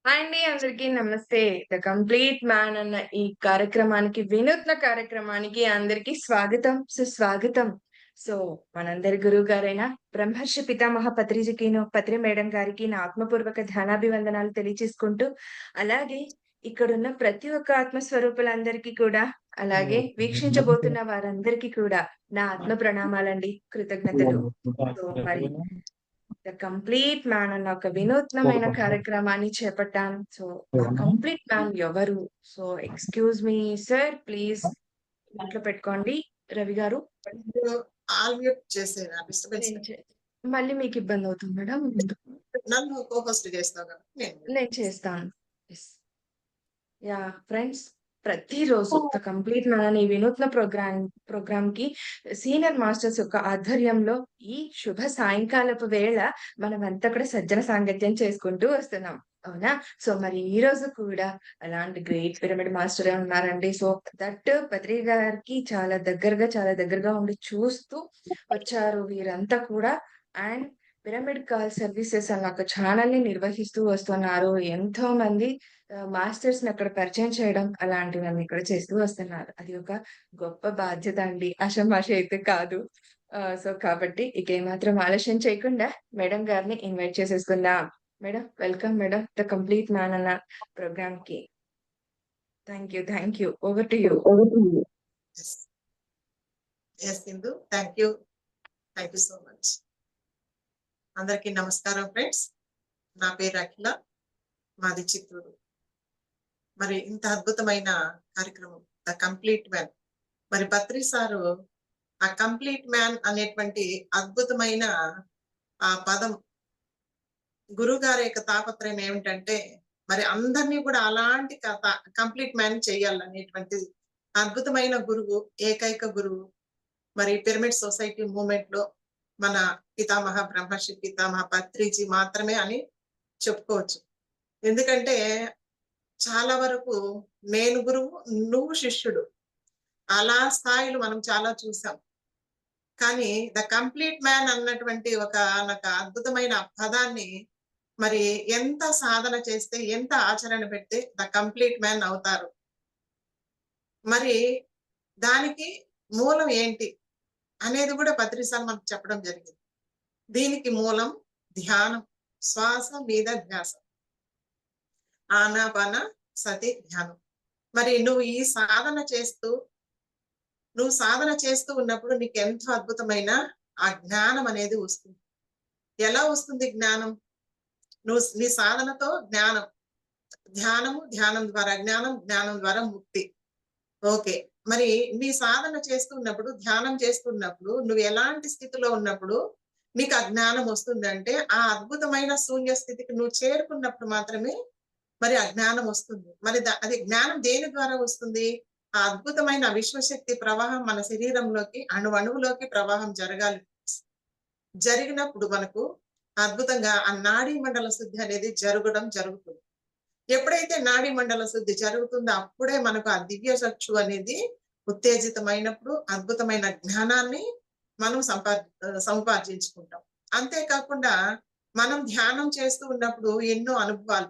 Hi అండి. అందరికీ నమస్తే. 'ద కంప్లీట్ మ్యాన్' అన్న ఈ కార్యక్రమానికి, వినూత్న కార్యక్రమానికి అందరికీ స్వాగతం, సుస్వాగతం. సో, మనందరి గురువుగారైన బ్రహ్మర్షి పితామహ పత్రిజికిను, పత్రి మేడం గారికి నా ఆత్మపూర్వక ధ్యానాభివందనాలు తెలియచేసుకుంటూ, అలాగే ఇక్కడున్న ప్రతి ఒక్క ఆత్మస్వరూపులందరికీ కూడా, అలాగే వీక్షించబోతున్న వారందరికీ కూడా నా ఆత్మ ప్రణామాలండి, కృతజ్ఞతలు. సో, మరి 'ద కంప్లీట్ మ్యాన్' అన్న ఒక వినూత్నమైన కార్యక్రమాన్ని చేపట్టాం. సో, ఆ కంప్లీట్ మ్యాన్ ఎవరు? So, excuse me sir please మ్యూట్‌లో పెట్టుకోండి రవి గారు. మీరు ఆల్ మ్యూట్ చేసేనా డిస్టర్బెన్స్ నేను చే మళ్ళీ మీకు ఇబ్బందవుతుంది మేడం. నన్ను కో హోస్ట్ చేస్తావు కాబట్టి నేను నేను చేస్తాను. యెస్. యాహ్! ఫ్రెండ్స్, ప్రతిరోజు 'ద కంప్లీట్ మ్యాన్' అనే వినూత్న ప్రోగ్రామ్‌కి సీనియర్ మాస్టర్స్ యొక్క ఆధ్వర్యంలో ఈ శుభ సాయంకాలపు వేళ మనమంతా కూడా సజ్జన సాంగత్యం చేసుకుంటూ వస్తున్నాం. అవునా? సో, మరి ఈరోజు కూడా అలాంటి గ్రేట్ పిరమిడ్ మాస్టరే ఉన్నారండి. సో, దట్ పత్రి గారికి చాలా దగ్గరగా ఉండి చూస్తూ వచ్చారు వీరంతా కూడా. అండ్ పిరమిడ్ కాల్ సర్వీసెస్ అన్న ఒక ఛానెల్‌ని నిర్వహిస్తూ వస్తున్నారు. ఎంతోమంది మాస్టర్స్‌ని అక్కడ పరిచయం చేయడం అలాంటివన్నీ కూడా చేస్తూ వస్తున్నారు. అది ఒక గొప్ప బాధ్యత అండి. ఆషామాషీ అయితే కాదు. సో, కాబట్టి ఇక ఏమాత్రం ఆలస్యం చేయకుండా మేడం గారిని ఇన్వైట్ చేసేసుకుందాం. Madam, welcome madam. The complete man అన్న ప్రోగ్రామ్‌కి. Thank you. Thank you. Over to you. S S Sindhu thank you so much. అందరికీ నమస్కారం ఫ్రెండ్స్. నా పేరు అఖిల, మాది చిత్తూరు. మరి ఇంత అద్భుతమైన కార్యక్రమం ద కంప్లీట్ మ్యాన్. మరి పత్రి సారు ఆ కంప్లీట్ మ్యాన్ అనేటువంటి అద్భుతమైన ఆ పదం, గురువు గారి యొక్క తాపత్రయం ఏమిటంటే మరి అందరినీ కూడా అలాంటి కంప్లీట్ మ్యాన్ చేయాలనేటువంటి అద్భుతమైన గురువు, ఏకైక గురువు మరి పిరమిడ్ సొసైటీ మూవ్‌మెంట్ లో మన పితామహ బ్రహ్మర్షి పితామహ పత్రిజీ మాత్రమే అని చెప్పుకోవచ్చు. ఎందుకంటే చాలా వరకు నేను గురువు, నువ్వు శిష్యుడు, అలా స్థాయిలు మనం చాలా చూసాం. కానీ ద కంప్లీట్ మ్యాన్ అన్నటువంటి ఒక నాకు అద్భుతమైన పదాన్ని మరి ఎంత సాధన చేస్తే, ఎంత ఆచరణ పెడితే ద కంప్లీట్ మ్యాన్ అవుతారు. మరి దానికి మూలం ఏంటి అనేది కూడా పత్రిసార్ మనకు చెప్పడం జరిగింది. దీనికి మూలం ధ్యానం, శ్వాస మీద ధ్యాస, ఆనాపాన సతి ధ్యానం. మరి నువ్వు సాధన చేస్తూ ఉన్నప్పుడు నీకు ఎంతో అద్భుతమైన ఆ జ్ఞానం అనేది వస్తుంది. ఎలా వస్తుంది జ్ఞానం? నీ సాధనతో జ్ఞానం, ధ్యానం ద్వారా జ్ఞానం, జ్ఞానం ద్వారా ముక్తి. ఓకే. మరి నీ సాధన చేస్తున్నప్పుడు, ధ్యానం చేస్తున్నప్పుడు నువ్వు ఎలాంటి స్థితిలో ఉన్నప్పుడు నీకు ఆ జ్ఞానం వస్తుందంటే, ఆ అద్భుతమైన శూన్య స్థితికి నువ్వు చేరుకున్నప్పుడు మాత్రమే మరి ఆ జ్ఞానం వస్తుంది. మరి అది జ్ఞానం దేని ద్వారా వస్తుంది? ఆ అద్భుతమైన విశ్వశక్తి ప్రవాహం మన శరీరంలోకి, అణువణువులోకి ప్రవాహం జరగాలి. జరిగినప్పుడు మనకు అద్భుతంగా ఆ నాడీ మండల శుద్ధి అనేది జరుగుతుంది. ఎప్పుడైతే నాడీ మండల శుద్ధి జరుగుతుందో అప్పుడే మనకు ఆ దివ్య చక్షు అనేది ఉత్తేజితమైనప్పుడు అద్భుతమైన జ్ఞానాన్ని మనం సంపార్జించుకుంటాం. అంతేకాకుండా మనం ధ్యానం చేస్తూ ఉన్నప్పుడు ఎన్నో అనుభవాలు,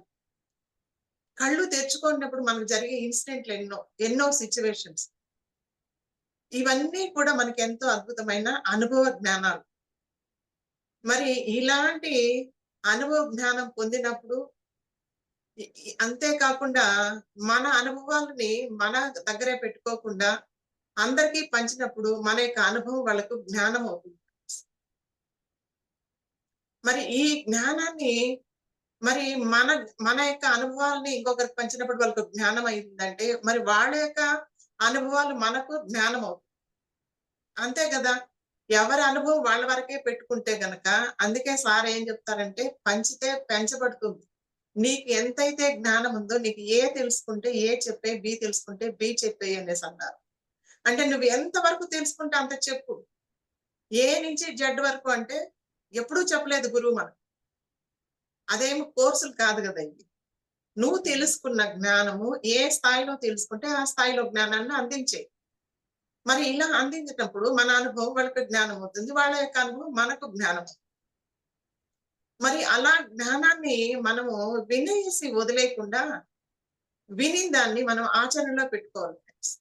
కళ్ళు తెరుచుకున్నప్పుడు మనకు జరిగే ఇన్సిడెంట్లు ఎన్నో సిచ్యువేషన్స్, ఇవన్నీ కూడా మనకి ఎంతో అద్భుతమైన అనుభవ జ్ఞానాలు. మరి ఇలాంటి అనుభవ జ్ఞానం పొందినప్పుడు అంతేకాకుండా మన అనుభవాలని మన దగ్గరే పెట్టుకోకుండా అందరికీ పంచినప్పుడు మన యొక్క అనుభవం వాళ్ళకు జ్ఞానం అవుతుంది. మరి ఈ జ్ఞానాన్ని మరి మన మన యొక్క అనుభవాలని ఇంకొకరికి పంచినప్పుడు వాళ్ళకు జ్ఞానం అయిందంటే మరి వాళ్ళ యొక్క అనుభవాలు మనకు జ్ఞానం అవుతుంది. అంతే కదా. ఎవరి అనుభవం వాళ్ళ వరకే పెట్టుకుంటే గనక, అందుకే సార్ ఏం చెప్తారంటే పంచితే పెంచబడుతుంది. నీకు ఎంతైతే జ్ఞానం ఉందో నీకు ఏ తెలుసుకుంటే ఏ చెప్పే, బి తెలుసుకుంటే బి చెప్పే అనేసి అన్నారు. అంటే నువ్వు ఎంత వరకు తెలుసుకుంటే అంత చెప్పు. ఏ నుంచి జెడ్ వరకు అంటే ఎప్పుడూ చెప్పలేదు గురువు మనకు. అదేమి కోర్సులు కాదు కదా ఇవి. నువ్వు తెలుసుకున్న జ్ఞానము ఏ స్థాయిలో తెలుసుకుంటే ఆ స్థాయిలో జ్ఞానాన్ని అందించే. మరి ఇలా అందించేటప్పుడు మన అనుభవం వాళ్ళకి జ్ఞానం అవుతుంది, వాళ్ళ యొక్క అనుభవం మనకు జ్ఞానం. మరి అలా జ్ఞానాన్ని మనము వినేసి వదిలేయకుండా విని దాన్ని మనం ఆచరణలో పెట్టుకోవాలి ఫ్రెండ్స్.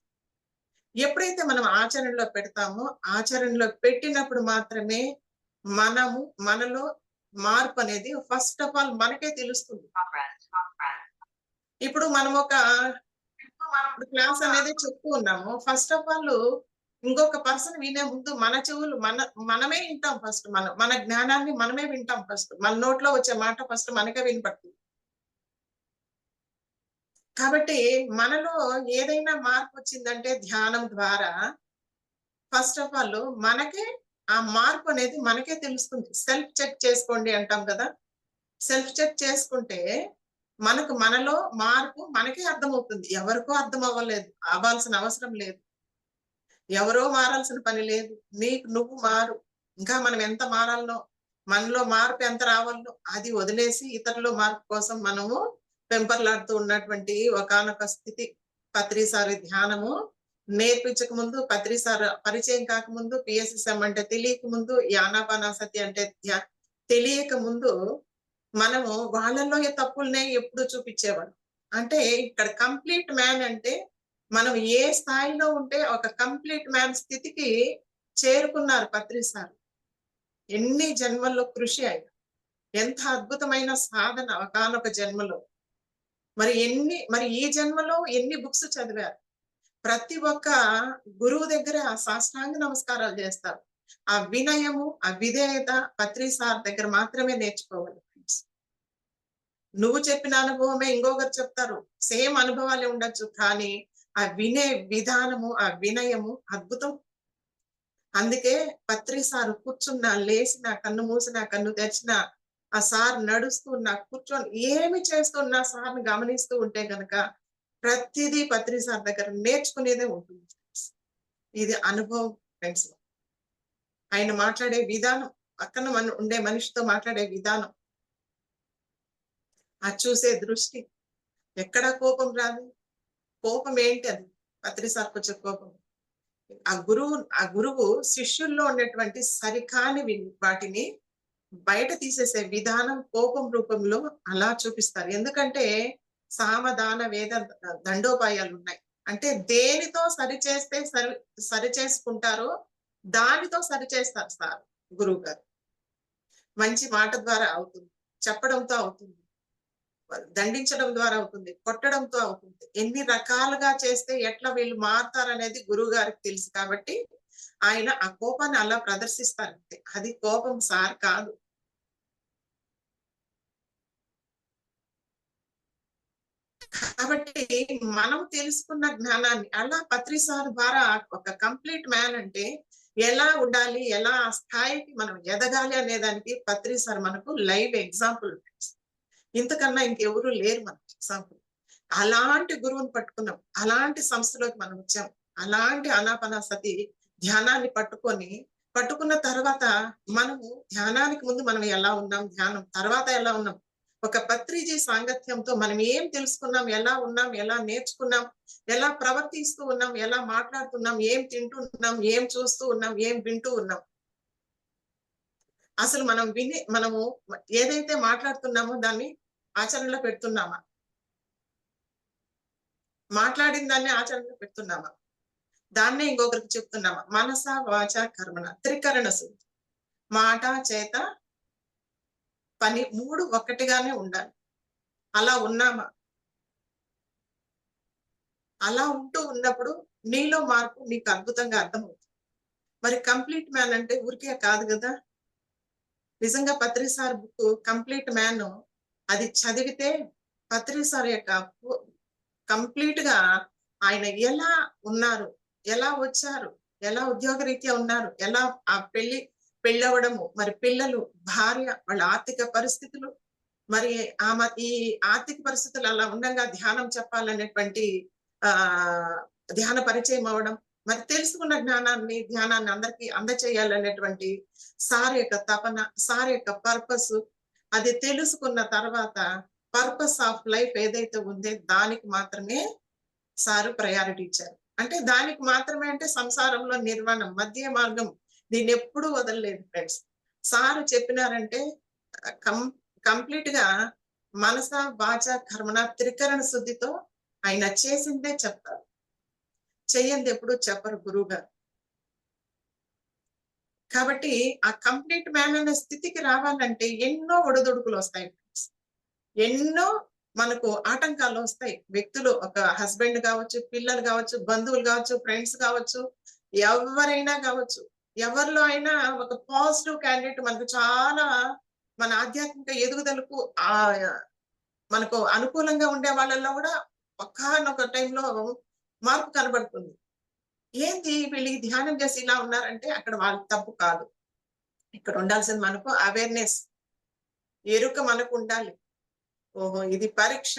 ఎప్పుడైతే మనం ఆచరణలో పెడతామో ఆచరణలో పెట్టినప్పుడు మాత్రమే మనలో మార్పు అనేది ఫస్ట్ ఆఫ్ ఆల్ మనకే తెలుస్తుంది. ఇప్పుడు మనం క్లాస్ అనేది చెప్తూ ఉన్నాము. ఫస్ట్ ఆఫ్ ఆల్ ఇంకొక పర్సన్ వినే ముందు మన చెవులు మనమే వింటాం ఫస్ట్. మన జ్ఞానాన్ని మనమే వింటాం ఫస్ట్. మన నోట్లో వచ్చే మాట ఫస్ట్ మనకే వినపడుతుంది. కాబట్టి మనలో ఏదైనా మార్పు వచ్చిందంటే ధ్యానం ద్వారా ఫస్ట్ ఆఫ్ ఆల్ మనకే ఆ మార్పు అనేది మనకే తెలుస్తుంది. సెల్ఫ్ చెక్ చేసుకోండి అంటాం కదా. సెల్ఫ్ చెక్ చేసుకుంటే మనలో మార్పు మనకే అర్థమవుతుంది. ఎవరికో అర్థం అవ్వాల్సిన అవసరం లేదు. ఎవరో మారాల్సిన పని లేదు. నువ్వు మారు. ఇంకా మనం ఎంత మారాలనో, మనలో మార్పు ఎంత రావాలనో అది వదిలేసి ఇతరుల మార్పు కోసం మనము పెంపర్లాడుతూ ఉన్నటువంటి ఒకానొక స్థితి. పత్రిసారి ధ్యానము నేర్పించక ముందు, పత్రిసారి పరిచయం కాకముందు, పిఎస్ఎస్ఎం అంటే తెలియక ముందు, ఈ ఆనాపానసతి అంటే తెలియక ముందు మనము వాళ్ళలో తప్పుల్నే ఎప్పుడు చూపించేవాడు. అంటే ఇక్కడ కంప్లీట్ మ్యాన్ అంటే మనం ఏ స్థాయిలో ఉంటే ఒక కంప్లీట్ మ్యాన్ స్థితికి చేరుకున్నారు పత్రిసార్. ఎన్ని జన్మల్లో కృషి ఆయన. ఎంత అద్భుతమైన సాధన ఒకానొక జన్మలో. మరి ఈ జన్మలో ఎన్ని బుక్స్ చదివారు. ప్రతి ఒక్క గురువు దగ్గర సాష్టాంగ నమస్కారాలు చేస్తారు. ఆ వినయము, ఆ విధేయత పత్రిసార్ దగ్గర మాత్రమే నేర్చుకోవాలి. నువ్వు చెప్పిన అనుభవమే ఇంకొకరు చెప్తారు. సేమ్ అనుభవాలే ఉండొచ్చు. కానీ ఆ వినే విధానము, ఆ వినయము అద్భుతం. అందుకే పత్రిసారు కూర్చున్నా, లేచినా, కన్ను మూసినా, కన్ను తెరిచినా, ఆ సార్ నడుస్తున్నా, కూర్చొని ఏమి చేస్తున్నా సార్ని గమనిస్తూ ఉంటే గనక ప్రతిదీ పత్రిసార్ దగ్గర నేర్చుకునేదే ఉంటుంది. ఇది అనుభవం ఫ్రెండ్స్. ఆయన మాట్లాడే విధానం, పక్కన ఉండే మనిషితో మాట్లాడే విధానం, ఆ చూసే దృష్టి, ఎక్కడ కోపం రాదు. కోపం ఏంటి అది? పత్రిసార్కి వచ్చే కోపం. ఆ గురువు శిష్యుల్లో ఉన్నటువంటి సరికాని వాటిని బయట తీసేసే విధానం కోపం రూపంలో అలా చూపిస్తారు. ఎందుకంటే సామదాన వేద దండోపాయాలు ఉన్నాయి. అంటే దేనితో సరి చేసుకుంటారో దానితో సరిచేస్తారు సార్ గురువు గారు. మంచి మాట ద్వారా అవుతుంది, చెప్పడంతో అవుతుంది, దండించడం ద్వారా అవుతుంది, కొట్టడంతో అవుతుంది. ఎన్ని రకాలుగా చేస్తే ఎట్లా వీళ్ళు మారుతారనేది గురువు గారికి తెలుసు. కాబట్టి ఆయన ఆ కోపాన్ని అలా ప్రదర్శిస్తారు. అది కోపం సార్ కాదు. కాబట్టి మనం తెలుసుకున్న జ్ఞానాన్ని అలా పత్రిసార్ ద్వారా ఒక కంప్లీట్ మ్యాన్ అంటే ఎలా ఉండాలి, ఎలా ఆ స్థాయికి మనం ఎదగాలి అనే దానికి పత్రిసార్ మనకు లైవ్ ఎగ్జాంపుల్. ఇంతకన్నా ఇంకెవరు లేరు మనకు ఎగ్జాంపుల్. అలాంటి గురువుని పట్టుకున్నాం. అలాంటి సంస్థలోకి మనం వచ్చాం. అలాంటి ఆనాపానసతి ధ్యానాన్ని పట్టుకున్న తర్వాత మనము ధ్యానానికి ముందు మనం ఎలా ఉన్నాం, ధ్యానం తర్వాత ఎలా ఉన్నాం, ఒక పత్రిజీ సాంగత్యంతో మనం ఏం తెలుసుకున్నాం, ఎలా ఉన్నాం, ఎలా నేర్చుకున్నాం, ఎలా ప్రవర్తిస్తూ ఉన్నాం, ఎలా మాట్లాడుతున్నాం, ఏం తింటున్నాం, ఏం చూస్తూ ఉన్నాం, ఏం వింటూ ఉన్నాం. అసలు మనము ఏదైతే మాట్లాడుతున్నామో దాన్ని ఆచరణలో పెడుతున్నామా? మాట్లాడిన దాన్ని ఆచరణలో పెడుతున్నామా? దాన్నే ఇంకొకరికి చెప్తున్నామా? మనస వాచ కర్మణ త్రికరణ శుద్ధి. మాట చేత పని 3 ఒక్కటిగానే ఉండాలి. అలా ఉన్నామా? అలా ఉంటూ ఉన్నప్పుడు నీలో మార్పు నీకు అద్భుతంగా అర్థమవుతుంది. మరి కంప్లీట్ మ్యాన్ అంటే ఊరికే కాదు కదా. నిజంగా పత్రిసార్ బుక్ కంప్లీట్ మ్యాన్ అది చదివితే పత్రిసార్ యొక్క కంప్లీట్ గా ఆయన ఎలా ఉన్నారు, ఎలా వచ్చారు, ఎలా ఉద్యోగరీత్యా ఉన్నారు, ఎలా ఆ పెళ్ళవడము, మరి పిల్లలు, భార్య, వాళ్ళ ఆర్థిక పరిస్థితులు, మరి ఈ ఆర్థిక పరిస్థితులు అలా ఉండగా ధ్యానం చెప్పాలనేటువంటి ధ్యాన పరిచయం అవడం, మరి తెలుసుకున్న ధ్యానాన్ని అందరికీ అందచేయాలనేటువంటి సార్ యొక్క తపన, సార్ యొక్క పర్పస్, అది తెలుసుకున్న తర్వాత పర్పస్ ఆఫ్ లైఫ్ ఏదైతే ఉందో దానికి మాత్రమే సారు ప్రయారిటీ ఇచ్చారు. అంటే దానికి మాత్రమే అంటే సంసారంలో నిర్వాణం, మధ్య మార్గం, దీన్ని ఎప్పుడూ వదలలేదు ఫ్రెండ్స్. సారు చెప్పినారంటే కం కంప్లీట్ గా మనస వాచ కర్మణ త్రికరణ శుద్ధితో ఆయన చేసిందే చెప్తారు, చెయ్యంది ఎప్పుడు చెప్పరు గురువు గారు. కాబట్టి ఆ కంప్లీట్ మ్యాన్ అనే స్థితికి రావాలంటే ఎన్నో ఒడిదుడుకులు వస్తాయి, ఎన్నో మనకు ఆటంకాలు వస్తాయి. వ్యక్తులు, ఒక హస్బెండ్ కావచ్చు, పిల్లలు కావచ్చు, బంధువులు కావచ్చు, ఫ్రెండ్స్ కావచ్చు, ఎవరైనా కావచ్చు, ఎవరిలో అయినా ఒక పాజిటివ్ క్యాండిడేట్ మనకు చాలా మన ఆధ్యాత్మిక ఎదుగుదలకు మనకు అనుకూలంగా ఉండే వాళ్ళల్లో కూడా ఒకానొక టైంలో మార్పు కనబడుతుంది. ఏంది వీళ్ళు ఈ ధ్యానం చేసి ఇలా ఉన్నారంటే అక్కడ వాళ్ళ తప్పు కాదు. ఇక్కడ ఉండాల్సింది మనకు అవేర్నెస్, ఎరుక మనకు ఉండాలి. ఓహో, ఇది పరీక్ష,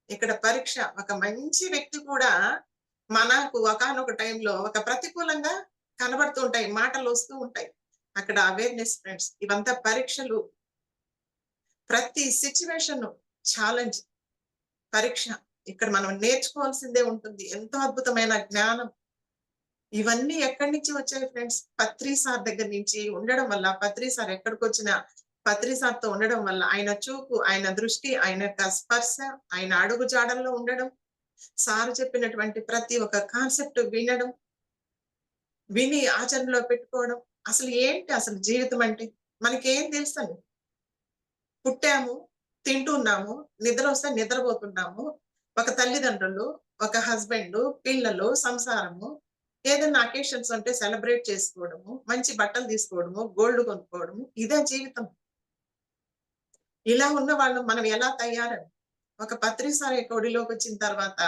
ఇక్కడ పరీక్ష. ఒక మంచి వ్యక్తి కూడా మనకు ఒకానొక టైంలో ఒక ప్రతికూలంగా కనబడుతూ ఉంటాయి, మాటలు వస్తూ ఉంటాయి. అక్కడ అవేర్నెస్ ఫ్రెండ్స్, ఇవంతా పరీక్షలు. ప్రతి సిచ్యువేషన్ ఛాలెంజ్, పరీక్ష. ఇక్కడ మనం నేర్చుకోవాల్సిందే ఉంటుంది, ఎంతో అద్భుతమైన జ్ఞానం. ఇవన్నీ ఎక్కడి నుంచి వచ్చాయి ఫ్రెండ్స్? పత్రి సార్ దగ్గర నుంచి ఉండడం వల్ల, పత్రి సార్ ఎక్కడికి వచ్చినా పత్రి సార్తో ఉండడం వల్ల ఆయన చూపు, ఆయన దృష్టి, ఆయన యొక్క స్పర్శ, ఆయన అడుగు జాడల్లో ఉండడం, సార్ చెప్పినటువంటి ప్రతి ఒక్క కాన్సెప్ట్ వినడం, విని ఆచరణలో పెట్టుకోవడం. అసలు ఏంటి అసలు జీవితం అంటే? మనకేం తెలుసండి? పుట్టాము, తింటున్నాము, నిద్ర వస్తే నిద్రపోతున్నాము, ఒక తల్లిదండ్రులు, ఒక హస్బెండ్, పిల్లలు, సంసారము, ఏదైనా అకేషన్స్ ఉంటే సెలబ్రేట్ చేసుకోవడము, మంచి బట్టలు తీసుకోవడము, గోల్డ్ కొనుక్కోవడము, ఇదే జీవితం. ఇలా ఉన్న వాళ్ళు మనం ఎలా తయారని ఒక పత్రి సార్ యొక్క ఒడిలోకి వచ్చిన తర్వాత,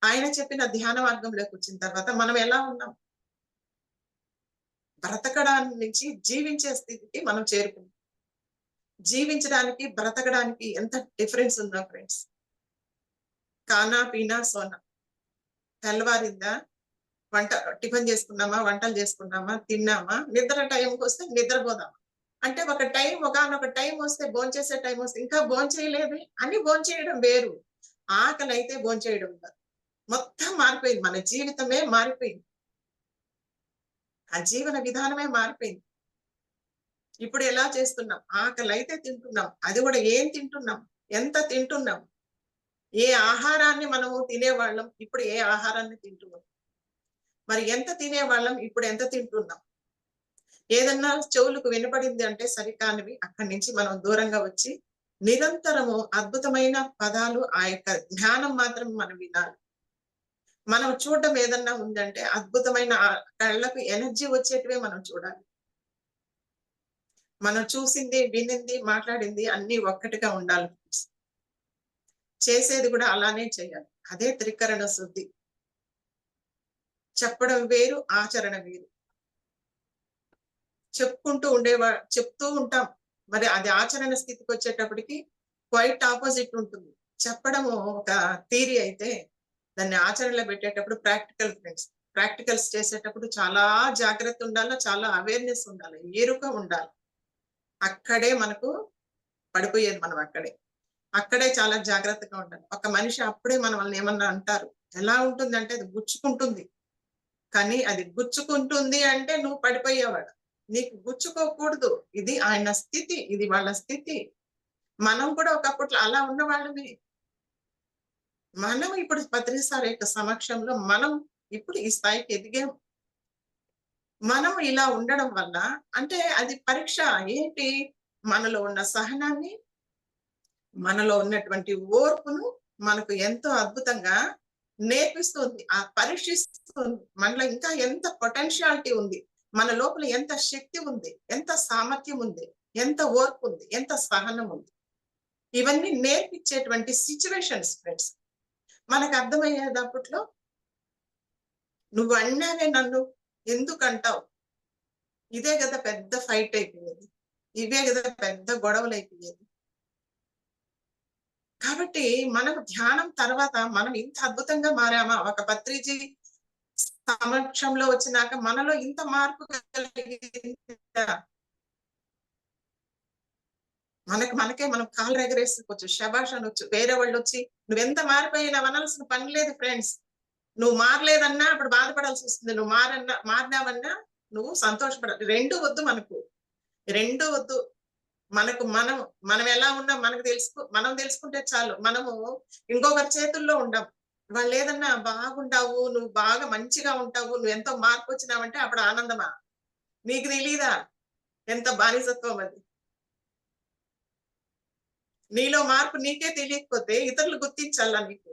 ఆయన చెప్పిన ధ్యాన మార్గంలోకి వచ్చిన తర్వాత మనం ఎలా ఉన్నాం? బ్రతకడానికి నుంచి జీవించే స్థితికి మనం చేరుకున్నాం. జీవించడానికి, బ్రతకడానికి ఎంత డిఫరెన్స్ ఉందో ఫ్రెండ్స్. కానా పీనా సోనా, తెల్లవారిందా, టిఫిన్ చేసుకున్నామా, వంటలు చేసుకున్నామా, తిన్నామా, నిద్ర టైంకి వస్తే నిద్రపోదామా. అంటే ఒక టైం, ఒకనొక టైం వస్తే భోంచేసే టైం వస్తే ఇంకా భోంచేయలేదు అని భోంచేయడం వేరు, ఆకలి అయితే భోంచేయడం కాదు. మొత్తం మారిపోయింది, మన జీవితమే మారిపోయింది, ఆ జీవన విధానమే మారిపోయింది. ఇప్పుడు ఎలా చేస్తున్నాం? ఆకలి అయితే తింటున్నాం, అది కూడా ఏం తింటున్నాం, ఎంత తింటున్నాం, ఏ ఆహారాన్ని మనము తినేవాళ్ళం, ఇప్పుడు ఏ ఆహారాన్ని తింటున్నాం, మరి ఎంత తినేవాళ్ళం, ఇప్పుడు ఎంత తింటున్నాం. ఏదన్నా చెవులకు వినపడింది అంటే సరికానివి, అక్కడి నుంచి మనం దూరంగా వచ్చి నిరంతరము అద్భుతమైన పదాలు, ఆ యొక్క జ్ఞానం మాత్రం మనం వినాలి. మనం చూడడం ఏదన్నా ఉందంటే అద్భుతమైన కళ్ళకు ఎనర్జీ వచ్చేటివే మనం చూడాలి. మనం చూసింది, వినింది, మాట్లాడింది అన్ని ఒక్కటిగా ఉండాలి. చేసేది కూడా అలానే చేయాలి. అదే త్రికరణ శుద్ధి. చెప్పడం వేరు, ఆచరణ వేరు. చెప్పుకుంటూ చెప్తూ ఉంటాం, మరి అది ఆచరణ స్థితికి వచ్చేటప్పటికి క్వైట్ ఆపోజిట్ ఉంటుంది. చెప్పడము ఒక థియరీ అయితే, దాన్ని ఆచరణలో పెట్టేటప్పుడు ప్రాక్టికల్ ఫ్రెండ్స్. ప్రాక్టికల్స్ చేసేటప్పుడు చాలా జాగ్రత్త ఉండాలి, చాలా అవేర్నెస్ ఉండాలి, ఎరుక ఉండాలి. అక్కడే మనకు పడిపోయేది మనం అక్కడే చాలా జాగ్రత్తగా ఉండాలి. ఒక మనిషి అప్పుడే మనల్ని ఏమన్నా అంటారు, ఎలా ఉంటుందంటే అది గుచ్చుకుంటుంది. కానీ అది గుచ్చుకుంటుంది అంటే నువ్వు పడిపోయేవాడు, నీకు గుచ్చుకోకూడదు. ఇది ఆయన స్థితి, ఇది వాళ్ళ స్థితి. మనం కూడా ఒకప్పట్లో అలా ఉన్న వాళ్ళమే. మనం ఇప్పుడు పత్రి సార్ యొక్క సమక్షంలో మనం ఇప్పుడు ఈ స్థాయికి ఎదిగాం. మనం ఇలా ఉండడం వల్ల అంటే అది పరీక్ష ఏంటి? మనలో ఉన్న సహనాన్ని, మనలో ఉన్నటువంటి ఓర్పును మనకు ఎంతో అద్భుతంగా నేర్పిస్తుంది, ఆ పరీక్షిస్తుంది. మనలో ఇంకా ఎంత పొటెన్షియాలిటీ ఉంది, మన లోపల ఎంత శక్తి ఉంది, ఎంత సామర్థ్యం ఉంది, ఎంత ఓర్పు ఉంది, ఎంత సహనం ఉంది. ఇవన్నీ నేర్పించేటువంటి సిచ్యువేషన్స్ ఫ్రెండ్స్. మనకు అర్థమయ్యేది అప్పట్లో, నువ్వు అన్నావే నన్ను ఎందుకు అంటావు, ఇదే కదా పెద్ద ఫైట్ అయిపోయేది, ఇవే కదా పెద్ద గొడవలు అయిపోయేది. కాబట్టి మనం ధ్యానం తర్వాత మనం ఇంత అద్భుతంగా మారామా? ఒక పత్రిజీ సమక్షంలో వచ్చినాక మనలో ఇంత మార్పు కలిగిందా? మనకే మనం కాళ్ళు ఎగరేసుకోవచ్చు, శబాష్ అనొచ్చు. వేరే వాళ్ళు వచ్చి నువ్వెంత మారిపోయినావు అనాల్సిన పని లేదు ఫ్రెండ్స్. నువ్వు మారలేదన్నా అప్పుడు బాధపడాల్సి వస్తుంది, నువ్వు మారినావన్నా నువ్వు సంతోషపడాలి. రెండు వద్దు మనకు, రెండు వద్దు. మనం ఎలా ఉన్నాం మనం తెలుసుకుంటే చాలు. మనము ఇంకొకరి చేతుల్లో ఉండం. వాళ్ళు ఏదన్నా బాగుంటావు, నువ్వు బాగా మంచిగా ఉంటావు, నువ్వు ఎంతో మార్పొచ్చినావంటే అప్పుడు ఆనందమా? నీకు తెలీదా ఎంత బానిసత్వం అది? నీలో మార్పు నీకే తెలియకపోతే ఇతరులు గుర్తించాలా నీకు?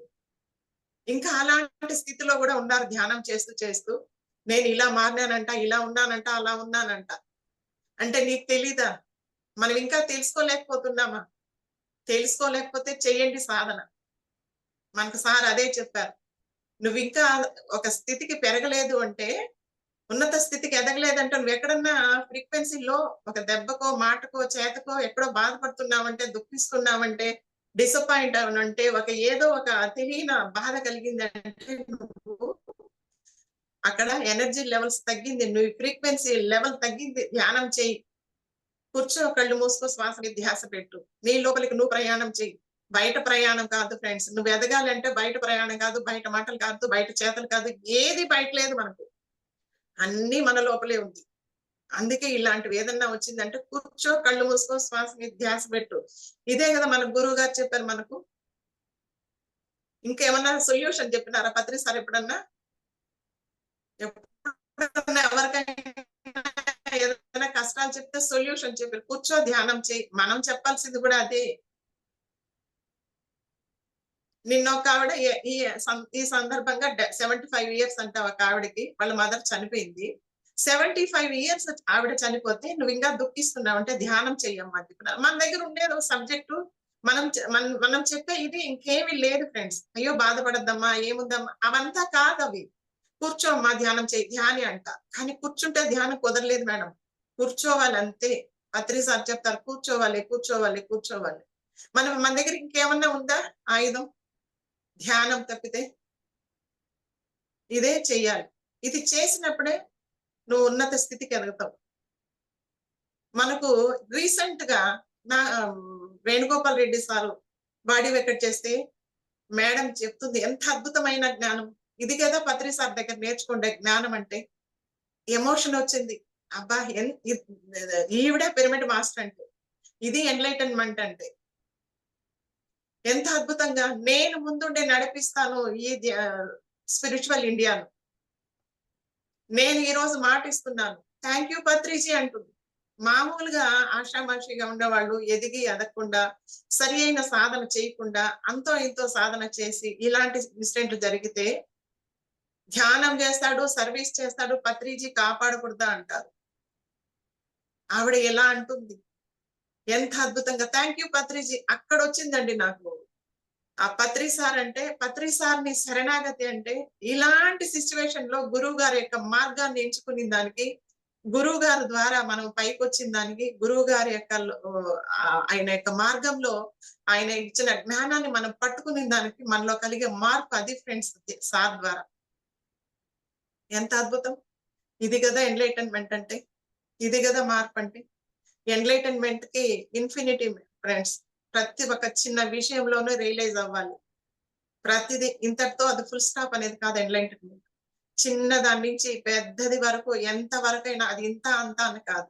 ఇంకా అలాంటి స్థితిలో గూడా ఉన్నారు ధ్యానం చేస్తూ చేస్తూ. నేను ఇలా మారినానంట, ఇలా ఉన్నానంట, అలా ఉన్నానంట. అంటే నీకు తెలీదా? మనం ఇంకా తెలుసుకోలేకపోతున్నామా? తెలుసుకోలేకపోతే చెయ్యండి సాధన. మనకు సార్ అదే చెప్పారు. నువ్వింకా ఒక స్థితికి పెరగలేదు అంటే, ఉన్నత స్థితికి ఎదగలేదంటే నువ్వెక్కడన్నా ఫ్రీక్వెన్సీలో ఒక దెబ్బకో, మాటకో, చేతకో ఎక్కడో బాధపడుతున్నావంటే, దుఃఖిస్తున్నావంటే, డిసప్పాయింట్ అవునంటే, ఏదో ఒక తెలియని బాధ కలిగిందంటే నువ్వు అక్కడ ఎనర్జీ లెవెల్స్ తగ్గింది. నువ్వు ఫ్రీక్వెన్సీ లెవెల్ తగ్గింది. ధ్యానం చెయ్యి. కూర్చో, కళ్ళు మూసుకో, శ్వాస మీద ధ్యాస పెట్టు. నీ లోపలికి నువ్వు ప్రయాణం చెయ్యి. బయట ప్రయాణం కాదు ఫ్రెండ్స్. నువ్వు ఎదగాలంటే బయట ప్రయాణం కాదు, బయట మాటలు కాదు, బయట చేతలు కాదు. ఏది బయట లేదు మనకు. అన్నీ మన లోపలే ఉంది. అందుకే ఇలాంటివి ఏదన్నా వచ్చిందంటే కూర్చో, కళ్ళు మూసుకో, శ్వాస మీద ధ్యాస పెట్టు. ఇదే కదా మన గురువు గారు చెప్పారు మనకు. ఇంకేమన్నా సొల్యూషన్ చెప్పినారా పత్రి సార్ ఎప్పుడన్నా? ఎప్పుడన్నా ఎవరికైనా ఏదైనా కష్టాలు చెప్తే సొల్యూషన్ చెప్పారు. కూర్చో, ధ్యానం చేయి. మనం చెప్పాల్సింది కూడా అదే. నిన్న ఒక ఆవిడ ఈ సందర్భంగా 75 ఇయర్స్ అంట ఒక ఆవిడకి వాళ్ళ మదర్ చనిపోయింది. 75 ఇయర్స్ ఆవిడ చనిపోతే నువ్వు ఇంకా దుఃఖిస్తున్నావు అంటే ధ్యానం చెయ్యమ్మా అని చెప్పినారు. మన దగ్గర ఉండేది ఒక సబ్జెక్టు. మనం చెప్పే ఇది ఇంకేమీ లేదు ఫ్రెండ్స్. అయ్యో బాధపడద్దమ్మా, ఏముందమ్మా, అవంతా కాదు అవి. కూర్చోమ్మా, ధ్యానం చెయ్యి, ధ్యాని అంట. కానీ కూర్చుంటే ధ్యానం కుదరలేదు మేడం. కూర్చోవాలి అంతే. పత్రి సార్ చెప్తారు కూర్చోవాలి, కూర్చోవాలి, కూర్చోవాలి. మన దగ్గర ఇంకేమన్నా ఉందా ఆయుధం? ధ్యానం తప్పితే ఇదే చెయ్యాలి. ఇది చేసినప్పుడే నువ్వు ఉన్నత స్థితికి ఎదుగుతావు. మనకు రీసెంట్ గా నా వేణుగోపాల్ రెడ్డి సారు బాడీ వెకట్ చేస్తే మేడం చెప్తుంది ఎంత అద్భుతమైన జ్ఞానం. ఇది కదా పత్రి సార్ దగ్గర నేర్చుకుంటే జ్ఞానం అంటే. ఎమోషన్ వచ్చింది. అబ్బా ఈవిడే పిరమిడ్ మాస్టర్ అంటే. ఇది ఎన్లైటన్మెంట్ అంటే. ఎంత అద్భుతంగా నేను ముందుండి నడిపిస్తాను ఈ స్పిరిచువల్ ఇండియాను. నేను ఈ రోజు మాట ఇస్తున్నాను. థ్యాంక్ యూ పత్రిజీ అంటుంది. మామూలుగా ఆషామాషిగా ఉండేవాళ్ళు ఎదిగి ఎదగకుండా సరి అయిన సాధన చేయకుండా అంతో ఇంతో సాధన చేసి ఇలాంటి ఇన్సిడెంట్లు జరిగితే ధ్యానం చేస్తాడు, సర్వీస్ చేస్తాడు, పత్రిజీ కాపాడకూడదా అంటారు. ఆవిడ ఎలా అంటుంది? ఎంత అద్భుతంగా థ్యాంక్ యూ పత్రిజీ. అక్కడ వచ్చిందండి నాకు. ఆ పత్రి సార్ అంటే పత్రి సార్ని శరణాగతి అంటే ఇలాంటి సిచ్యువేషన్ లో గురువు గారి యొక్క మార్గాన్ని ఎంచుకునే దానికి, గురువు గారి ద్వారా మనం పైకి వచ్చిన దానికి, గురువు గారి యొక్క ఆయన యొక్క మార్గంలో ఆయన ఇచ్చిన జ్ఞానాన్ని మనం పట్టుకునే దానికి మనలో కలిగే మార్పు అది ఫ్రెండ్స్ సార్ ద్వారా. ఎంత అద్భుతం. ఇది కదా ఎన్లైటన్మెంట్ అంటే. ఇది కదా మార్పు అంటే. ఎన్లైటన్మెంట్ కి ఇన్ఫినిటీ ఫ్రెండ్స్. ప్రతి ఒక్క చిన్న విషయంలోనూ రియలైజ్ అవ్వాలి. ప్రతిదీ ఇంతటితో అది ఫుల్ స్టాప్ అనేది కాదు ఎన్లైటన్మెంట్. చిన్న దాని నుంచి పెద్దది వరకు ఎంత వరకైనా అది ఇంత అంత అని కాదు.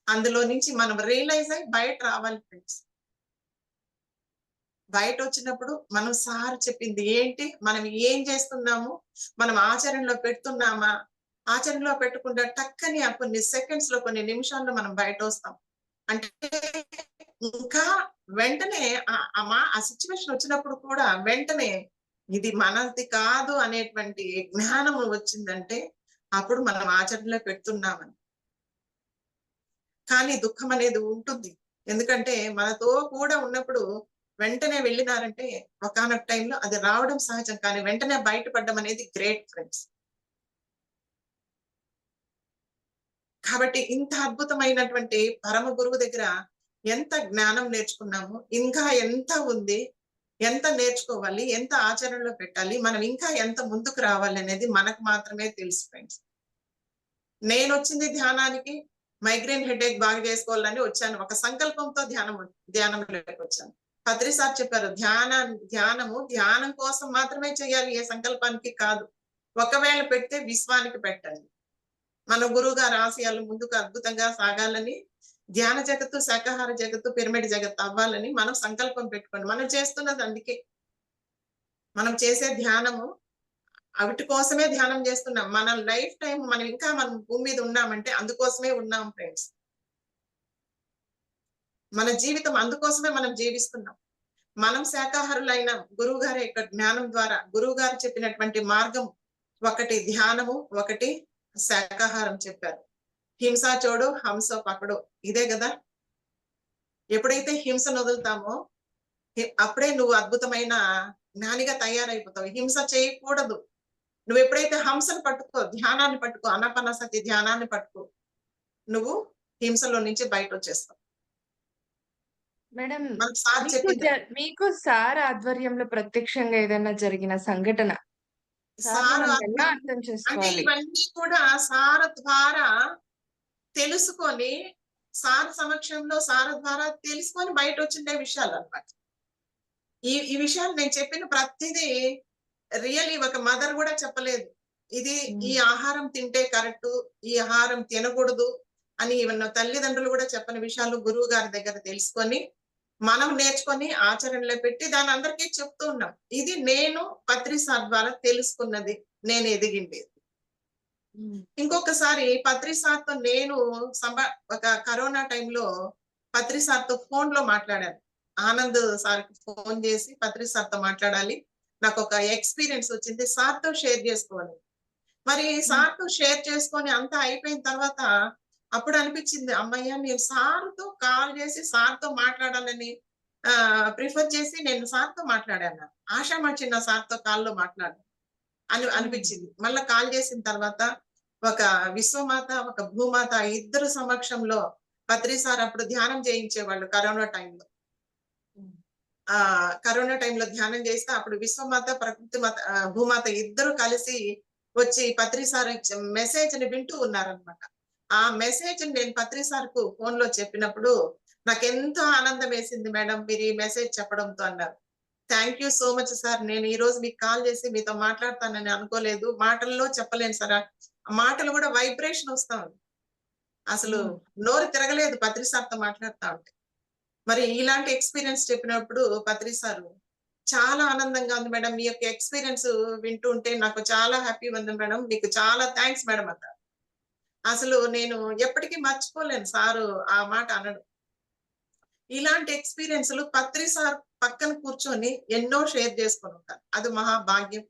అందులో నుంచి మనం రియలైజ్ అయ్యి బయట రావాలి ఫ్రెండ్స్. బయట వచ్చినప్పుడు మనం సార్ చెప్పింది ఏంటి, మనం ఏం చేస్తున్నాము, మనం ఆచరణలో పెడుతున్నామా, ఆచరణలో పెట్టకుండా టక్కని కొన్ని సెకండ్స్ లో కొన్ని నిమిషాల్లో మనం బయట వస్తాం. అంటే ఇంకా వెంటనే ఆ సిచ్యువేషన్ వచ్చినప్పుడు కూడా వెంటనే ఇది మనది కాదు అనేటువంటి జ్ఞానం వచ్చిందంటే అప్పుడు మనం ఆచరణలో పెడుతున్నామని. కానీ దుఃఖం అనేది ఉంటుంది. ఎందుకంటే మనతో కూడా ఉన్నప్పుడు వెంటనే వెళ్ళినారంటే ఒకానొక టైంలో అది రావడం సహజం. కానీ వెంటనే బయటపడడం అనేది గ్రేట్ ఫ్రెండ్స్. కాబట్టి ఇంత అద్భుతమైనటువంటి పరమ గురువు దగ్గర ఎంత జ్ఞానం నేర్చుకున్నాము, ఇంకా ఎంత ఉంది, ఎంత నేర్చుకోవాలి, ఎంత ఆచరణలో పెట్టాలి, మనం ఇంకా ఎంత ముందుకు రావాలి అనేది మనకు మాత్రమే తెలుసు ఫ్రెండ్స్. నేను వచ్చింది ధ్యానానికి మైగ్రేన్ హెడేక్ బాగా చేసుకోవాలని వచ్చాను. ఒక సంకల్పంతో ధ్యానంలోకి వచ్చాను. పత్రి సార్ చెప్పారు ధ్యానం కోసం మాత్రమే చేయాలి, ఏ సంకల్పానికి కాదు. ఒకవేళ పెడితే విశ్వానికి పెట్టండి. మన గురువు గారి ఆశయాలు ముందుకు అద్భుతంగా సాగాలని ధ్యాన జగత్తు, శాకాహార జగత్తు, పిరమిడ్ జగత్తు అవ్వాలని మనం సంకల్పం పెట్టుకోండి. మనం చేస్తున్నది అందుకే. మనం చేసే ధ్యానము అవిటి కోసమే ధ్యానం చేస్తున్నాం. మన లైఫ్ టైం మనం భూమి మీద ఉన్నామంటే అందుకోసమే ఉన్నాం ఫ్రెండ్స్. మన జీవితం అందుకోసమే మనం జీవిస్తున్నాం. మనం శాకాహారులైన గురువు గారి యొక్క జ్ఞానం ద్వారా, గురువు గారు చెప్పినటువంటి మార్గం ఒకటి ధ్యానము, ఒకటి శాకాహారం చెప్పారు. హింస చూడు, హంస పకడు, ఇదే కదా. ఎప్పుడైతే హింసను వదులుతామో అప్పుడే నువ్వు అద్భుతమైన జ్ఞానిగా తయారైపోతావు. హింస చేయకూడదు. నువ్వు ఎప్పుడైతే హంసను పట్టుకో, ధ్యానాన్ని పట్టుకో, అనపనసతి ధ్యానాన్ని పట్టుకో, నువ్వు హింసలో నుంచి బయట వచ్చేస్తావు. మేడం, మనకు సార్ చెప్పింది. మీకు సార్ ఆధ్వర్యంలో ప్రత్యక్షంగా ఏదైనా జరిగిన సంఘటన, సార్‌ని సారు మనం ఎలా అర్థం అంటే చేసుకోవాలి? ఇవన్నీ కూడా సార్ ద్వారా తెలుసుకొని, సార్ సమక్షంలో సార్ ద్వారా తెలుసుకొని బయట వచ్చిండే విషయాలన్నమాట. ఈ విషయాలు నేను చెప్పిన ప్రతిదీ రియల్లీ ఒక మదర్ కూడా చెప్పలేదు. ఇది ఈ ఆహారం తింటే కరెక్టు, ఈ ఆహారం తినకూడదు అని ఈవెన్ తల్లిదండ్రులు కూడా చెప్పని విషయాలు గురువు గారి దగ్గర తెలుసుకొని, మనం నేర్చుకొని ఆచరణలో పెట్టి దాన్ని అందరికీ చెప్తూ ఉన్నాం. ఇది నేను పత్రి సార్ ద్వారా తెలుసుకున్నది. నేను ఎదిగింది. ఇంకొకసారి పత్రి సార్‌తో నేను ఒక కరోనా టైంలో పత్రి సార్‌తో ఫోన్‌లో మాట్లాడాను. ఆనంద్ సార్‌కి ఫోన్ చేసి పత్రి సార్‌తో మాట్లాడాలి. నాకొక ఎక్స్‌పీరియన్స్ వచ్చింది. సార్‌తో షేర్ చేసుకోవాలి. మరి సార్‌తో షేర్ చేసుకొని అంతా అయిపోయిన తర్వాత అప్పుడు అనిపించింది, హమ్మయ్య! నేను సార్‌తో కాల్ చేసి సార్‌తో మాట్లాడాలని ప్రిఫర్ చేసి నేను సార్‌తో మాట్లాడాను. ఆషామాషి నా సార్‌తో కాల్‌లో మాట్లాడాను అనిపించింది. మళ్ళా కాల్ చేసిన తర్వాత ఒక విశ్వమాత, ఒక భూమాత ఇద్దరు సమక్షంలో పత్రి సార్ అప్పుడు ధ్యానం చేయించేవాళ్ళు కరోనా టైంలో. కరోనా టైంలో ధ్యానం చేస్తే అప్పుడు విశ్వమాత, ప్రకృతి మాత, భూమాత ఇద్దరు కలిసి వచ్చి పత్రి సార్ మెసేజ్‌ని వింటూ ఉన్నారనమాట. ఆ మెసేజ్‌ని నేను పత్రి సార్‌కు ఫోన్‌లో చెప్పినప్పుడు నాకెంతో ఆనందం వేసింది మేడం మీరు ఈ మెసేజ్ చెప్పడంతో అన్నారు. Thank you so much sir. నేను ఈరోజు మీకు కాల్ చేసి మీతో మాట్లాడతానని అనుకోలేదు. మాటల్లో చెప్పలేను సార్. మాటలు కూడా వైబ్రేషన్ వస్తా ఉంది. అసలు నోరు తిరగలేదు పత్రి సార్‌తో మాట్లాడుతా ఉంటే. మరి ఇలాంటి ఎక్స్‌పీరియన్స్ చెప్పినప్పుడు పత్రి సారు చాలా ఆనందంగా ఉంది మేడం. మీ యొక్క ఎక్స్‌పీరియన్స్ వింటూ ఉంటే నాకు చాలా హ్యాపీగా ఉంది మేడం. మీకు చాలా థాంక్స్ మేడం అన్నారు. అసలు నేను ఎప్పటికీ మర్చిపోలేను సారు ఆ మాట అనడం. ఇలాంటి ఎక్స్‌పీరియన్స్‌లు పత్రి సార్ పక్కన కూర్చొని ఎన్నో షేర్ చేసుకొని ఉంటాను. అది మహా భాగ్యం.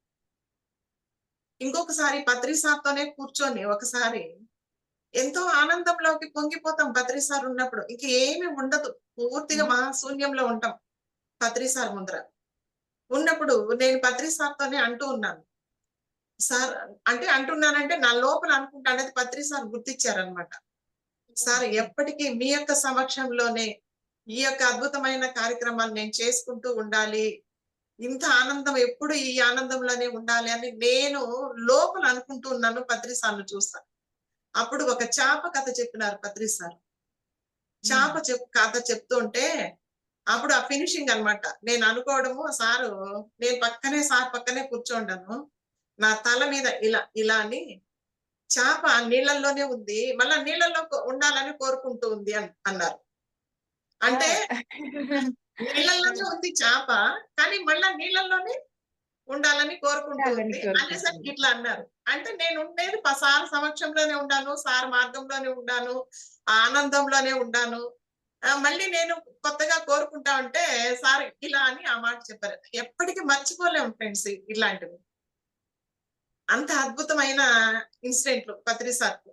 ఇంకొకసారి పత్రి సార్‌తోనే కూర్చొని ఒకసారి ఎంతో ఆనందంలోకి పొంగిపోతాం పత్రి సార్ ఉన్నప్పుడు. ఇంక ఏమి ఉండదు. పూర్తిగా మహాశూన్యంలో ఉంటాం పత్రి సార్ ముందర. ఉన్నప్పుడు నేను పత్రి సార్‌తోనే అంటూ ఉన్నాను. సార్ అంటే అంటున్నానంటే నా లోపల అనుకుంటానది పత్రి సార్ గుర్తిచ్చారన్నమాట. సార్ ఎప్పటికీ మీ యొక్క సమక్షంలోనే ఈ యొక్క అద్భుతమైన కార్యక్రమాలు నేను చేసుకుంటూ ఉండాలి. ఇంత ఆనందం ఎప్పుడు ఈ ఆనందంలోనే ఉండాలి అని నేను లోపల అనుకుంటూ ఉన్నాను పత్రి సార్‌ని చూస్తా. అప్పుడు ఒక చాప కథ చెప్పినారు పత్రి సార్. కథ చెప్తుంటే అప్పుడు ఆ ఫినిషింగ్ అన్నమాట. నేను అనుకోవడము సారు నేను సార్ పక్కనే కూర్చోండాను. నా తల మీద ఇలా ఇలా అని చాప నీళ్ళల్లోనే ఉంది. మళ్ళా నీళ్ళల్లో ఉండాలని కోరుకుంటూ ఉంది అన్నారు. అంటే నీళ్ళల్లోనే ఉంది చాప. కానీ మళ్ళా నీళ్ళల్లోనే ఉండాలని కోరుకుంటూ ఉండాలని ఉంది అనేసరికి కోరుకుంటుంది. ఇట్లా అన్నారు. అంటే నేను ఉండేది సార్ సమక్షంలోనే ఉండాను. సార్ మార్గంలోనే ఉండాను. ఆనందంలోనే ఉండాను. మళ్ళీ నేను కొత్తగా కోరుకుంటా ఉంటే సార్ ఇలా అని ఆ మాట చెప్పారు. ఎప్పటికి మర్చిపోలేము ఫ్రెండ్స్ ఇలాంటివి. అంత అద్భుతమైన ఇన్సిడెంట్లు పత్రి సార్‌తో.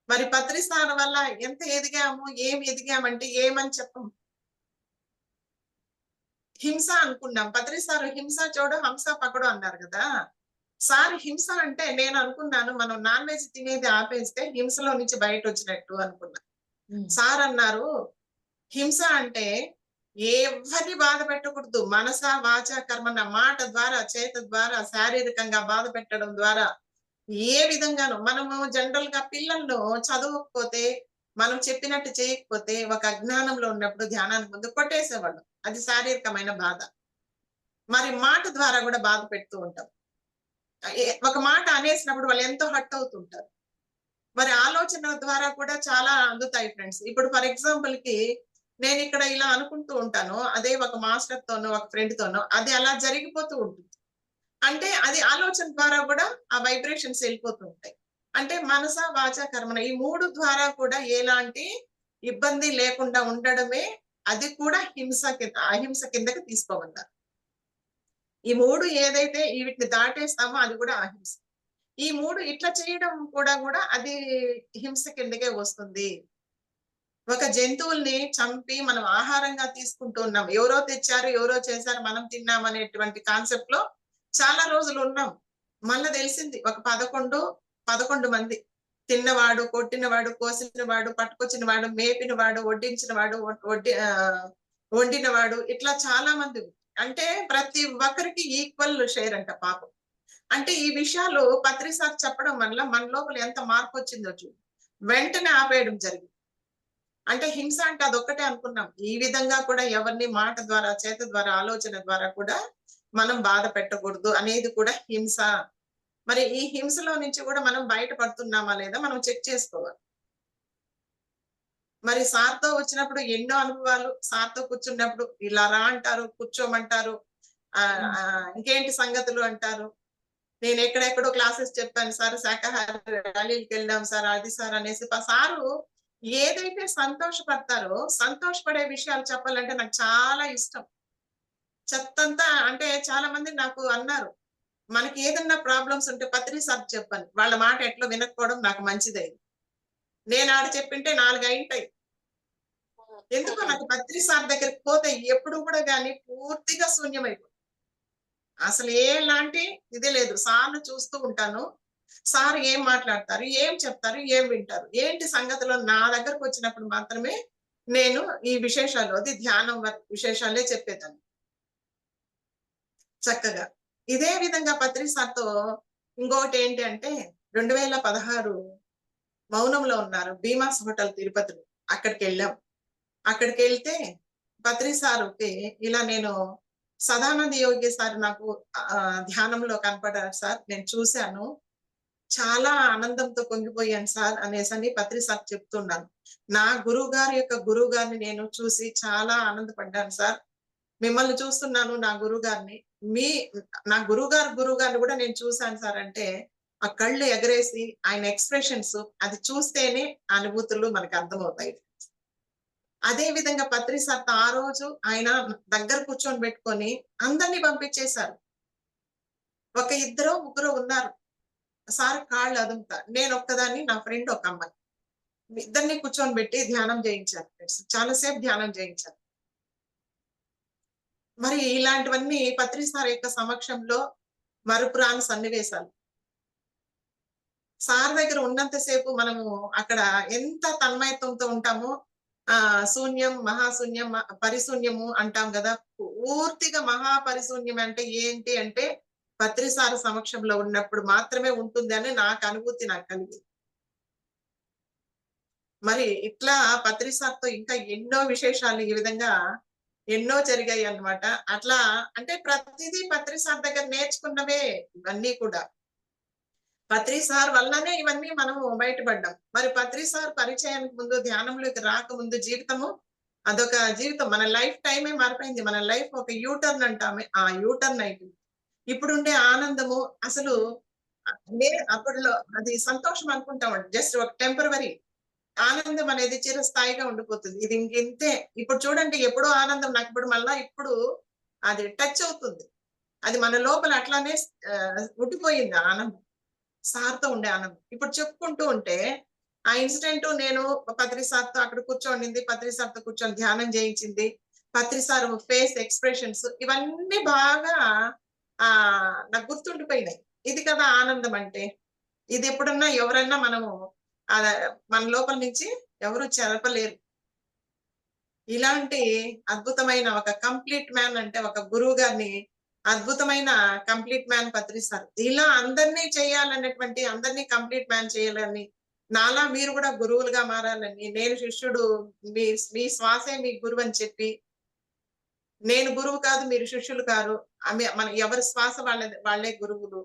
మరి పత్రి సార్ వల్ల ఎంత ఎదిగాము, ఏం ఎదిగామంటే ఏమని చెప్పం. హింస అనుకున్నాం. పత్రి సార్ హింస చూడు, హంస పకడు అన్నారు గదా! సార్ హింస అంటే నేను అనుకున్నాను మనం నాన్ వెజ్ తినేది ఆపేస్తే హింసలో నుంచి బయటొచ్చినట్టు అనుకున్నా. సార్ అన్నారు హింస అంటే ఎవ్వరిని బాధ పెట్టకూడదు. మనస, వాచ, కర్మన మాట ద్వారా, చేత ద్వారా, శారీరకంగా బాధ పెట్టడం ద్వారా ఏ విధంగాను మనము జనరల్‌గా పిల్లలను చదవకపోతే, మనం చెప్పినట్టు చేయకపోతే, ఒక అజ్ఞానంలో ఉన్నప్పుడు ధ్యానానికి ముందు కొట్టేసేవాళ్ళం. అది శారీరకమైన బాధ. మరి మాట ద్వారా గూడా బాధ పెడుతూ ఉంటాం. ఒక మాట అనేసినప్పుడు వాళ్ళు ఎంతో హర్ట్ అవుతుంటారు. మరి ఆలోచన ద్వారా కూడా చాలా అందుతాయి ఫ్రెండ్స్. ఇప్పుడు ఫర్ ఎగ్జాంపుల్ కి నేను ఇక్కడ ఇలా అనుకుంటూ ఉంటాను. అదే ఒక మాస్టర్ తోనో, ఒక ఫ్రెండ్ తోనో అది అలా జరిగిపోతూ ఉంటుంది. అంటే అది ఆలోచన ద్వారా కూడా ఆ వైబ్రేషన్స్ వెళ్ళిపోతూ ఉంటాయి. అంటే మనస, వాచ, కర్మణ ఈ 3 ద్వారా కూడా ఎలాంటి ఇబ్బంది లేకుండా ఉండడమే అది కూడా అహింస కిందకి తీసుకోమన్నారు. ఈ 3 ఏదైతే వీటిని దాటేస్తామో అది కూడా అహింస. ఈ 3 ఇట్లా చేయడం కూడా అది హింస కిందకే వస్తుంది. ఒక జంతువుల్ని చంపి మనం ఆహారంగా తీసుకుంటూ ఉన్నాం. ఎవరో తెచ్చారు, ఎవరో చేశారు, మనం తిన్నాం అనేటువంటి కాన్సెప్ట్ లో చాలా రోజులు ఉన్నాం. మళ్ళా తెలిసింది ఒక 11 మంది. తిన్నవాడు, కొట్టినవాడు, కోసినవాడు, పట్టుకొచ్చినవాడు, మేపినవాడు, వడ్డించినవాడు, వండినవాడు ఇట్లా చాలా మంది. అంటే ప్రతి ఒక్కరికి ఈక్వల్ షేర్ అంట పాపం. అంటే ఈ విషయాలు పత్రి సార్ చెప్పడం వల్ల మన లోపల ఎంత మార్పు వచ్చిందో చూడు. వెంటనే ఆపేయడం జరిగింది. అంటే హింస అంటే అదొక్కటే అనుకున్నాం. ఈ విధంగా కూడా ఎవరిని మాట ద్వారా, చేత ద్వారా, ఆలోచన ద్వారా కూడా మనం బాధ పెట్టకూడదు అనేది కూడా హింస. మరి ఈ హింసలో నుంచి కూడా మనం బయటపడుతున్నామా లేదా మనం చెక్ చేసుకోవాలి. మరి సార్‌తో వచ్చినప్పుడు ఎన్నో అనుభవాలు. సార్‌తో కూర్చున్నప్పుడు ఇలా రా అంటారు, కూర్చోమంటారు. ఇంకేంటి సంగతులు అంటారు. నేను ఎక్కడెక్కడో క్లాసెస్ చెప్పాను సార్. శాకాహార ర్యాలీలకెళ్ళాం సార్. అది సార్ అనేసి సారు ఏదైతే సంతోషపడతారో, సంతోషపడే విషయాలు చెప్పాలంటే నాకు చాలా ఇష్టం. చెత్తంతా అంటే చాలా మంది నాకు అన్నారు. మనకి ఏదన్నా ప్రాబ్లమ్స్ ఉంటే పత్రి సార్‌కి చెప్పాను. వాళ్ళ మాట ఎట్లో వినకపోవడం నాకు మంచిదయింది. నేను ఆడ చెప్పింటే 4 అయింటాయి. ఎందుకో నాకు పత్రి సార్ దగ్గరికి పోతే ఎప్పుడు కూడా గాని పూర్తిగా శూన్యమైపోతుంది. అసలు ఎలాంటి ఇది లేదు. సార్‌ని చూస్తూ ఉంటాను. సార్ ఏం మాట్లాడతారు? ఏం చెప్తారు? ఏం వింటారు? ఏంటి సంగతులు నా దగ్గరకొచ్చినప్పుడు మాత్రమే నేను ఈ విశేషాలు అది ధ్యానం విశేషాలే చెప్పేదాన్ని. చక్కగా. ఇదే విధంగా పత్రి సార్‌తో ఇంకొకటేంటి అంటే 2016 మౌనంలో ఉన్నారు. భీమాస్ హోటల్ తిరుపతిలో. అక్కడికెళ్ళాం. అక్కడికెళ్తే పత్రి సార్‌కి ఇలా నేను సదానంద యోగి సార్ నాకు ధ్యానంలో కనపడ్డారు సార్. నేను చూసాను. చాలా ఆనందంతో పొంగిపోయాను సార్ అనేసని పత్రి సార్ చెప్తున్నాను. నా గురువుగారి యొక్క గురువుగారిని నేను చూసి చాలా ఆనందపడ్డాను సార్. మిమ్మల్ని చూస్తున్నాను నా గురువుగారిని. మీ నా గురువుగారిని కూడా నేను చూసాను సార్ అంటే, ఆ కళ్ళు ఎగరేసి ఆయన ఎక్స్‌ప్రెషన్స్ అది చూస్తేనే ఆ అనుభూతులు మనకు అర్థమవుతాయి. అదే విధంగా పత్రి సార్‌తో ఆ రోజు ఆయన దగ్గర కూర్చొని పెట్టుకొని అందరిని పంపించేశారు. ఒక ఇద్దరో, ముగ్గురో ఉన్నారు. సార్ కాళ్ళు అదుముతా. నేనొక్కదాన్ని, నా ఫ్రెండ్ ఒక అమ్మాయి. ఇద్దరిని కూర్చొనిబెట్టి ధ్యానం చేయించారు ఫ్రెండ్స్. చాలా సేపు ధ్యానం చేయించారు. మరి ఇలాంటివన్నీ పత్రి సార్ యొక్క సమక్షంలో మరుపురాని సన్నివేశాలు. సార్ దగ్గర ఉన్నంత సేపు మనము అక్కడ ఎంత తన్మయత్వంతో ఉంటామో శూన్యం, మహాశూన్యం, పరిశూన్యము అంటాం గదా! పూర్తిగా మహాపరిశూన్యం అంటే ఏంటి అంటే పత్రి సార్ సమక్షంలో ఉన్నప్పుడు మాత్రమే ఉంటుంది అని నాకు అనుభూతి నాకు కలిగింది. మరి ఇట్లా పత్రి సార్‌తో ఇంకా ఎన్నో విశేషాలు ఈ విధంగా ఎన్నో జరిగాయన్నమాట. అట్లా అంటే ప్రతిదీ పత్రి సార్ దగ్గర నేర్చుకున్నవే ఇవన్నీ కూడా. పత్రి సార్ వల్లనే ఇవన్నీ మనము బయటపడ్డాం. మరి పత్రి సార్ పరిచయానికి ముందు, ధ్యానంలోకి రాకముందు జీవితము అదొక జీవితం. మన లైఫ్ టైమే మారిపోయింది. మన లైఫ్ ఒక యూ టర్న్ అంటామే. ఆ యూ టర్న్ అయిపోయింది. ఇప్పుడుండే ఆనందము అసలు అప్పట్లో అది సంతోషం అనుకుంటామండి. జస్ట్ ఒక టెంపరవరీ. ఆనందం అనేది చిరస్థాయిగా ఉండిపోతుంది. ఇది ఇంకింతే. ఇప్పుడు చూడండి ఎప్పుడో ఆనందం నాకిప్పుడు మళ్ళా ఇప్పుడు అది టచ్ అవుతుంది. అది మన లోపల అట్లానే ఉండిపోయింది ఆ ఆనందం. సార్‌తో ఉండే ఆనందం. ఇప్పుడు చెప్పుకుంటూ ఉంటే ఆ ఇన్సిడెంట్ నేను పత్రి సార్‌తో అక్కడ కూర్చోనింది. పత్రి సార్‌తో కూర్చొని ధ్యానం చేయించింది. పత్రి సార్ ఫేస్ ఎక్స్‌ప్రెషన్స్ ఇవన్నీ బాగా నాకు గుర్తుండిపోయినాయి. ఇది కదా ఆనందం అంటే. ఇది ఎప్పుడన్నా ఎవరన్నా మనము మన లోపల నుంచి ఎవరు చెరపలేరు. ఇలాంటి అద్భుతమైన ఒక కంప్లీట్ మ్యాన్ అంటే ఒక గురువు గారిని అద్భుతమైన కంప్లీట్ మ్యాన్ పత్రి సార్. ఇలా అందరినీ చేయాలన్నటువంటి అందరినీ కంప్లీట్ మ్యాన్ చేయాలని, నాలా మీరు కూడా గురువులుగా మారాలని, నేను శిష్యుడు మీ మీ శ్వాసే మీ గురువని చెప్పి, నేను గురువు కాదు మీరు శిష్యులు కారు. మన ఎవరి శ్వాస వాళ్ళే గురువులు.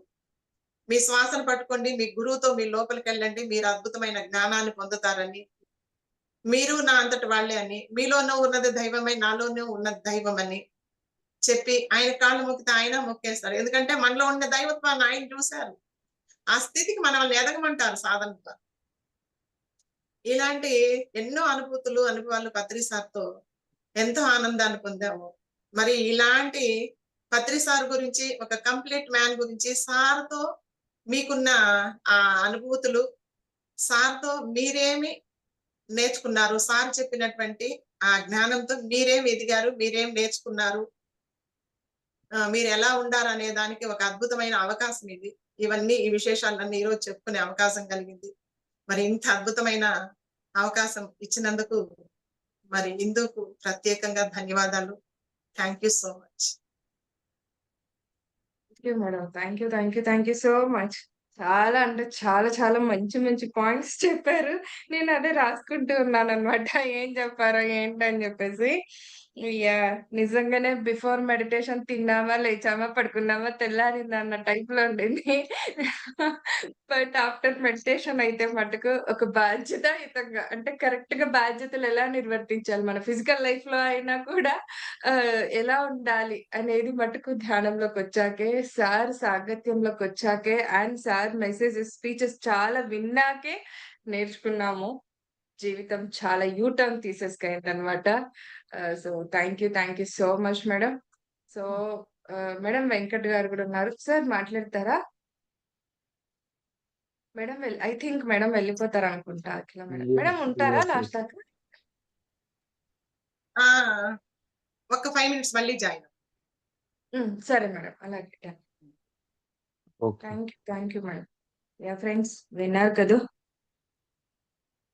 మీ శ్వాసను పట్టుకోండి. మీ గురువుతో మీ లోపలికెళ్ళండి. మీరు అద్భుతమైన జ్ఞానాన్ని పొందుతారని, మీరు నా అంతటి వాళ్ళే అని, మీలోనూ ఉన్నది దైవమై నాలోనూ ఉన్నది దైవమని చెప్పి ఆయన కాళ్ళు మొక్కితే ఆయన మొక్కేస్తారు. ఎందుకంటే మనలో ఉన్న దైవత్వాన్ని ఆయన చూసారు. ఆ స్థితికి మనల్ని ఎదగమంటారు సాధన ద్వారా. ఇలాంటి ఎన్నో అనుభూతులు, అనుభవాలు పత్రి సార్‌తో ఎంతో ఆనందాన్ని పొందాము. మరి ఇలాంటి పత్రి సార్ గురించి, ఒక కంప్లీట్ మ్యాన్ గురించి సార్‌తో మీకున్న ఆ అనుభూతులు, సార్‌తో మీరేమి నేర్చుకున్నారు? సార్ చెప్పినటువంటి ఆ జ్ఞానంతో మీరేం ఎదిగారు? మీరేం నేర్చుకున్నారు? మీరెలా ఉండారనే దానికి ఒక అద్భుతమైన అవకాశం ఇది. ఈ విశేషాలన్నీ ఈరోజు చెప్పుకునే అవకాశం కలిగింది. మరి ఇంత అద్భుతమైన అవకాశం ఇచ్చినందుకు మరి ఇందుకు ప్రత్యేకంగా ధన్యవాదాలు. Thank you so much. Thank you madam. Thank you so much. చాలా అంటే చాలా చాలా మంచి మంచి పాయింట్స్ చెప్పారు. నేను అదే రాసుకుంటూ ఉన్నాననమాట. ఏం చెప్పారో ఏంటని చెప్పేసి. యాహ్! నిజంగానే బిఫోర్ మెడిటేషన్ తిన్నామా, లేచామా, పడుకున్నామా, తెల్లారిందా అన్న టైప్‌లో ఉండింది. బట్ ఆఫ్టర్ మెడిటేషన్ అయితే మటుకు ఒక బాధ్యతాయుతంగా అంటే కరెక్ట్‌గా బాధ్యతలు ఎలా నిర్వర్తించాలి మన ఫిజికల్ లైఫ్‌లో అయినా కూడా ఎలా ఉండాలి అనేది మటుకు ధ్యానంలోకొచ్చాకే, సార్ సాంగత్యంలోకొచ్చాకే అండ్ సార్ మెసేజెస్, స్పీచెస్ చాలా విన్నాకే నేర్చుకున్నాము. జీవితం చాలా యూ టర్న్ తీసేసుకయిందనమాట. So, thank you so much madam. So, madam Venkat గారు గూడా ఉన్నారు. సార్ మాట్లాడతారా? మేడం ఐ థింక్ మేడం వెళ్ళిపోతారనుకుంటా అఖిల మేడం. మేడం ఉంటారా యెస్. Last yes. దాకా? ఆ! ఒక్క 5 మినిట్స్ మళ్ళీ జాయిన్. సరే మేడం. అలాగే. Done. Okay. Thank you madam. Yeah! Friends విన్నారు కదూ!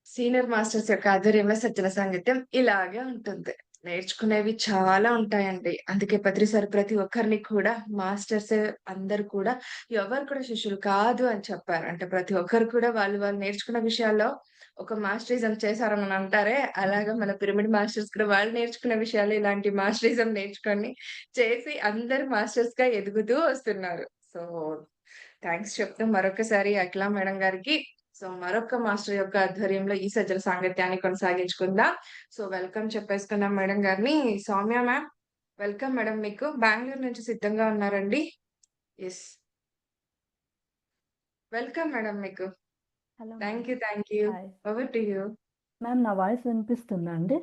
సీనియర్ మాస్టర్స్ యొక్క ఆధ్వర్యంలో సజ్జన సాంగత్యం ఇలాగే ఉంటుంది. నేర్చుకునేవి చాలా ఉంటాయండి. అందుకే పత్రి సార్ ప్రతి ఒక్కరిని కూడా మాస్టర్సే అందరూ కూడా ఎవరు కూడా శిష్యులు కాదు అని చెప్పారు. అంటే ప్రతి ఒక్కరు కూడా వాళ్ళు వాళ్ళు నేర్చుకున్న విషయాల్లో ఒక మాస్టరిజం చేశారని అంటారే, అలాగా మన పిరమిడ్ మాస్టర్స్ కూడా వాళ్ళు నేర్చుకున్న విషయాలు ఇలాంటి మాస్టరిజం నేర్చుకొని చేసి అందరూ మాస్టర్స్‌గా ఎదుగుతూ వస్తున్నారు. సో, థాంక్స్ చెప్తూ మరొకసారి అఖిల మేడం గారికి సో, మరొక మాస్టర్ యొక్క ఆధ్వర్యంలో ఈ సజ్జన సాంగత్యాన్ని కొనసాగించుకుందాం. సో, వెల్కమ్ చెప్పేసుకుందాం మేడం గారిని. సౌమ్య మ్యామ్, వెల్కమ్ మేడం మీకు. బెంగుళూరు నుంచి సిద్ధంగా ఉన్నారండి. యెస్. వెల్కమ్ మేడం మీకు. Hello ma'am. Thank you. Hi. Over to you. Ma'am నా వాయిస్ వినిపిస్తుందా అండి?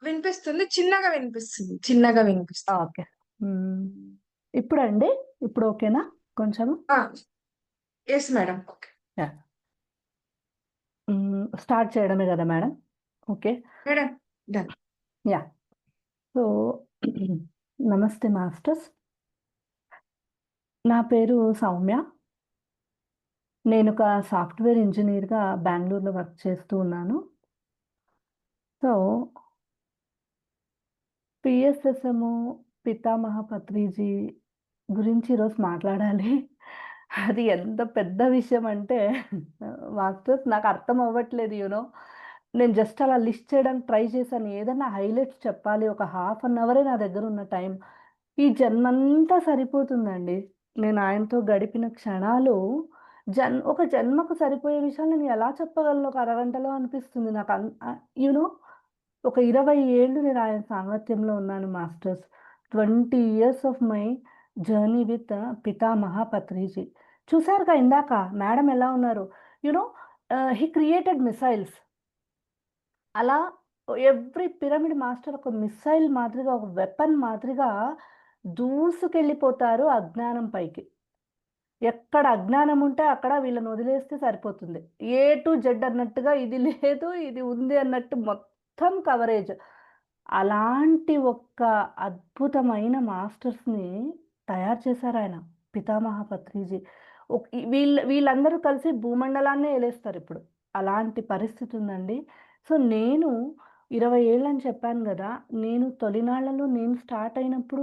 వినిపిస్తుంది. చిన్నగా వినిపిస్తుంది. చిన్నగా వినిపిస్తుంది. ఓకే. ఇప్పుడండి? ఇప్పుడు ఓకేనా కొంచెము? ఆ! Yes madam. Okay. Yeah! Start చేయడమే గదా madam? Okay. Madam done. Yeah! So, నమస్తే మాస్టర్స్. నా పేరు సౌమ్య. నేనొక సాఫ్ట్‌వేర్ ఇంజినీర్‌గా బెంగుళూరులో వర్క్ చేస్తూ ఉన్నాను. సో, పిఎస్ఎస్ఎము, పితామహ పత్రిజీ గురించి ఈరోజు మాట్లాడాలి. అది ఎంత పెద్ద విషయం అంటే మాస్టర్స్ నాకు అర్థం అవ్వట్లేదు నేను జస్ట్ అలా లిస్ట్ చేయడానికి ట్రై చేశాను. ఏదన్నా హైలైట్స్ చెప్పాలి. ఒక హాఫ్ అన్ అవరే నా దగ్గర ఉన్న టైం. ఈ జన్మంతా సరిపోతుందండి. నేను ఆయనతో గడిపిన క్షణాలు ఒక జన్మకు సరిపోయే విషయాలు నేను ఎలా చెప్పగలను ఒక అరగంటలో అనిపిస్తుంది నాకు. యూ నో ఒక 20 ఏళ్ళు నేను ఆయన సాంగత్యంలో ఉన్నాను masters. 20 years of my journey with పితామహ పత్రిజీ. చూసారుగా ఇందాక మేడం ఎలా ఉన్నారు. You no he created missiles. అలా ఎవ్రి పిరమిడ్ మాస్టర్ ఒక మిసైల్ మాదిరిగా, ఒక వెపన్ మాదిరిగా దూసుకెళ్ళిపోతారు అజ్ఞానం పైకి. ఎక్కడ అజ్ఞానం ఉంటే అక్కడ వీళ్ళని వదిలేస్తే సరిపోతుంది. ఏ టు జెడ్ అన్నట్టుగా ఇది లేదు, ఇది ఉంది అన్నట్టు మొత్తం కవరేజ్. అలాంటి ఒక్క అద్భుతమైన మాస్టర్స్‌ని తయారు చేశారాయన. పితామహ పత్రిజీ. వీళ్ళందరూ కలిసి భూమండలాన్నే ఏలేస్తారిప్పుడు. అలాంటి పరిస్థితి ఉందండి. సో, నేను 20 ఏళ్ళని చెప్పాను గదా! నేను తొలినాళ్లలో నేను స్టార్ట్ అయినప్పుడు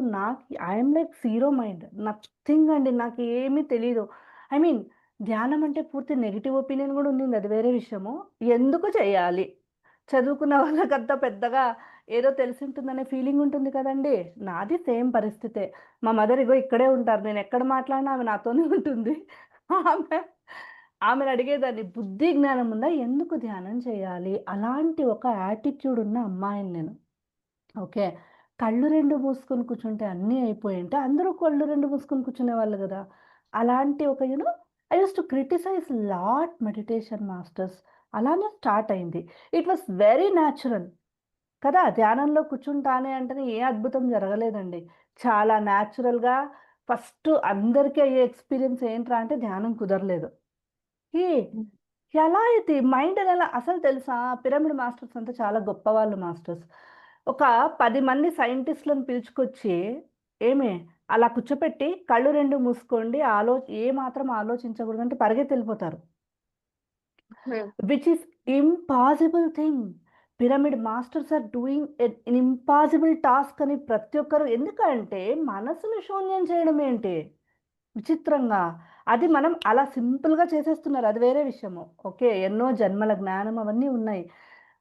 I am like zero mind. Nothing అండి. నాకేమీ తెలీదు. ఐ మీన్ ధ్యానం అంటే పూర్తి నెగెటివ్ ఒపీనియన్ గూడా ఉండింది. అది వేరే విషయము. ఎందుకు చేయాలి? చదువుకున్న వాళ్ళకంత పెద్దగా ఏదో తెలిసుంటుందనే ఫీలింగ్ ఉంటుంది కదండీ! నాది సేమ్ పరిస్థితే. మా మదర్ ఇక్కడే ఉంటారు. నేనెక్కడ మాట్లాడినా ఆమె నాతోనే ఉంటుంది. ఆమె ఆమెను అడిగేదాన్ని, బుద్ధి జ్ఞానం ఉందా? ఎందుకు ధ్యానం చేయాలి? అలాంటి ఒక యాటిట్యూడ్ ఉన్న అమ్మాయిని నేను. ఓకే. కళ్ళు 2 మూసుకొని కూర్చుంటే అన్నీ అయిపోయుంటే అందరూ కళ్ళు 2 మూసుకొని కూర్చునేవాళ్ళు గదా! అలాంటి ఒక I used to criticise lot meditation masters. అలానే స్టార్ట్ అయింది. ఇట్ వాస్ వెరీ న్యాచురల్ కదా! ధ్యానంలో కూర్చుంటానే అంటేనే ఏ అద్భుతం జరగలేదండి. చాలా న్యాచురల్‌గా ఫస్ట్ అందరికీ అయ్యే ఎక్స్‌పీరియన్స్ ఏంట్రా అంటే ధ్యానం కుదరలేదు. ఏ హ్మ్. ఎలా ఇది మైండ్ ఎలా అసలు తెలుసా? పిరమిడ్ మాస్టర్స్ అంతా చాలా గొప్పవాళ్ళు మాస్టర్స్. ఒక 10 మంది సైంటిస్ట్‌లను పిలుచుకొచ్చి, ఏమి అలా కూర్చోపెట్టి కళ్ళు 2 మూసుకోండి. ఏ మాత్రం ఆలోచించకూడదంటే పరిగెత్తెళ్ళిపోతారు. Hmm. Which is impossible thing. Pyramid masters are doing an impossible task అని ప్రతి ఒక్కరు, ఎందుకంటే మనసుని శూన్యం చేయడం ఏంటి? విచిత్రంగా. అది మనం అలా సింపుల్‌గా చేసేస్తున్నారు. అది వేరే విషయము. ఓకే. ఎన్నో జన్మల జ్ఞానం అవన్నీ ఉన్నాయి.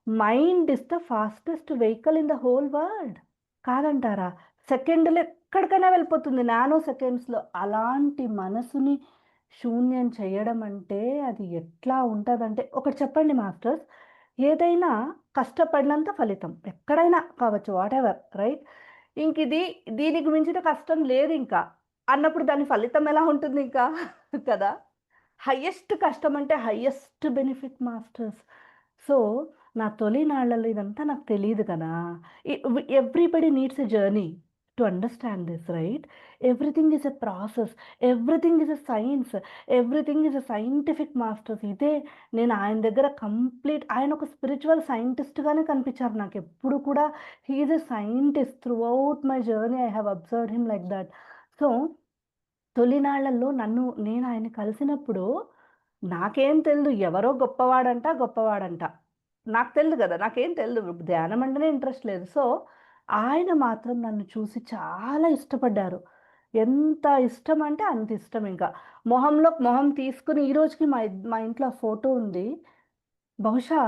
Mind is the fastest vehicle in the whole world. కాదంటారా? సెకండ్‌లో ఎక్కడికైనా వెళ్ళిపోతుంది. నానో సెకండ్స్‌లో. అలాంటి మనసుని శూన్యం చేయడం అంటే అది ఎట్లా ఉంటదంటే, ఒకటి చెప్పండి మాస్టర్స్. ఏదైనా కష్టపడినంత ఫలితం. ఎక్కడైనా కావచ్చు వాటెవర్ రైట్? ఇంకిది దీనికి మించిన కష్టం లేదింకా. అన్నప్పుడు దాని ఫలితం ఎలా ఉంటుందింకా? కదా! హైయెస్ట్ కష్టం అంటే హైయెస్ట్ బెనిఫిట్ మాస్టర్స్. సో, నా తొలినాళ్ళలో ఇదంతా నాకు తెలీదు కదా! Everybody needs a journey to understand this right? Everything is a process. Everything is a science. Everything is a scientific masters. ఇదే నేను ఆయన దగ్గర ఆయన ఒక స్పిరిచ్యువల్ సైంటిస్ట్‌గానే కనిపించారు నాకెప్పుడు కూడా. He is a scientist. Throughout my journey I have observed him like that. So, తొలినాళ్ళల్లో నేను ఆయన్ని కలిసినప్పుడు నాకేం తెలీదు. ఎవరో గొప్పవాడంట. నాకు తెలీదు గదా! నాకేం తెలీదు. ధ్యానం అంటేనే ఇంట్రెస్ట్ లేదు. సో, ఆయన మాత్రం నన్ను చూసి చాలా ఇష్టపడ్డారు. ఎంత ఇష్టమంటే అంత ఇష్టమింక. మొహంలోకి మొహం తీసుకొని ఈ రోజుకి మా ఇంట్లో ఆ ఫోటో ఉంది. బహుశా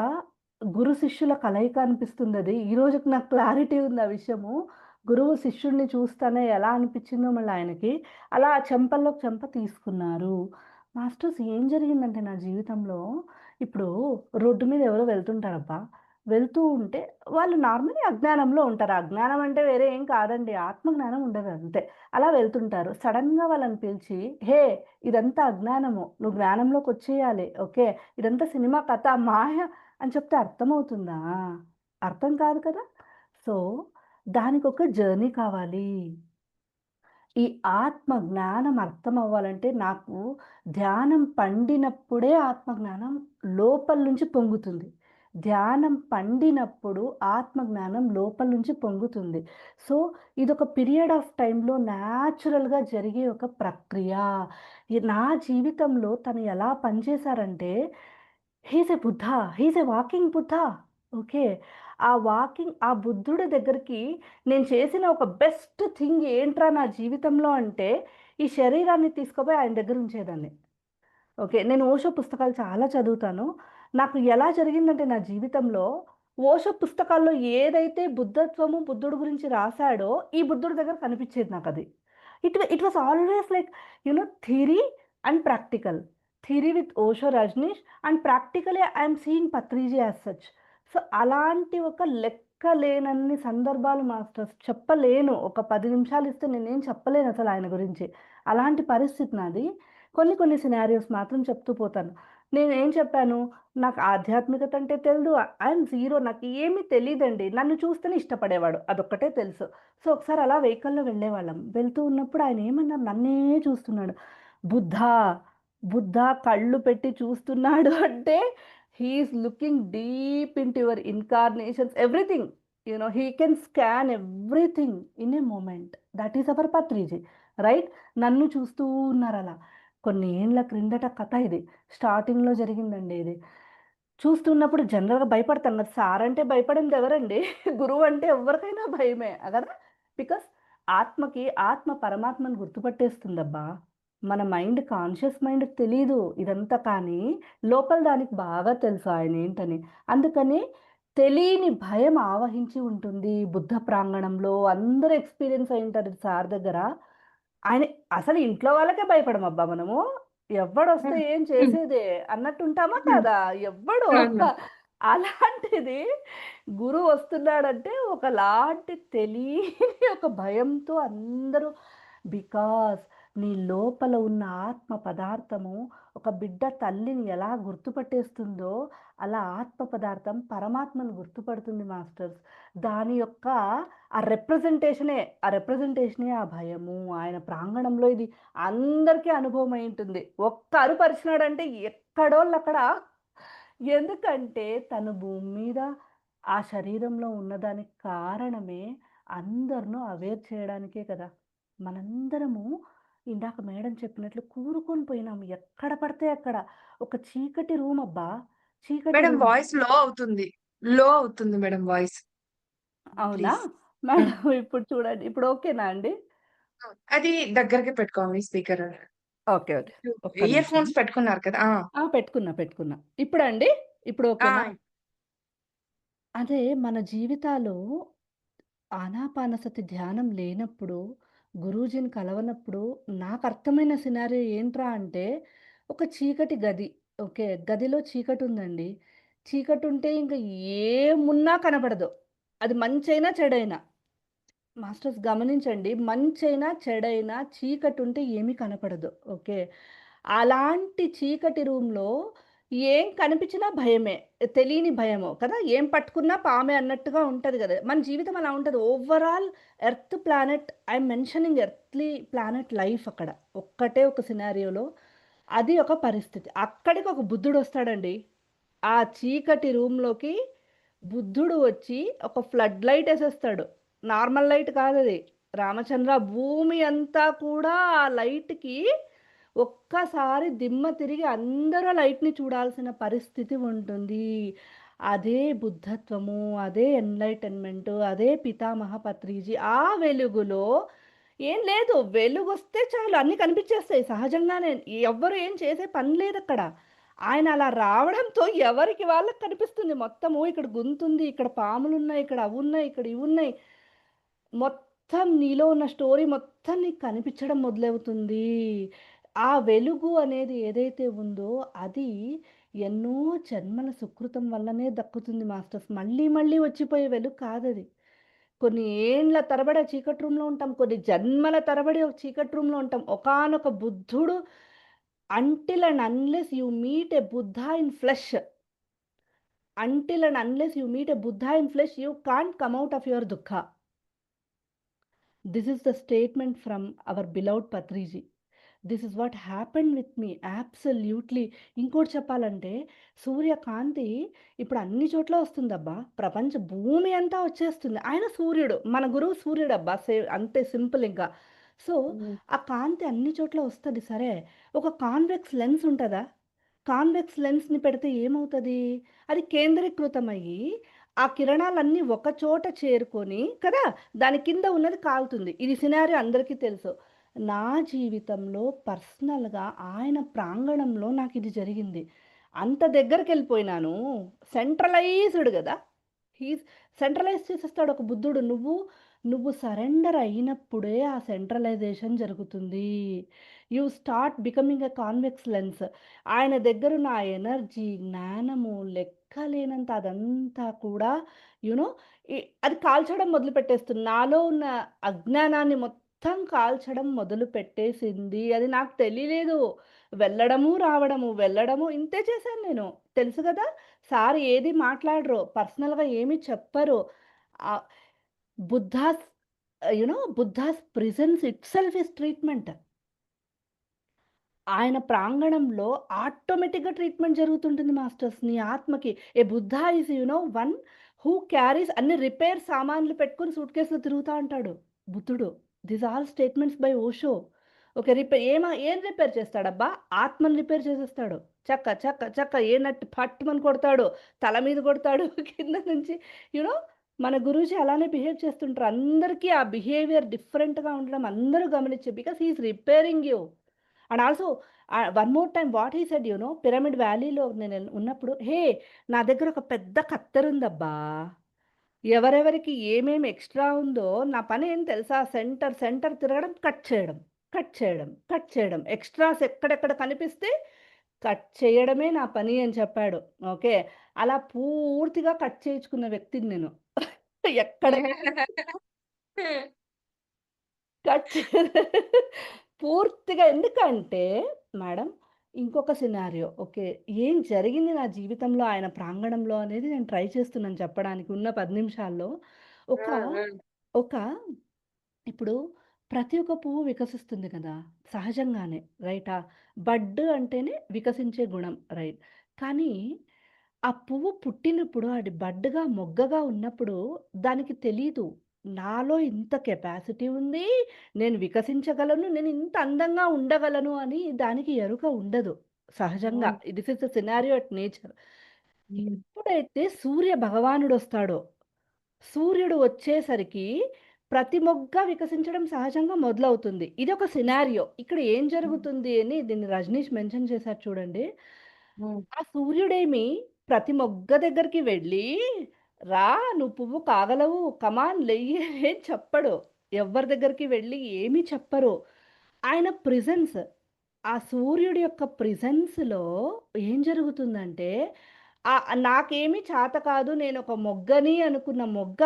గురు శిష్యుల కలయిక అనిపిస్తుందది. ఈ రోజుకి నాకు క్లారిటీ ఉంది ఆ విషయము. గురువు శిష్యుడిని చూస్తానే ఎలా అనిపిచ్చిందో మళ్ళీ ఆయనకి, అలా చెంపల్లోకి చెంప తీసుకున్నారు. మాస్టర్స్ ఏం జరిగిందంటే నా జీవితంలో, ఇప్పుడు రోడ్డు మీద ఎవరో వెళ్తుంటారబ్బా! వెళ్తూ ఉంటే వాళ్ళు నార్మల్లీ అజ్ఞానంలో ఉంటారు. అజ్ఞానం అంటే వేరే ఏం కాదండి. ఆత్మజ్ఞానం ఉండదు అంతే. అలా వెళ్తుంటారు. సడెన్‌గా వాళ్ళని పిలిచి, "హే! ఇదంతా అజ్ఞానము. నువ్వు జ్ఞానంలోకొచ్చేయాలి. ఓకే. ఇదంతా సినిమా కథ, మాయ" అని చెప్తే అర్థమవుతుందా? అర్థం కాదు కదా! సో, దానికొక జర్నీ కావాలి. ఈ ఆత్మ జ్ఞానం అర్థమవ్వాలంటే నాకు ధ్యానం పండినప్పుడే ఆత్మ జ్ఞానం లోపల నుంచి పొంగుతుంది. ధ్యానం పండినప్పుడు ఆత్మ జ్ఞానం లోపల నుంచి పొంగుతుంది. సో, ఇదొక పీరియడ్ ఆఫ్ టైమ్‌లో న్యాచురల్‌గా జరిగే ఒక ప్రక్రియ. నా జీవితంలో తను ఎలా పనిచేశారంటే, he is a Buddha. He is a walking Buddha. Okay. ఆ బుద్ధుడి దగ్గరికి నేను చేసిన ఒక బెస్ట్ థింగ్ ఏంట్రా నా జీవితంలో అంటే, ఈ శరీరాన్ని తీసుకుపోయి ఆయన దగ్గర ఉంచేదాన్ని. ఓకే. నేను ఓషో పుస్తకాలు చాలా చదువుతాను. నాకు ఎలా జరిగిందంటే నా జీవితంలో, ఓషో పుస్తకాల్లో ఏదైతే బుద్ధత్వము, బుద్ధుడు గురించి రాసాడో, ఈ బుద్ధుడి దగ్గర కనిపిచ్చేది నాకది. It was always like theory and practical. Theory with Osho, Rajneesh and practically I am seeing Patriji as such. So, అలాంటి ఒక లెక్కలేనన్ని సందర్భాలు మాస్టర్స్ చెప్పలేను. ఒక 10 నిమిషాలు ఇస్తే నేనేం చెప్పలేనసలు ఆయన గురించి. అలాంటి పరిస్థితి నాది. కొన్ని కొన్ని సినారియోస్ మాత్రం చెప్తూ పోతాను. నేనేం చెప్పాను, నాకు ఆధ్యాత్మికత అంటే తెలీదు. I'm zero. నాకు ఏమీ తెలీదండి. నన్ను చూస్తేనే ఇష్టపడేవాడు. అదొక్కటే తెలుసు. సో, ఒకసారి అలా వెహికల్‌లో వెళ్ళేవాళ్ళం. వెళ్తూ ఉన్నప్పుడు ఆయన ఏమన్నారు, నన్నే చూస్తున్నాడు. బుద్ధా, బుద్ధా కళ్ళు పెట్టి చూస్తున్నాడు అంటే he is looking deep into your incarnations everything. He can scan everything in a moment. That is our Patriji. Right? నన్ను చూస్తూ ఉన్నారలా. కొన్ని ఏండ్ల క్రిందట కథ ఇది. స్టార్టింగ్‌లో జరిగిందండి ఇది. చూస్తున్నప్పుడు జనరల్‌గా భయపడతాం కదా! సార్ అంటే భయపడింది ఎవరండి? గురువు అంటే ఎవ్వరికైనా భయమే కదా! బికాస్ ఆత్మ పరమాత్మను గుర్తుపట్టేస్తుందబ్బా! మన మైండ్ కాన్షియస్ మైండ్‌కి తెలీదు ఇదంతా, కానీ లోపల దానికి బాగా తెలుసు ఆయనేంటని. అందుకని తెలియని భయం ఆవహించి ఉంటుంది బుద్ధ ప్రాంగణంలో. అందరూ ఎక్స్‌పీరియన్స్ అయ్యుంటారు సార్ దగ్గర. ఆయన అసలు ఇంట్లో వాళ్ళకే భయపడమబ్బా మనము. ఎవ్వడొస్తే ఏం చేసేదే అన్నట్టుంటామా కాదా? ఎవ్వడు. అవును. అలాంటిది గురువు వస్తున్నాడంటే ఒకలాంటి తెలియని ఒక భయంతో అందరూ బికాజ్ నీ లోపల ఉన్న ఆత్మ పదార్థము ఒక బిడ్డ తల్లిని ఎలా గుర్తుపట్టేస్తుందో అలా ఆత్మ పదార్థం పరమాత్మను గుర్తుపడుతుంది మాస్టర్స్. దాని యొక్క ఆ రిప్రజెంటేషనే ఆ భయము. ఆయన ప్రాంగణంలో ఇది అందరికీ అనుభవం అయి ఉంటుంది. ఒక్క అరుపు అరిచినాడంటే ఎక్కడోళ్ళక్కడ. ఎందుకంటే తను భూమి మీద ఆ శరీరంలో ఉన్నదానికి కారణమే అందరినూ అవేర్ చేయడానికే కదా! మనందరము ఇందాక మేడం చెప్పినట్లు కూరుకొని పోయినాము. ఎక్కడ పడితే అక్కడ. ఒక చీకటి రూమ్ అబ్బా! చీకటి మేడం రూమ్. వాయిస్ లో అవుతుంది. లో అవుతుంది మేడం వాయిస్. అవునా? ప్లీజ్. మేడం ఇప్పుడు చూడండి. ఇప్పుడు ఓకేనా అండి? అది దగ్గరకే పెట్టుకోవాలి స్పీకర్. ఓకే. ఓకే. ఒక్క ఇయర్ నిమిషం. ఫోన్స్ పెట్టుకున్నారు కదా! పెట్టుకున్నా. ఇప్పుడండి? ఇప్పుడు ఆ! ఓకేనా? అదే మన జీవితాలు ఆనాపానసతి ధ్యానం లేనప్పుడు, గురూజీని కలవనప్పుడు నాకర్థమైన సినారియో ఏంట్రా అంటే, ఒక చీకటి గది. ఓకే. గదిలో చీకటుందండి. చీకటుంటే ఇంక ఏమున్నా కనపడదు. అది మంచైనా, చెడైనా. మాస్టర్స్ గమనించండి. మంచైనా, చెడైనా చీకటుంటే ఏమీ కనపడదు. ఓకే. అలాంటి చీకటి రూమ్‌లో ఏం కనిపించినా భయమే. తెలియని భయము కదా! ఏం పట్టుకున్నా పామే అన్నట్టుగా ఉంటది గదా! మన జీవితం అలా ఉంటది. Overall earth planet I'm mentioning earthly planet life అక్కడ. ఒక్కటే ఒక సినారియోలో అది ఒక పరిస్థితి. అక్కడికి ఒక బుద్ధుడొస్తాడండి. ఆ చీకటి రూమ్‌లోకి బుద్ధుడు వచ్చి ఒక ఫ్లడ్ లైట్ ఎసేస్తాడు. నార్మల్ లైట్ కాదది. రామచంద్ర భూమి అంతా కూడా ఆ లైట్‌కి ఒక్కసారి దిమ్మ తిరిగి అందరూ లైట్‌ని చూడాల్సిన పరిస్థితి ఉంటుంది. అదే బుద్ధత్వము, అదే ఎన్‌లైటన్‌మెంటు, అదే పితామహ పత్రిజీ. ఆ వెలుగులో ఏం లేదు. వెలుగొస్తే చాలు అన్నీ కనిపిచ్చేస్తాయి సహజంగానే. ఎవ్వరు ఏం చేసే పని లేదక్కడ. ఆయన అలా రావడంతో ఎవరికి వాళ్ళకి కనిపిస్తుంది మొత్తము. ఇక్కడ గుంతుంది, ఇక్కడ పాములున్నాయి, ఇక్కడ అవున్నాయి, ఇక్కడ ఇవున్నాయి. మొత్తం నీలో ఉన్న స్టోరీ మొత్తం నీకు కనిపించడం మొదలవుతుంది. ఆ వెలుగు అనేది ఏదైతే ఉందో అది ఎన్నో జన్మల సుకృతం వల్లనే దక్కుతుంది మాస్టర్స్. మళ్ళీ మళ్ళీ వచ్చిపోయే వెలుగు కాదది. కొన్ని ఏండ్ల తరబడి ఆ చీకటి రూమ్‌లో ఉంటాం. కొన్ని జన్మల తరబడి ఒక చీకటి రూమ్‌లో ఉంటాం. ఒకానొక బుద్ధుడు until and unless you meet a Buddha in flesh, until and unless you meet a Buddha in flesh you can't come out of your దుఃఖ. This is the statement from our beloved Patriji. This is what happened with me. Absolutely. ఇంకోటి చెప్పాలంటే సూర్యకాంతి ఇప్పుడు అన్ని చోట్ల వస్తుందబ్బా. భూమి అంతా వచ్చేస్తుంది. ఆయన సూర్యుడు. మన గురువు సూర్యుడబ్బా. అంతే సింపుల్ ఇంకా. సో, హ్మ్. ఆ కాంతి అన్ని చోట్ల వస్తది సరే. ఒక కాన్వెక్స్ లెన్స్ ఉంటదా? కాన్వెక్స్ లెన్స్‌ని పెడితే ఏమవుతది? అది కేంద్రీకృతమయ్యి, ఆ కిరణాలన్నీ ఒక చోట చేరుకొని కదా! దాని కింద ఉన్నది కాలుతుంది. ఇది సినారియో అందరికీ తెలుసు. నా జీవితంలో పర్సనల్‌గా ఆయన ప్రాంగణంలో నాకిది జరిగింది. అంత దగ్గరికెళ్ళిపోయినాను. సెంట్రలైజ్డ్ గదా! హీస్ సెంట్రలైజ్ చేసేస్తాడు ఒక బుద్ధుడు. నువ్వు సరెండర్ అయినప్పుడే ఆ సెంట్రలైజేషన్ జరుగుతుంది. You start becoming a convex lens. ఆయన దగ్గరున్న ఆ ఎనర్జీ, జ్ఞానము, లెక్కలేనంత అదంతా కూడా యూ నో అది కాల్చడం మొదలుపెట్టేస్తుంది. నాలో ఉన్న అజ్ఞానాన్ని మొత్తం కాల్చడం మొదలుపెట్టేసింది. అది నాకు తెలియలేదు. వెళ్ళడము, రావడము, వెళ్ళడము ఇంతే చేశాను నేను. తెలుసు గదా! సార్ ఏది మాట్లాడరు. పర్సనల్‌గా ఏమి చెప్పరు. Ah, Buddha's Buddha's presence itself is treatment. ఆయన ప్రాంగణంలో ఆటోమేటిక్‌గా ట్రీట్‌మెంట్ జరుగుతుంటుంది మాస్టర్స్ నీ ఆత్మకి. A Buddha is one who carries అన్ని రిపేర్ సామాన్లు పెట్టుకొని సూట్‌కేస్‌లో తిరుగుతా ఉంటాడు బుద్ధుడు. These all statements by Osho. Okay. ఏం రిపేర్ చేస్తాడబ్బా? ఆత్మని రిపేర్ చేసేస్తాడు. చక్క, చక్క, చక్క ఏ నట్టు పట్టుమని కొడతాడు. తల మీద కొడతాడు. కింద నుంచి యూ నో మన గురూజీ అలానే బిహేవ్ చేస్తుంటారు. అందరికీ ఆ బిహేవియర్ డిఫరెంట్‌గా ఉండడం అందరూ గమనించి because he is repairing you. And also one more time what he said pyramid వ్యాలీలో నేను ఉన్నప్పుడు, "హే! నా దగ్గర ఒక పెద్ద కత్తెరుందబ్బా! ఎవరెవరికి ఏమేమి ఎక్స్‌ట్రా ఉందో నా పనేంటి తెలుసా? సెంటర్ తిరగడం, కట్ చేయడం. కట్ చేయడం. ఎక్స్‌ట్రాస్ ఎక్కడెక్కడ కనిపిస్తే కట్ చేయడమే నా పని అని చెప్పాడు. ఓకే. అలా పూర్తిగా కట్ చేయించుకున్న వ్యక్తిని నేను. ఎక్కడ కట్ చే పూర్తిగా ఎందుకంటే మేడం ఇంకొక సినారియో ఓకే. ఏం జరిగింది నా జీవితంలో ఆయన ప్రాంగణంలో అనేది నేను ట్రై చేస్తున్నాను చెప్పడానికి ఉన్న 10 నిమిషాల్లో. ఒక ఒక ఇప్పుడు ప్రతి ఒక్క పువ్వు వికసిస్తుంది కదా! సహజంగానే రైటా? బడ్ అంటేనే వికసించే గుణం రైట్. కానీ ఆ పువ్వు పుట్టినప్పుడు అది బడ్‌గా, మొగ్గగా ఉన్నప్పుడు దానికి తెలీదు. నాలో ఇంత కెపాసిటీ ఉంది. నేను వికసించగలను. నేను ఇంత అందంగా ఉండగలను అని దానికి ఎరుక ఉండదు. సహజంగా. This is the scenario at nature. ఎప్పుడైతే సూర్య భగవానుడొస్తాడో సూర్యుడు వచ్చేసరికి ప్రతి మొగ్గ వికసించడం సహజంగా మొదలవుతుంది. ఇదొక సినారియో. ఇక్కడ ఏం జరుగుతుంది అని దీన్ని రజనీష్ మెన్షన్ చేశారు చూడండి. ఆ సూర్యుడేమి ప్రతి మొగ్గ దగ్గరికి వెళ్ళి, "రా నువ్వు పువ్వు కాగలవు. కమాన్ లెయ్యి" అని చెప్పడు. ఎవ్వరి దగ్గరికి వెళ్ళి ఏమీ చెప్పరు. ఆయన ప్రెజెన్స్ ఆ సూర్యుడి యొక్క ప్రెజెన్స్‌లో ఏం జరుగుతుందంటే, నాకేమి చేత కాదు నేనొక మొగ్గని అనుకున్న మొగ్గ,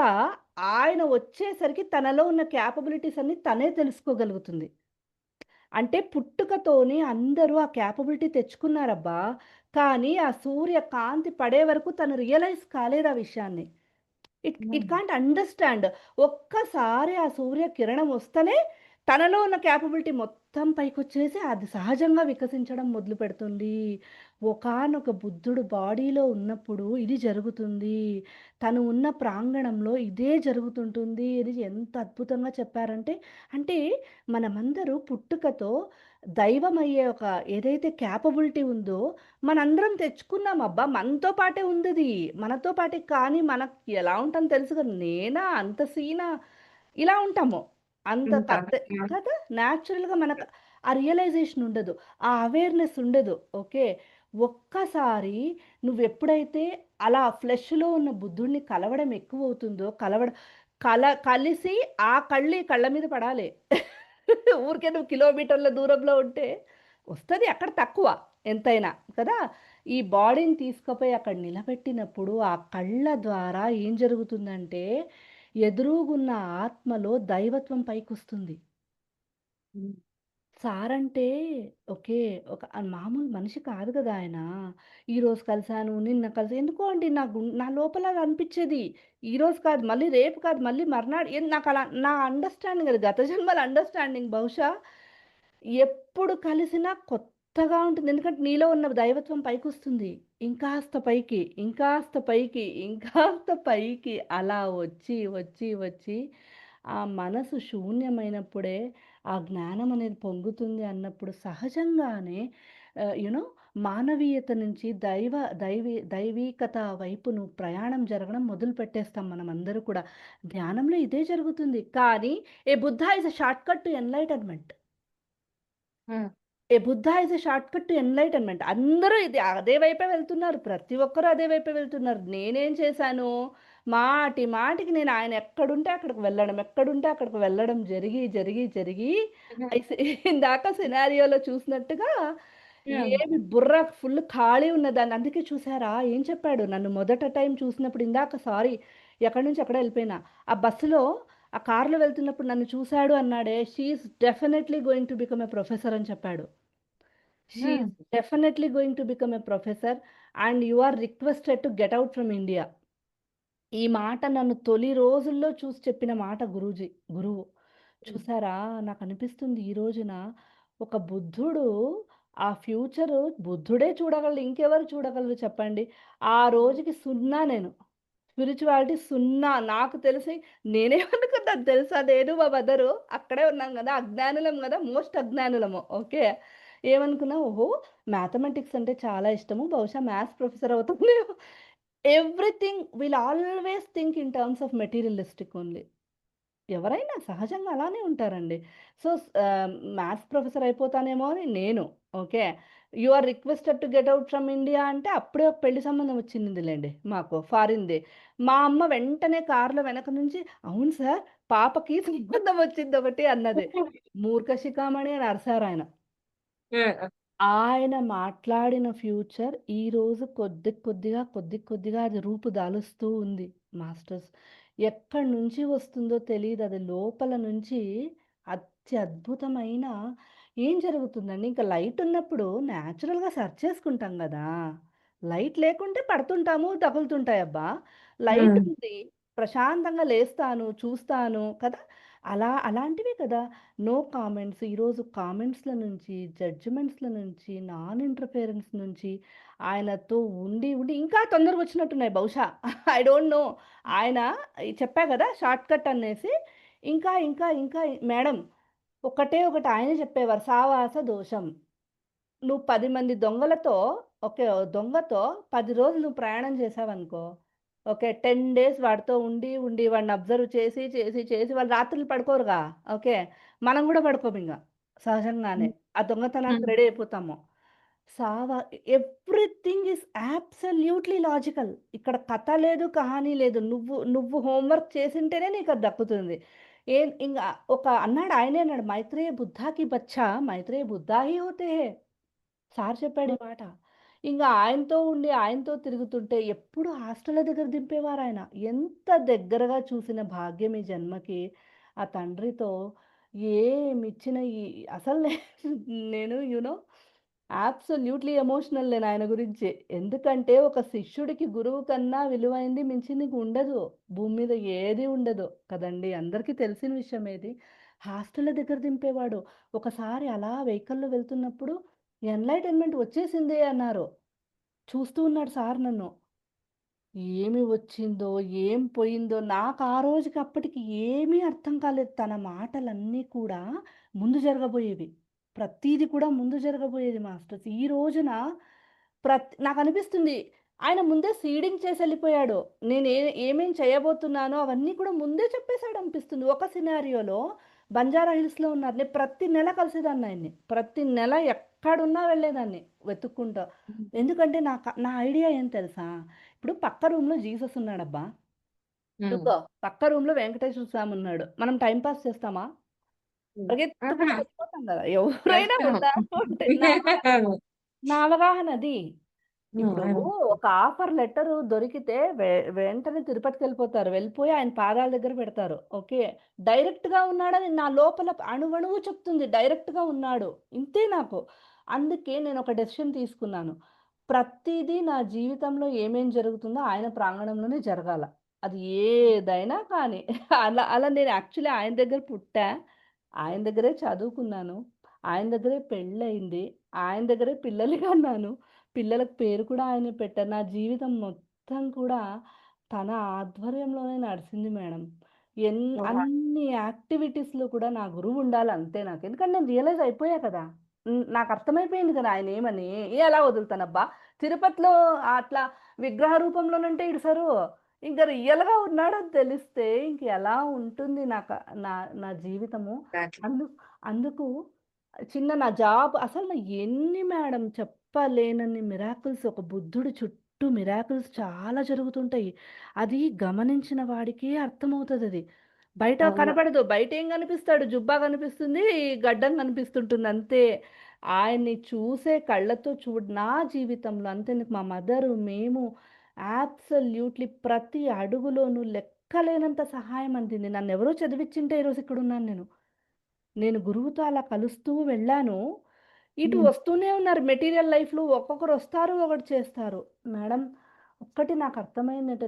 ఆయన వచ్చేసరికి తనలో ఉన్న క్యాపబిలిటీస్ అన్నీ తనే తెలుసుకోగలుగుతుంది. అంటే పుట్టుకతోనే అందరూ ఆ క్యాపబిలిటీ తెచ్చుకున్నారబ్బా! కానీ ఆ సూర్య కాంతి పడే వరకు తను రియలైజ్ కాలేదు ఆ విషయాన్ని. It can't understand. ఒక్కసారి ఆ సూర్యకిరణం వస్తేనే తనలో ఉన్న క్యాపబిలిటీ మొత్తం పైకొచ్చేసి అది సహజంగా వికసించడం మొదలుపెడుతుంది. ఒకానొక బుద్ధుడు బాడీలో ఉన్నప్పుడు ఇది జరుగుతుంది. తను ఉన్న ప్రాంగణంలో ఇదే జరుగుతుంటుంది అని ఎంత అద్భుతంగా చెప్పారంటే, అంటే మనమందరూ పుట్టుకతో దైవమయ్యే ఒక ఏదైతే క్యాపబిలిటీ ఉందో మనందరం తెచ్చుకున్నామబ్బా! మనతో పాటే ఉందది. మనతో పాటే కానీ మనకి ఎలా ఉంటామో తెలుసు కదా! నేనా? అంత సీనా? ఇలా ఉంటాము. అంత ఉంటాం. పెద్ద కదా! నేచురల్‌గా మనకు ఆ రియలైజేషన్ ఉండదు. ఆ అవేర్‌నెస్ ఉండదు. ఓకే. ఒక్కసారి నువ్వెప్పుడైతే అలా ఫ్లెష్‌లో ఉన్న బుద్ధుడిని కలవడం ఎక్కువవుతుందో కలిసి ఆ కళ్ళు ఈ కళ్ళ మీద పడాలి. ఊరికే నువ్వు కిలోమీటర్ల దూరంలో ఉంటే వస్తది అక్కడ తక్కువ ఎంతైనా కదా! ఈ బాడీని తీసుకుపోయి అక్కడ నిలబెట్టినప్పుడు ఆ కళ్ళ ద్వారా ఏం జరుగుతుందంటే ఎదురుగున్న ఆత్మలో దైవత్వం పైకొస్తుంది. సారంటే ఓకే. ఒక మామూలు మనిషి కాదు గదా ఆయన. ఈరోజు కలిసాను, నిన్న ఎందుకో అండి నా లోపల అలా అనిపిచ్చేది. ఈరోజు కాదు, మళ్ళీ రేపు కాదు, మళ్ళీ మర్నాడు నాకలా నా అండర్‌స్టాండింగ్ అది గత జన్మల అండర్‌స్టాండింగ్ బహుశా ఎప్పుడు కలిసినా కొత్తగా ఉంటుంది. ఎందుకంటే నీలో ఉన్న దైవత్వం పైకొస్తుంది. ఇంకాస్త పైకి, ఇంకాస్త పైకి, ఇంకాస్త పైకి అలా వచ్చి, వచ్చి, వచ్చి ఆ మనసు శూన్యమైనప్పుడే ఆ జ్ఞానం అనేది పొంగుతుంది అన్నప్పుడు సహజంగానే యూ నో మానవీయత నుంచి దైవీకత వైపును ప్రయాణం జరగడం మొదలుపెట్టేస్తాం మనమందరూ కూడా. ధ్యానంలో ఇదే జరుగుతుంది. కానీ a Buddha is a shortcut to enlightenment. Hmm. A Buddha is a shortcut to enlightenment. అందరూ అదే వైపే వెళ్తున్నారు. ప్రతి ఒక్కరు అదే వైపే వెళ్తున్నారు. నేనేం చేశాను, మాటి మాటికి నేను ఆయన ఎక్కడుంటే అక్కడికి వెళ్ళడం, ఎక్కడుంటే అక్కడికి వెళ్ళడం జరిగి, జరిగి, జరిగి ఇందాక సినారియోలో చూసినట్టుగా హ్మ్. ఏమి బుర్ర ఫుల్ ఖాళీ ఉన్నదాన్ని. అందుకే చూసారా ఏం చెప్పాడు నన్ను మొదట టైమ్ చూసినప్పుడు ఇందాక సారీ ఎక్కడి నుంచి అక్కడే వెళ్ళిపోయినా. ఆ బస్సులో ఆ కార్‌లో వెళ్తున్నప్పుడు నన్ను చూసాడు అన్నాడే. She is definitely going to become a professor అని చెప్పాడు. She hmm. Is definitely going to become a professor and you are requested to get out from India. ఈ మాట నన్ను తొలి రోజుల్లో చూసి చెప్పిన మాట గురువు. చూసారా నాకనిపిస్తుంది ఈ రోజున ఒక బుద్ధుడు ఆ ఫ్యూచరు బుద్ధుడే చూడగలడు. ఇంకెవరు చూడగలరు చెప్పండి? ఆ రోజుకి సున్నా నేను. స్పిరిచువాలిటీ సున్నా. నాకు తెలిసి నేనేమనుకున్నాను తెలుసా? నేను మా మదరు అక్కడే ఉన్నాం గదా! అజ్ఞానులం గదా! మోస్ట్ అజ్ఞానులము. ఓకే. ఏమనుకున్నా, ఓహో! మ్యాథమెటిక్స్ అంటే చాలా ఇష్టము. బహుశా మ్యాథ్స్ ప్రొఫెసర్ అవుతానేమో. Everything will always think in terms of materialistic only. ఎవరైనా సహజంగా అలానే ఉంటారండి. సో, మ్యాథ్స్ ప్రొఫెసర్ అయిపోతానేమో అని నేను. Okay. You are requested to get out from India అంటే అప్పుడే ఒక పెళ్లి సంబంధం వచ్చిందిలెండి మాకు ఫారిన్‌ది. మా అమ్మ వెంటనే కార్‌లో వెనక నుంచి, "అవును సార్ పాపకి సంబంధం వచ్చిందొకటి అన్నది. మూర్ఖ శిఖామణి అని అరిసారాయన. ఆయన మాట్లాడిన ఫ్యూచర్ ఈరోజు కొద్దిగా అది రూపు దాలుస్తూ ఉంది మాస్టర్స్. ఎక్కడి నుంచి వస్తుందో తెలీదు. అది లోపల నుంచి అత్యద్భుతమైన ఏం జరుగుతుందండి, ఇంక లైట్ ఉన్నప్పుడు న్యాచురల్‌గా సెర్చ్ చేసుకుంటాం గదా! లైట్ లేకుంటే పడుతుంటాము, తగులుతుంటాయబ్బా! లైట్ ఉంది. ప్రశాంతంగా లేస్తాను, చూస్తాను కదా! అలాంటివే కదా! No comments. ఈరోజు కామెంట్స్‌ల నుంచి, జడ్జ్‌మెంట్స్‌ల నుంచి, నాన్ ఇంటర్ఫియరెన్స్ నుంచి ఆయనతో ఉండి ఇంకా తొందరగొచ్చినట్టున్నాయి బహుశా. I don't know. ఆయన చెప్పా గదా! షార్ట్‌కట్ అనేసి ఇంకా మేడం ఒకటే ఒకటి ఆయనే చెప్పేవారు. సావాస దోషం. నువ్వు 10 మంది దొంగలతో ఓకే. దొంగతో 10 రోజులు నువ్వు ప్రయాణం చేశావనుకో, ఓకే. 10 డేస్ వాడితో ఉండి వాడిని అబ్జర్వ్ చేసి వాళ్ళు రాత్రులు పడుకోరుగా. ఓకే. మనం గూడా పడుకోమింగ సహజంగానే. ఆ దొంగతనానికి రెడీ అయిపోతాము. సావ ఎవ్రీథింగ్ ఈస్ అబ్సల్యూట్‌లీ లాజికల్. ఇక్కడ కథ లేదు, కహాని లేదు. నువ్వు హోంవర్క్ చేసుంటేనే నీకది దక్కుతుంది. ఇంగ ఒక అన్నాడు, ఆయనే అన్నాడు, "మైత్రేయ బుద్ధా కి బచ్చా, మైత్రేయ బుద్ధా హీ హోతే హై." సార్ చెప్పాడు ఈ మాట. ఇంగ ఆయనతో తిరుగుతుంటే ఎప్పుడు హాస్టళ్ళ దగ్గర దింపేవారాయన. ఎంత దగ్గరగా చూసిన భాగ్యం ఈ జన్మకి. ఆ తండ్రితో ఏమిచ్చిన అసలు నేను అబ్సల్యూట్‌లీ ఎమోషనల్ నేనాయన గురించి. ఎందుకంటే ఒక శిష్యుడికి గురువు కన్నా విలువైంది, మించింది ఇంకుండదు. భూమి మీద ఏది ఉండదు కదండీ! అందరికీ తెలిసిన విషయమే ఇది. హాస్టళ్ళ దగ్గర దింపేవాడు. ఒకసారి అలా వెహికల్‌లో వెళ్తున్నప్పుడు ఎన్‌లైటన్‌మెంట్ వచ్చేసింది అన్నారు. చూస్తూ ఉన్నాడు సార్ నన్ను. ఏమి వచ్చిందో, ఏం పోయిందో నాకు ఆ రోజుకి అప్పటికి ఏమీ అర్థం కాలేదు. తన మాటలన్నీ కూడా ముందు జరగబోయేవి. ప్రతీది కూడా ముందు జరగబోయేది మాస్టర్స్. ఈ రోజున నాకనిపిస్తుంది ఆయన ముందే సీడింగ్ చేసెళ్ళిపోయాడు. నేను ఏమేం చేయబోతున్నానో అవన్నీ కూడా ముందే చెప్పేసాడనిపిస్తుంది. ఒక సినారియోలో బంజారా హిల్స్‌లో ఉన్నారు. నేను ప్రతి నెల కలిసేదాన్ని ఆయన్ని. ప్రతి నెల ఎక్కడున్నా వెళ్ళేదాన్ని వెతుక్కుంటా. ఎందుకంటే నా ఐడియా ఏం తెలుసా? ఇప్పుడు పక్క రూమ్‌లో జీసస్ ఉన్నాడబ్బా! ఇదిగో పక్క రూమ్‌లో వెంకటేశ్వర స్వామి ఉన్నాడు. మనం టైమ్ పాస్ చేస్తామా? పరిగెత్తుకుంటూ వెళ్ళిపోతాం గదా! ఎవరైనా ఉన్నారు అంటే నా అవగాహన అది. ఇప్పుడు ఒక ఆఫర్ లెటరు దొరికితే వెంటనే తిరుపతికెళ్ళిపోతారు. వెళ్ళిపోయి ఆయన పాదాల దగ్గర పెడతారు. ఓకే. డైరెక్ట్‌గా ఉన్నాడని నా లోపల అణువణువు చెప్తుంది. డైరెక్ట్‌గా ఉన్నాడు. ఇంతే నాకు. అందుకే నేనొక డెసిషన్ తీసుకున్నాను. ప్రతీదీ నా జీవితంలో ఏమేం జరుగుతుందో ఆయన ప్రాంగణంలోనే జరగాల. అది ఏదైనా కానీ. అలా నేను యాక్చువల్లీ ఆయన దగ్గర పుట్టా. ఆయన దగ్గరే చదువుకున్నాను. ఆయన దగ్గరే పెళ్లయింది. ఆయన దగ్గరే పిల్లలు కన్నాను. పిల్లలకు పేరు కూడా ఆయనే పెట్టారు. నా జీవితం మొత్తం కూడా తన ఆధ్వర్యంలోనే నడిసింది మేడం. అన్ని యాక్టివిటీస్‌లో కూడా నా గురువుండాలి అంతే నాకు. ఎందుకంటే నేను రియలైజ్ అయిపోయా కదా! నాకర్థమైపోయింది కదా! ఆయనేమని. ఎలా వదులుతానబ్బా! తిరుపతిలో అట్లా విగ్రహ రూపంలోనంటే ఇడిసరు. ఇంక రియల్‌గా ఉన్నాడని తెలిస్తే ఇంకెలా ఉంటుంది నా నా జీవితము. అందు అందుకు నా జాబ్ అసలు ఎన్ని మేడం చెప్పలేనన్ని మిరాకిల్స్, ఒక బుద్ధుడి చుట్టూ మిరాకిల్స్ చాలా జరుగుతుంటాయి. అది గమనించిన వాడికే అర్థమవుతదది. బయట కనపడదు. బయటేం కనిపిస్తాడు? జుబ్బా కనిపిస్తుంది, గడ్డం కనిపిస్తుంటుంది అంతే. ఆయన్ని చూసే కళ్ళతో నా జీవితంలో అంతెందుకు మా మదరు, మేము అబ్సల్యూట్‌లీ ప్రతి అడుగులోనూ లెక్కలేనంత సహాయం అందింది. నన్నెవరో చదివిచ్చింటే ఈరోజు ఇక్కడున్నాను నేను. నేను గురువుతో అలా కలుస్తూ వెళ్ళాను. ఇటు వస్తూనే ఉన్నారు మెటీరియల్ లైఫ్‌లో ఒక్కొక్కరొస్తారు, ఒకటి చేస్తారు. మేడం ఒక్కటి నాకర్థమైందంటే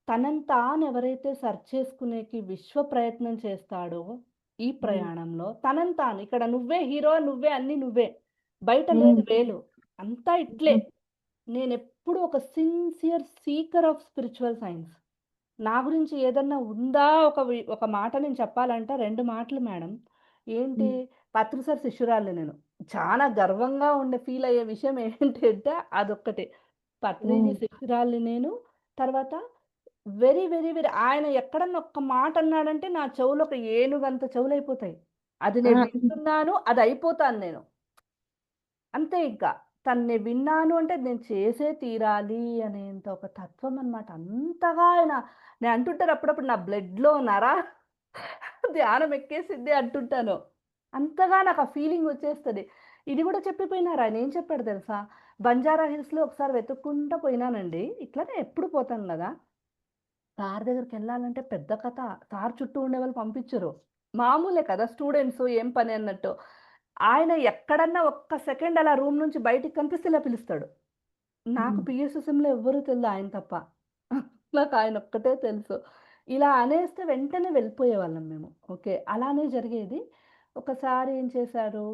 తనని తాను ఎవరైతే సెర్చ్ చేసుకునేకి విశ్వ ప్రయత్నం చేస్తాడో ఈ ప్రయాణంలో తనని తాను ఇక్కడ నువ్వే హీరో, నువ్వే అన్నీ నువ్వే. బయట లేదు వేలు. అంతా ఇట్లే. నేనెప్పుడు ఒక sincere seeker of spiritual science. నా గురించి ఏదన్నా ఉందా ఒక మాట నేను చెప్పాలంటే 2 మాటలు మేడం. ఏంటి పత్రి సార్ శిష్యురాలిని నేను. చానా గర్వంగా ఫీల్ అయ్యే విషయం ఏంటంటే అదొక్కటే. పత్రిజీ శిష్యురాలిని నేను. తర్వాత వెరీ ఆయన ఎక్కడన్నా ఒక్క మాట అన్నాడంటే నా చెవులు ఒక ఏనుగంత చెవులయిపోతాయి. అది నేను వింటున్నాను, అది అయిపోతాను నేను. అంతే ఇంక. తనని విన్నాను అంటే నేను చేసే తీరాలి అనేంత ఒక తత్వం అన్నమాట. అంతగా ఆయన నేను అంటుంటాను అప్పుడప్పుడు నా బ్లడ్‌లో ధ్యానం ఎక్కేసిద్ది అంటుంటాను. అంతగా నాకు ఆ ఫీలింగ్ వచ్చేస్తది. ఇది గూడా చెప్పిపోయినారు. ఆయన ఏం చెప్పాడో తెలుసా? బంజారా హిల్స్‌లో ఒకసారి వెతుక్కుంటా పోయినానండి. ఇట్లనే ఎప్పుడు పోతాం గదా! సార్ దగ్గరికెళ్ళాలంటే పెద్ద కథ. సార్ చుట్టూ ఉండేవాళ్ళు పంపించరు. మామూలే కదా! స్టూడెంట్స్ ఏం పని అన్నట్టు. ఆయన ఎక్కడన్నా ఒక్క సెకండ్ అలా రూమ్ నుంచి బయటికి కనిపిస్తే ఇలా పిలుస్తాడు. నాకు హ్మ్. పిఎస్ఎస్ఎంలో ఎవ్వరు తెలీదు ఆయన తప్ప. నాకు ఆయనొక్కటే తెలుసు. ఇలా అనేస్తే వెంటనే వెళ్ళిపోయేవాళ్ళం మేము. ఓకే. అలానే జరిగేది. ఒకసారి ఏం చేశారు,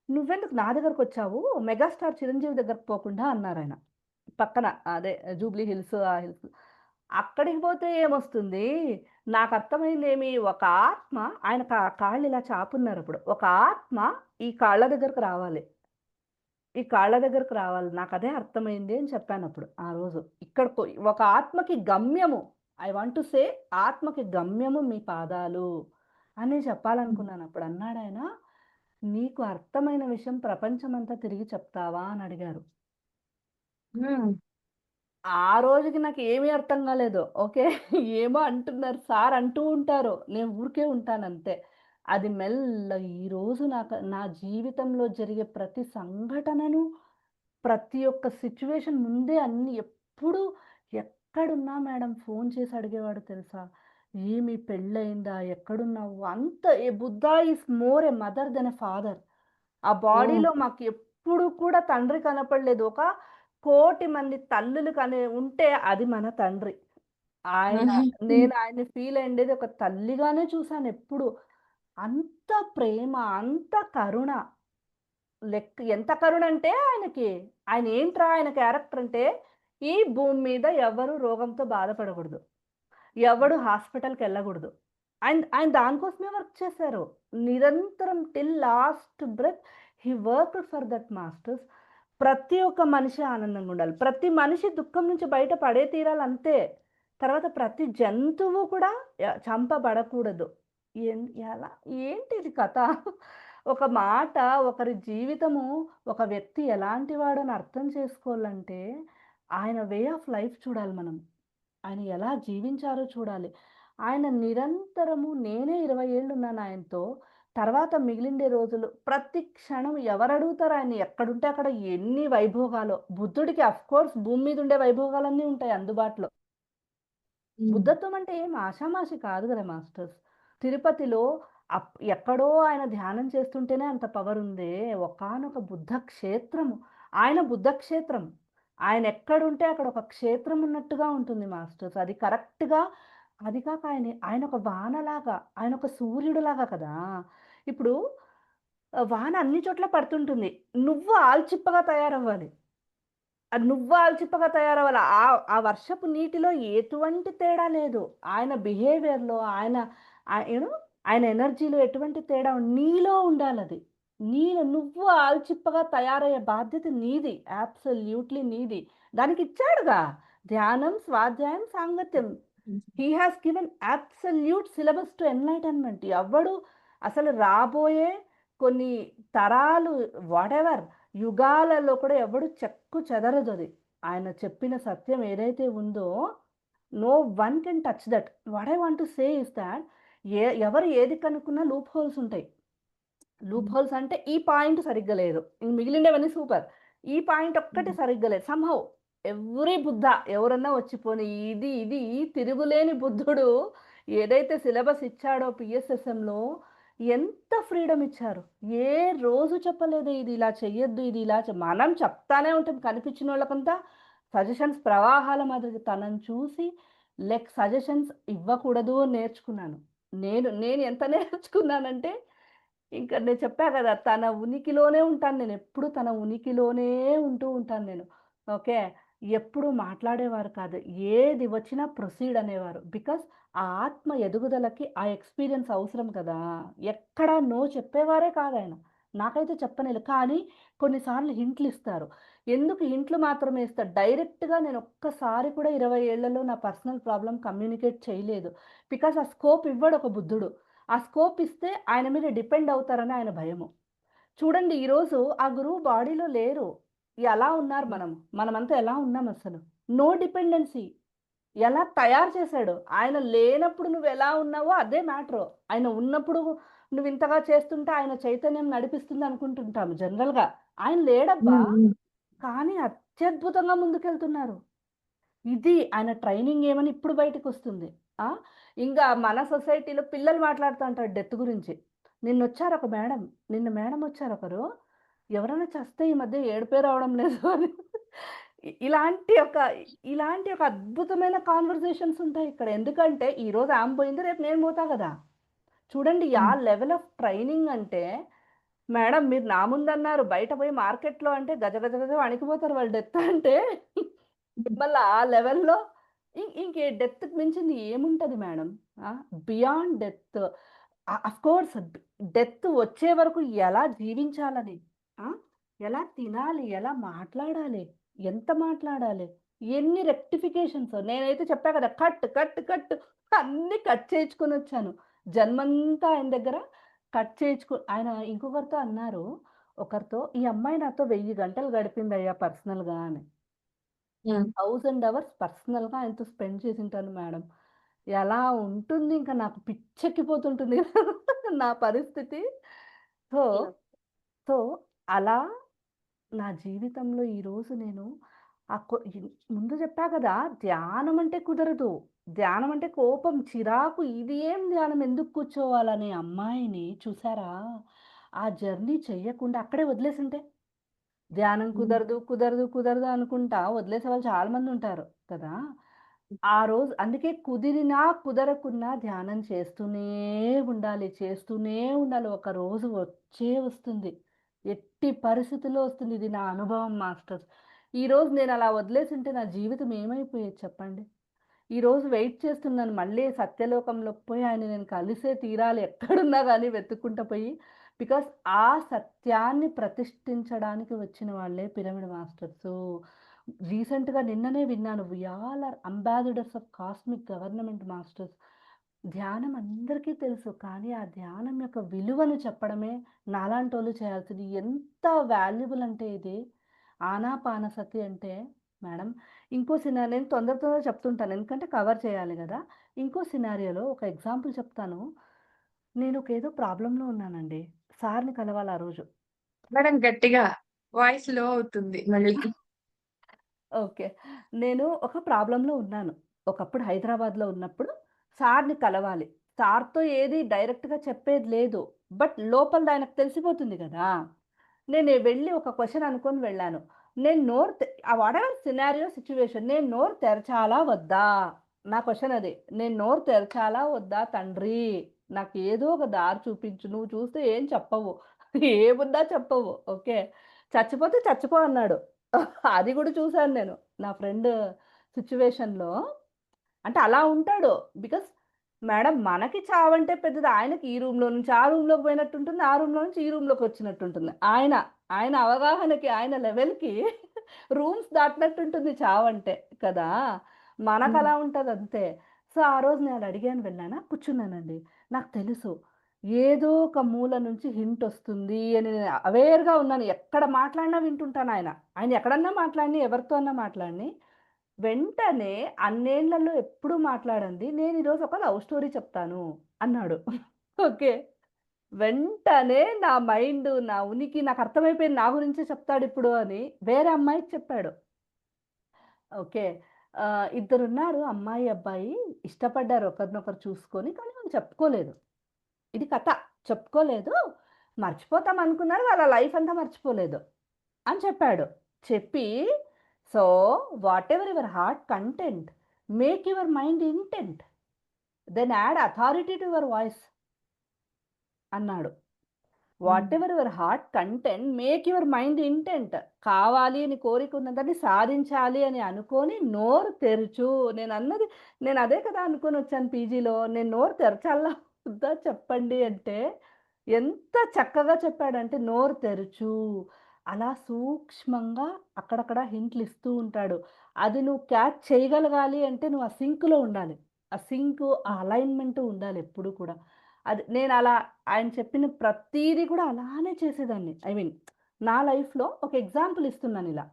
"నువ్వెందుకు నా దగ్గరకొచ్చావు? మెగాస్టార్ చిరంజీవి దగ్గరకి పోకుండా" అన్నారాయన. పక్కన అదే జూబ్లీ హిల్స్ ఆ హిల్స్. అక్కడికి పోతే ఏమొస్తుంది? నాకర్థమైందేమి ఒక ఆత్మ ఆయన కాళ్ళిలా చాపున్నారప్పుడు. ఒక ఆత్మ ఈ కాళ్ళ దగ్గరకు రావాలి. ఈ కాళ్ళ దగ్గరకు రావాలి. నాకదే అర్థమైంది అని చెప్పానప్పుడు ఆ రోజు. ఇక్కడికి ఒక ఆత్మకి గమ్యము ఐ వాంట్ టు సే ఆత్మకి గమ్యము మీ పాదాలు అని హ్మ్. చెప్పాలనుకున్నానప్పుడు. అన్నాడాయన, "నీకు అర్థమైన విషయం ప్రపంచమంతా తిరిగి చెప్తావా?" అని అడిగారు. హ్మ్. ఆ రోజుకి నాకేమీ అర్థం కాలేదు. ఓకే. ఏమో అంటున్నారు సార్ అంటూ ఉంటారు. నేను ఊరికే ఉంటానంతే. అది మెల్లగా ఈరోజు నా జీవితంలో జరిగే ప్రతి సంఘటనను, ప్రతి ఒక్క సిట్యుయేషన్ ముందే అన్నీ ఎప్పుడు ఎక్కడున్నా మేడం ఫోను చేసి అడిగేవాడు తెలుసా? "ఏమి పెళ్ళయిందా? ఎక్కడున్నావు?" అంత Buddha is more a mother then a father. ఆ హ్మ్. బాడీలో మాకెప్పుడు కూడా తండ్రి కనపడలేదు. ఒక 1,00,00,000 మంది తల్లులు ఉంటే అది మన తండ్రి. ఆయన హుహు. హ్మ్. నేను ఆయన్ని ఫీల్ అయ్యిండేది ఒక తల్లిగానే చూసానెప్పుడు. అంత ప్రేమ, అంత కరుణ. ఎంత కరుణంటే ఆయనకి, ఆయన ఏంట్రా ఆయన క్యారెక్టర్ అంటే, ఈ భూమి మీద ఎవరు రోగంతో బాధపడకూడదు. ఎవడు హాస్పిటల్‌కెళ్ళగూడదు. ఆయన దాని కోసమే వర్క్ చేశారు. నిరంతరం till last breath he worked for that masters. ప్రతి ఒక్క మనిషి ఆనందంగా ఉండాలి. ప్రతి మనిషి దుఃఖం నుంచి బయట పడే తీరాలంతే. తర్వాత ప్రతి జంతువు కూడా చంపబడకూడదు. ఎన్ ఎలా ఏంటిది కథ? ఒక మాట ఒకరి జీవితము ఒక వ్యక్తి ఎలాంటి వాడని అర్థం చేసుకోవాలంటే, ఆయన వే ఆఫ్ లైఫ్ చూడాలి మనం. ఆయన ఎలా జీవించారో చూడాలి. ఆయన నిరంతరము నేనే 20 ఏళ్లున్నాను ఆయనతో. తర్వాత మిగిలిండే రోజులు ప్రతి క్షణం ఎవరడుగుతారు ఆయన్ని ఎక్కడుంటే అక్కడ ఎన్ని వైభోగాలో. బుద్ధుడికి అఫ్‌కోర్స్ భూమి మీద ఉండే వైభోగాలన్నీ ఉంటాయి అందుబాటులో. హ్మ్. బుద్ధత్వం అంటే ఏం ఆషామాషి కాదు గదా మాస్టర్స్. తిరుపతిలో ఎక్కడో ఆయన ధ్యానం చేస్తుంటేనే అంత పవరుందే. ఒకానొక బుద్ధ క్షేత్రము. ఆయన బుద్ధ క్షేత్రం. ఆయన ఎక్కడుంటే అక్కడ ఒక క్షేత్రం ఉన్నట్టుగా ఉంటుంది మాస్టర్స్. అది కరెక్ట్‌గా అది కాక ఆయన ఒక వానలాగా, ఆయన ఒక సూర్యుడులాగా కదా! ఇప్పుడు వాన అన్ని చోట్ల పడుతుంటుంది. నువ్వు ఆల్చిప్పగా తయారవ్వాలి. అది నువ్వాల్చిప్పగా తయారవ్వాలి. ఆ వర్షపు నీటిలో ఎటువంటి తేడా లేదు. ఆయన బిహేవియర్‌లో యూ నో ఆయన ఎనర్జీలో ఎటువంటి తేడా నీలో ఉండాలది. నువ్వు ఆల్చిప్పగా తయారయ్యే బాధ్యత నీది. అబ్సల్యూట్‌లీ నీది. దానికిచ్చాడుగా. ధ్యానం, స్వాధ్యాయం, సాంగత్యం. హ్మ్. He has given absolute syllabus to enlightenment. ఎవ్వడు అసలు రాబోయే కొన్ని తరాలు వాటెవర్ యుగాలలో కూడా ఎవడు చెక్కు చెదరదది. ఆయన చెప్పిన సత్యం ఏదైతే ఉందో, no one can touch that. What I want to say is that ఎవరు ఏది కనుక్కున్నా లూప్ హోల్స్ ఉంటాయి. Loop hmm. హోల్స్ అంటే ఈ పాయింట్ సరిగ్గా లేదు. మిగిలినవన్నీ సూపర్. ఈ పాయింట్ ఒక్కటి హ్మ్. సరిగ్గా లేదు. సమ్‌హౌ ఎవ్రి బుద్ధ ఎవరన్నా వచ్చి పోనీ ఇది ఈ తిరుగులేని బుద్ధుడు ఏదైతే సిలబస్ ఇచ్చాడో పీఎస్ఎస్ఎంలో ఎంత ఫ్రీడమ్ ఇచ్చారు. ఏ రోజు చెప్పలేదు ఇది ఇలా చెయ్యొద్దు, ఇది ఇలా మనం చెప్తానే ఉంటాం కనిపించినోళ్ళకంతా సజెషన్స్ ప్రవాహాల మాదిరిగా తనని చూసి సజెషన్స్ ఇవ్వకూడదు అని నేర్చుకున్నాను. నేను ఎంత నేర్చుకున్నానంటే ఇంకా నేను చెప్పా గదా! తన ఉనికిలోనే ఉంటాను నేనెప్పుడు తన ఉనికిలోనే ఉంటూ ఉంటాను నేను. ఓకే. ఎప్పుడు మాట్లాడేవారు కాదు. ఏది వచ్చినా ప్రొసీడ్ అనేవారు. బికాజ్ ఆ ఆత్మ ఎదుగుదలకి ఆ ఎక్స్‌పీరియన్స్ అవసరం కదా! ఎక్కడ నో చెప్పేవారే కాదాయన. నాకైతే చెప్పనేలే. కానీ కొన్నిసార్లు హింట్లిస్తారు. ఎందుకు హింట్లు మాత్రమే ఇస్తారు. డైరెక్ట్‌గా నేను ఒక్కసారి కూడా 20 ఏళ్లలో నా పర్సనల్ ప్రాబ్లమ్ కమ్యూనికేట్ చేయలేదు. బికాజ్ ఆ స్కోప్ ఇవ్వడు ఒక బుద్ధుడు. ఆ స్కోప్ ఇస్తే ఆయన మీద డిపెండ్ అవుతారని ఆయన భయము. చూడండి ఈరోజు ఆ గురువు బాడీలో లేరు. ఎలా ఉన్నారు హ్మ్. మనం? మనమంతా ఎలా ఉన్నాం అసలు? No dependency. ఎలా తయారు చేశాడు. ఆయన లేనప్పుడు నువ్వెలా ఉన్నావో అదే మ్యాటరు. ఆయన ఉన్నప్పుడు నువ్వింతగా చేస్తుంటే ఆయన చైతన్యం నడిపిస్తుంది అనుకుంటుంటాము జనరల్‌గా. ఆయన లేడబ్బా! హ్మ్. హ్మ్. కానీ అత్యద్భుతంగా ముందుకెళ్తున్నారు. ఇది ఆయన ట్రైనింగ్ ఏమని ఇప్పుడు బయటికొస్తుంది. ఆ! ఇంగా మన సొసైటీలో పిల్లలు మాట్లాడుతా ఉంటారు డెత్ గురించి. నిన్నొచ్చారొక మేడం, నిన్న మేడం వచ్చారొకరు, ఎవరైనా చస్తే ఈ మధ్య ఏడుపే రావడం లేదు అని. ఇలాంటి ఒక ఇలాంటి ఒక అద్భుతమైన కాన్వర్జేషన్స్ ఉంటాయి ఇక్కడ. ఎందుకంటే ఈరోజు ఆమె పోయింది, రేపు నేను పోతా గదా! చూడండి ఆ హ్మ్. లెవెల్ ఆఫ్ ట్రైనింగ్ అంటే, మేడం మీరు నా ముందన్నారు, బయట పోయి మార్కెట్‌లో అంటే గజ గజ గజ వణికిపోతారు వాళ్ళు డెత్ అంటే. మళ్ళా ఆ లెవెల్‌లో ఇంకే డెత్‌కి మించింది ఏముంటది మేడం? ఆ! Beyond death. అఫ్‌కోర్స్ డెత్ వచ్చే వరకు ఎలా జీవించాలని, ఆ! ఎలా తినాలి, ఎలా మాట్లాడాలి, ఎంత మాట్లాడాలి, ఎన్ని రెక్టిఫికేషన్స్. నేనైతే చెప్పా కదా! కట్, కట్, కట్ అన్నీ కట్ చేయించుకొనొచ్చాను. జన్మంతా ఆయన దగ్గర కట్ ఆయన ఇంకొకరితో అన్నారు, ఒకరితో, "ఈ అమ్మాయి నాతో 1000 గంటలు గడిపిందయ్యా పర్సనల్‌గా" అని. హ్మ్. 1000 అవర్స్ పర్సనల్‌గా ఆయనతో స్పెండ్ చేసుంటాను మేడం. ఎలా ఉంటుంది ఇంక నాకు పిచ్చెక్కిపోతుంటుంది నా పరిస్థితి. సో, హ్మ్. సో, అలా నా జీవితంలో ఈరోజు నేను ఆ కొ ఇన్ ముందు చెప్పా కదా! ధ్యానం అంటే కుదరదు. ధ్యానం అంటే కోపం, చిరాకు ఇది ఏం ధ్యానం ఎందుకు కూర్చోవాలనే అమ్మాయిని చూసారా? ఆ జర్నీ చెయ్యకుండా అక్కడే వదిలేసుంటే? ధ్యానం హ్మ్. కుదరదు, కుదరదు, కుదరదు అనుకుంటా వదిలేసేవాళ్ళు చాలా మందుంటారు కదా! ఆ రోజు అందుకే కుదిరినా, కుదరకున్నా ధ్యానం చేస్తూనే ఉండాలి. చేస్తూనే ఉండాలి. ఒక రోజు వచ్చే వస్తుంది. ఎట్టి పరిస్థితిలో వస్తుంది. ఇది నా అనుభవం మాస్టర్స్. ఈరోజు నేనలా వదిలేసుంటే నా జీవితం ఏమైపోయేది చెప్పండి? ఈరోజు వెయిట్ చేస్తున్నాను. మళ్ళీ సత్యలోకంలోకి పోయి ఆయన్ని నేను కలిసే తీరాలి. ఎక్కడున్నా గాని వెతుక్కుంటా పోయి. బికాజ్ ఆ సత్యాన్ని ప్రతిష్ఠించడానికి వచ్చిన వాళ్ళే పిరమిడ్ మాస్టర్సు. రీసెంట్‌గా నిన్ననే విన్నాను. We all are ambassadors of cosmic government masters. ధ్యానం అందరికీ తెలుసు. కానీ ఆ ధ్యానం యొక్క విలువను చెప్పడమే నాలాంటోళ్ళు చేయాల్సింది. ఎంత వాల్యుబుల్ అంటే ఇది. ఆనాపానసతి అంటే మేడం ఇంకో నేను తొందర తొందరగా చెప్తుంటాను. ఎందుకంటే కవర్ చేయాలి గదా! ఇంకో సినారియోలో ఒక ఎగ్జాంపుల్ చెప్తాను. నేను ఒకేదో ప్రాబ్లమ్‌లో ఉన్నానండి. సార్‌ని కలవాలి ఆ రోజు. మేడం గట్టిగా వాయిస్ లో అవుతుంది మళ్ళీ. ఓకే. నేను ఒక ప్రాబ్లమ్‌లో ఉన్నాను. ఒకప్పుడు హైదరాబాద్‌లో ఉన్నప్పుడు సార్‌ని కలవాలి. సార్‌తో ఏది డైరెక్ట్‌గా చెప్పేది లేదు. బట్ లోపలది ఆయనకు తెలిసిపోతుంది గదా! నేను వెళ్లి ఒక క్వెషన్ అనుకోని వెళ్ళాను. నేను నోరు తె వాటెవర్ సినారియో, సిట్యుయేషన్ నేను నోరు తెరచాలా వద్దా? నా క్వెషన్ అది. నేను నోరు తెరచాలా వద్దా తండ్రి? నాకు ఏదో ఒక దారి చూపించు. నువ్వు చూస్తే ఏం చెప్పవు. ఏముందా చెప్పవు. ఓకే. చచ్చిపోతే చచ్చిపో అన్నాడు. అది గూడా చూసాను నేను. నా ఫ్రెండ్ సిట్యుయేషన్‌లో. అంటే అలా ఉంటాడు. బికాజ్ మేడం మనకి చావంటే పెద్దది. ఆయనకి ఈ రూమ్‌లో నుంచి ఆ రూమ్‌లోకి పోయినట్టుంటుంది. ఆ రూమ్‌లో నుంచి ఈ రూమ్‌లోకొచ్చినట్టుంటుంది. ఆయన అవగాహనకి, ఆయన లెవెల్‌కి రూమ్స్ దాటినట్టుంటుంది చావంటే కదా! హ్మ్. మనకలా ఉంటదంతే. సో, ఆ రోజు నేను అడిగాను వెళ్ళానా, కూర్చున్నానండి. నాకు తెలుసు. ఏదో ఒక మూల నుంచి హింటొస్తుంది అని నేను అవేర్‌గా ఉన్నాను. ఎక్కడ మాట్లాడినా వింటుంటానాయన. ఆయన ఎక్కడన్నా మాట్లాడని, ఎవరితో అన్నా మాట్లాడని వెంటనే అన్నేళ్లలో ఎప్పుడూ మాట్లాడంది. నేను ఈరోజు ఒక లవ్ స్టోరీ చెప్తాను అన్నాడు. ఓకే. వెంటనే నా మైండ్, నా ఉనికి నాకర్థమైపోయింది నా గురించే చెప్తాడిప్పుడు అని. వేరే అమ్మాయికి చెప్పాడు. ఓకే. ఇద్దరున్నారు అమ్మాయి, అబ్బాయి ఇష్టపడ్డారు ఒకరినొకరు చూసుకొని. కానీ వాళ్ళు చెప్పుకోలేదు. ఇది కథ. చెప్పుకోలేదు. మర్చిపోతాం అనుకున్నారు. వాళ్ళ లైఫ్ అంతా మర్చిపోలేదు అని చెప్పాడు. చెప్పి so, whatever your heart content make your mind intent. Then add authority to your voice అన్నాడు. Hmm. Whatever your heart content make your mind intent. కావాలి అని కోరిక ఉన్నదాన్ని సాధించాలి అని అనుకోని నోరు తెరుచు. నేనన్నది నేను అదే కదా అనుకోనొచ్చాను పీజీలో. నేను నోరు తెరచాలా వద్దా చెప్పండి అంటే, ఎంత చక్కగా చెప్పాడంటే నోరు తెరుచు. అలా సూక్ష్మంగా అక్కడక్కడ హింట్లిస్తూ ఉంటాడు. అది నువ్వు క్యాచ్ చేయగలగాలి అంటే నువ్వు ఆ సింక్‌లో ఉండాలి. ఆ సింకు, ఆ అలైన్‌మెంటు ఉండాలి ఎప్పుడు కూడా. అది నేనలా ఆయన చెప్పిన ప్రతీది కూడా అలానే చేసేదాన్ని. ఐ మీన్ నా లైఫ్‌లో ఒక ఎగ్జాంపుల్ ఇస్తున్నానిలా.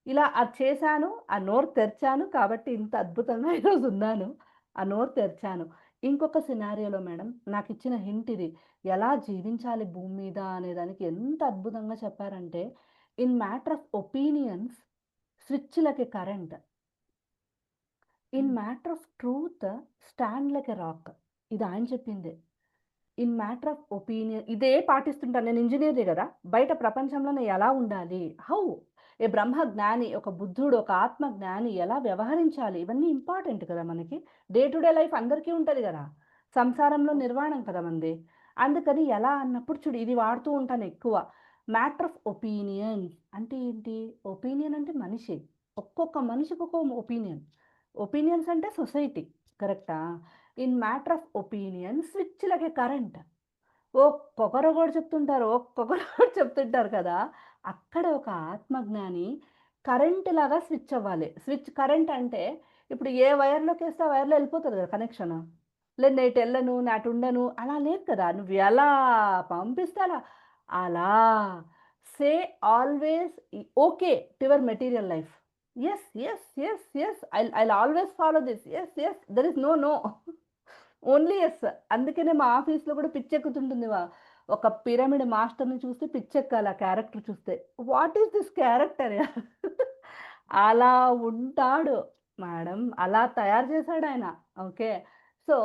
ఇలా అది చేశాను. ఆ నోరు తెరిచాను కాబట్టి ఇంత అద్భుతంగా ఈరోజు ఉన్నాను. ఆ నోరు తెరిచాను. ఇంకొక సినారియోలో మేడం నాకిచ్చిన హింట్ ఇది. ఎలా జీవించాలి భూమి మీద అనే దానికి ఎంత అద్భుతంగా చెప్పారంటే, in matter of opinions switch like a current. In matter of truth stand like a rock. ఇది ఆయన చెప్పిందే. ఇన్ మ్యాటర్ ఆఫ్ ఒపీనియన్ ఇదే పాటిస్తుంటాను. నేను ఇంజినీర్‌ని గదా! బయట ప్రపంచంలో నేను ఎలా ఉండాలి? హౌ? ఏ బ్రహ్మ జ్ఞాని, ఒక బుద్ధుడు, ఒక ఆత్మ జ్ఞాని ఎలా వ్యవహరించాలి? ఇవన్నీ ఇంపార్టెంట్ కదా మనకి. డే టు డే లైఫ్ అందరికీ ఉంటది గదా! సంసారంలో నిర్వాణం కదా మనది. అందుకని ఎలా అన్నప్పుడు చూడు ఇది వాడుతూ ఉంటాను ఎక్కువ. మ్యాటర్ ఆఫ్ ఒపీనియన్స్ అంటే ఏంటి? ఒపీనియన్ అంటే మనిషి. ఒక్కొక్క మనిషికి ఒక ఒపీనియన్. ఒపీనియన్స్ అంటే సొసైటీ. కరెక్టా? In matter of opinion switch like a current. ఒక్కొక్కరు ఒకటి చెప్తుంటారు. ఒక్కొక్కరు ఒకటి చెప్తుంటారు కదా! అక్కడ ఒక ఆత్మజ్ఞాని కరెంట్ లాగా స్విచ్ అవ్వాలి. స్విచ్ కరెంట్ అంటే ఇప్పుడు ఏ వైర్‌లోకేస్తే ఆ వైర్‌లో ఎళ్ళిపోతది కదా కనెక్షను. లేదు నేను ఇటెళ్ళను, నేను అటుండను అలా లేదు కదా! నువ్వు ఎలా పంపిస్తే అలా. అలా say always okay to your material life. Yes, yes, yes, yes. I'll always follow this. Yes, yes. There is no, no. Only yes. అందుకనే మా ఆఫీస్‌లో కూడా పిచ్చెక్కుతుంటుంది. ఒక పిరమిడ్ మాస్టర్‌ని చూస్తే పిచ్చెక్కాలి ఆ క్యారెక్టర్ చూస్తే. What is this character? అలా ఉంటాడు మేడం. అలా తయారు చేసాడాయన. Okay. So,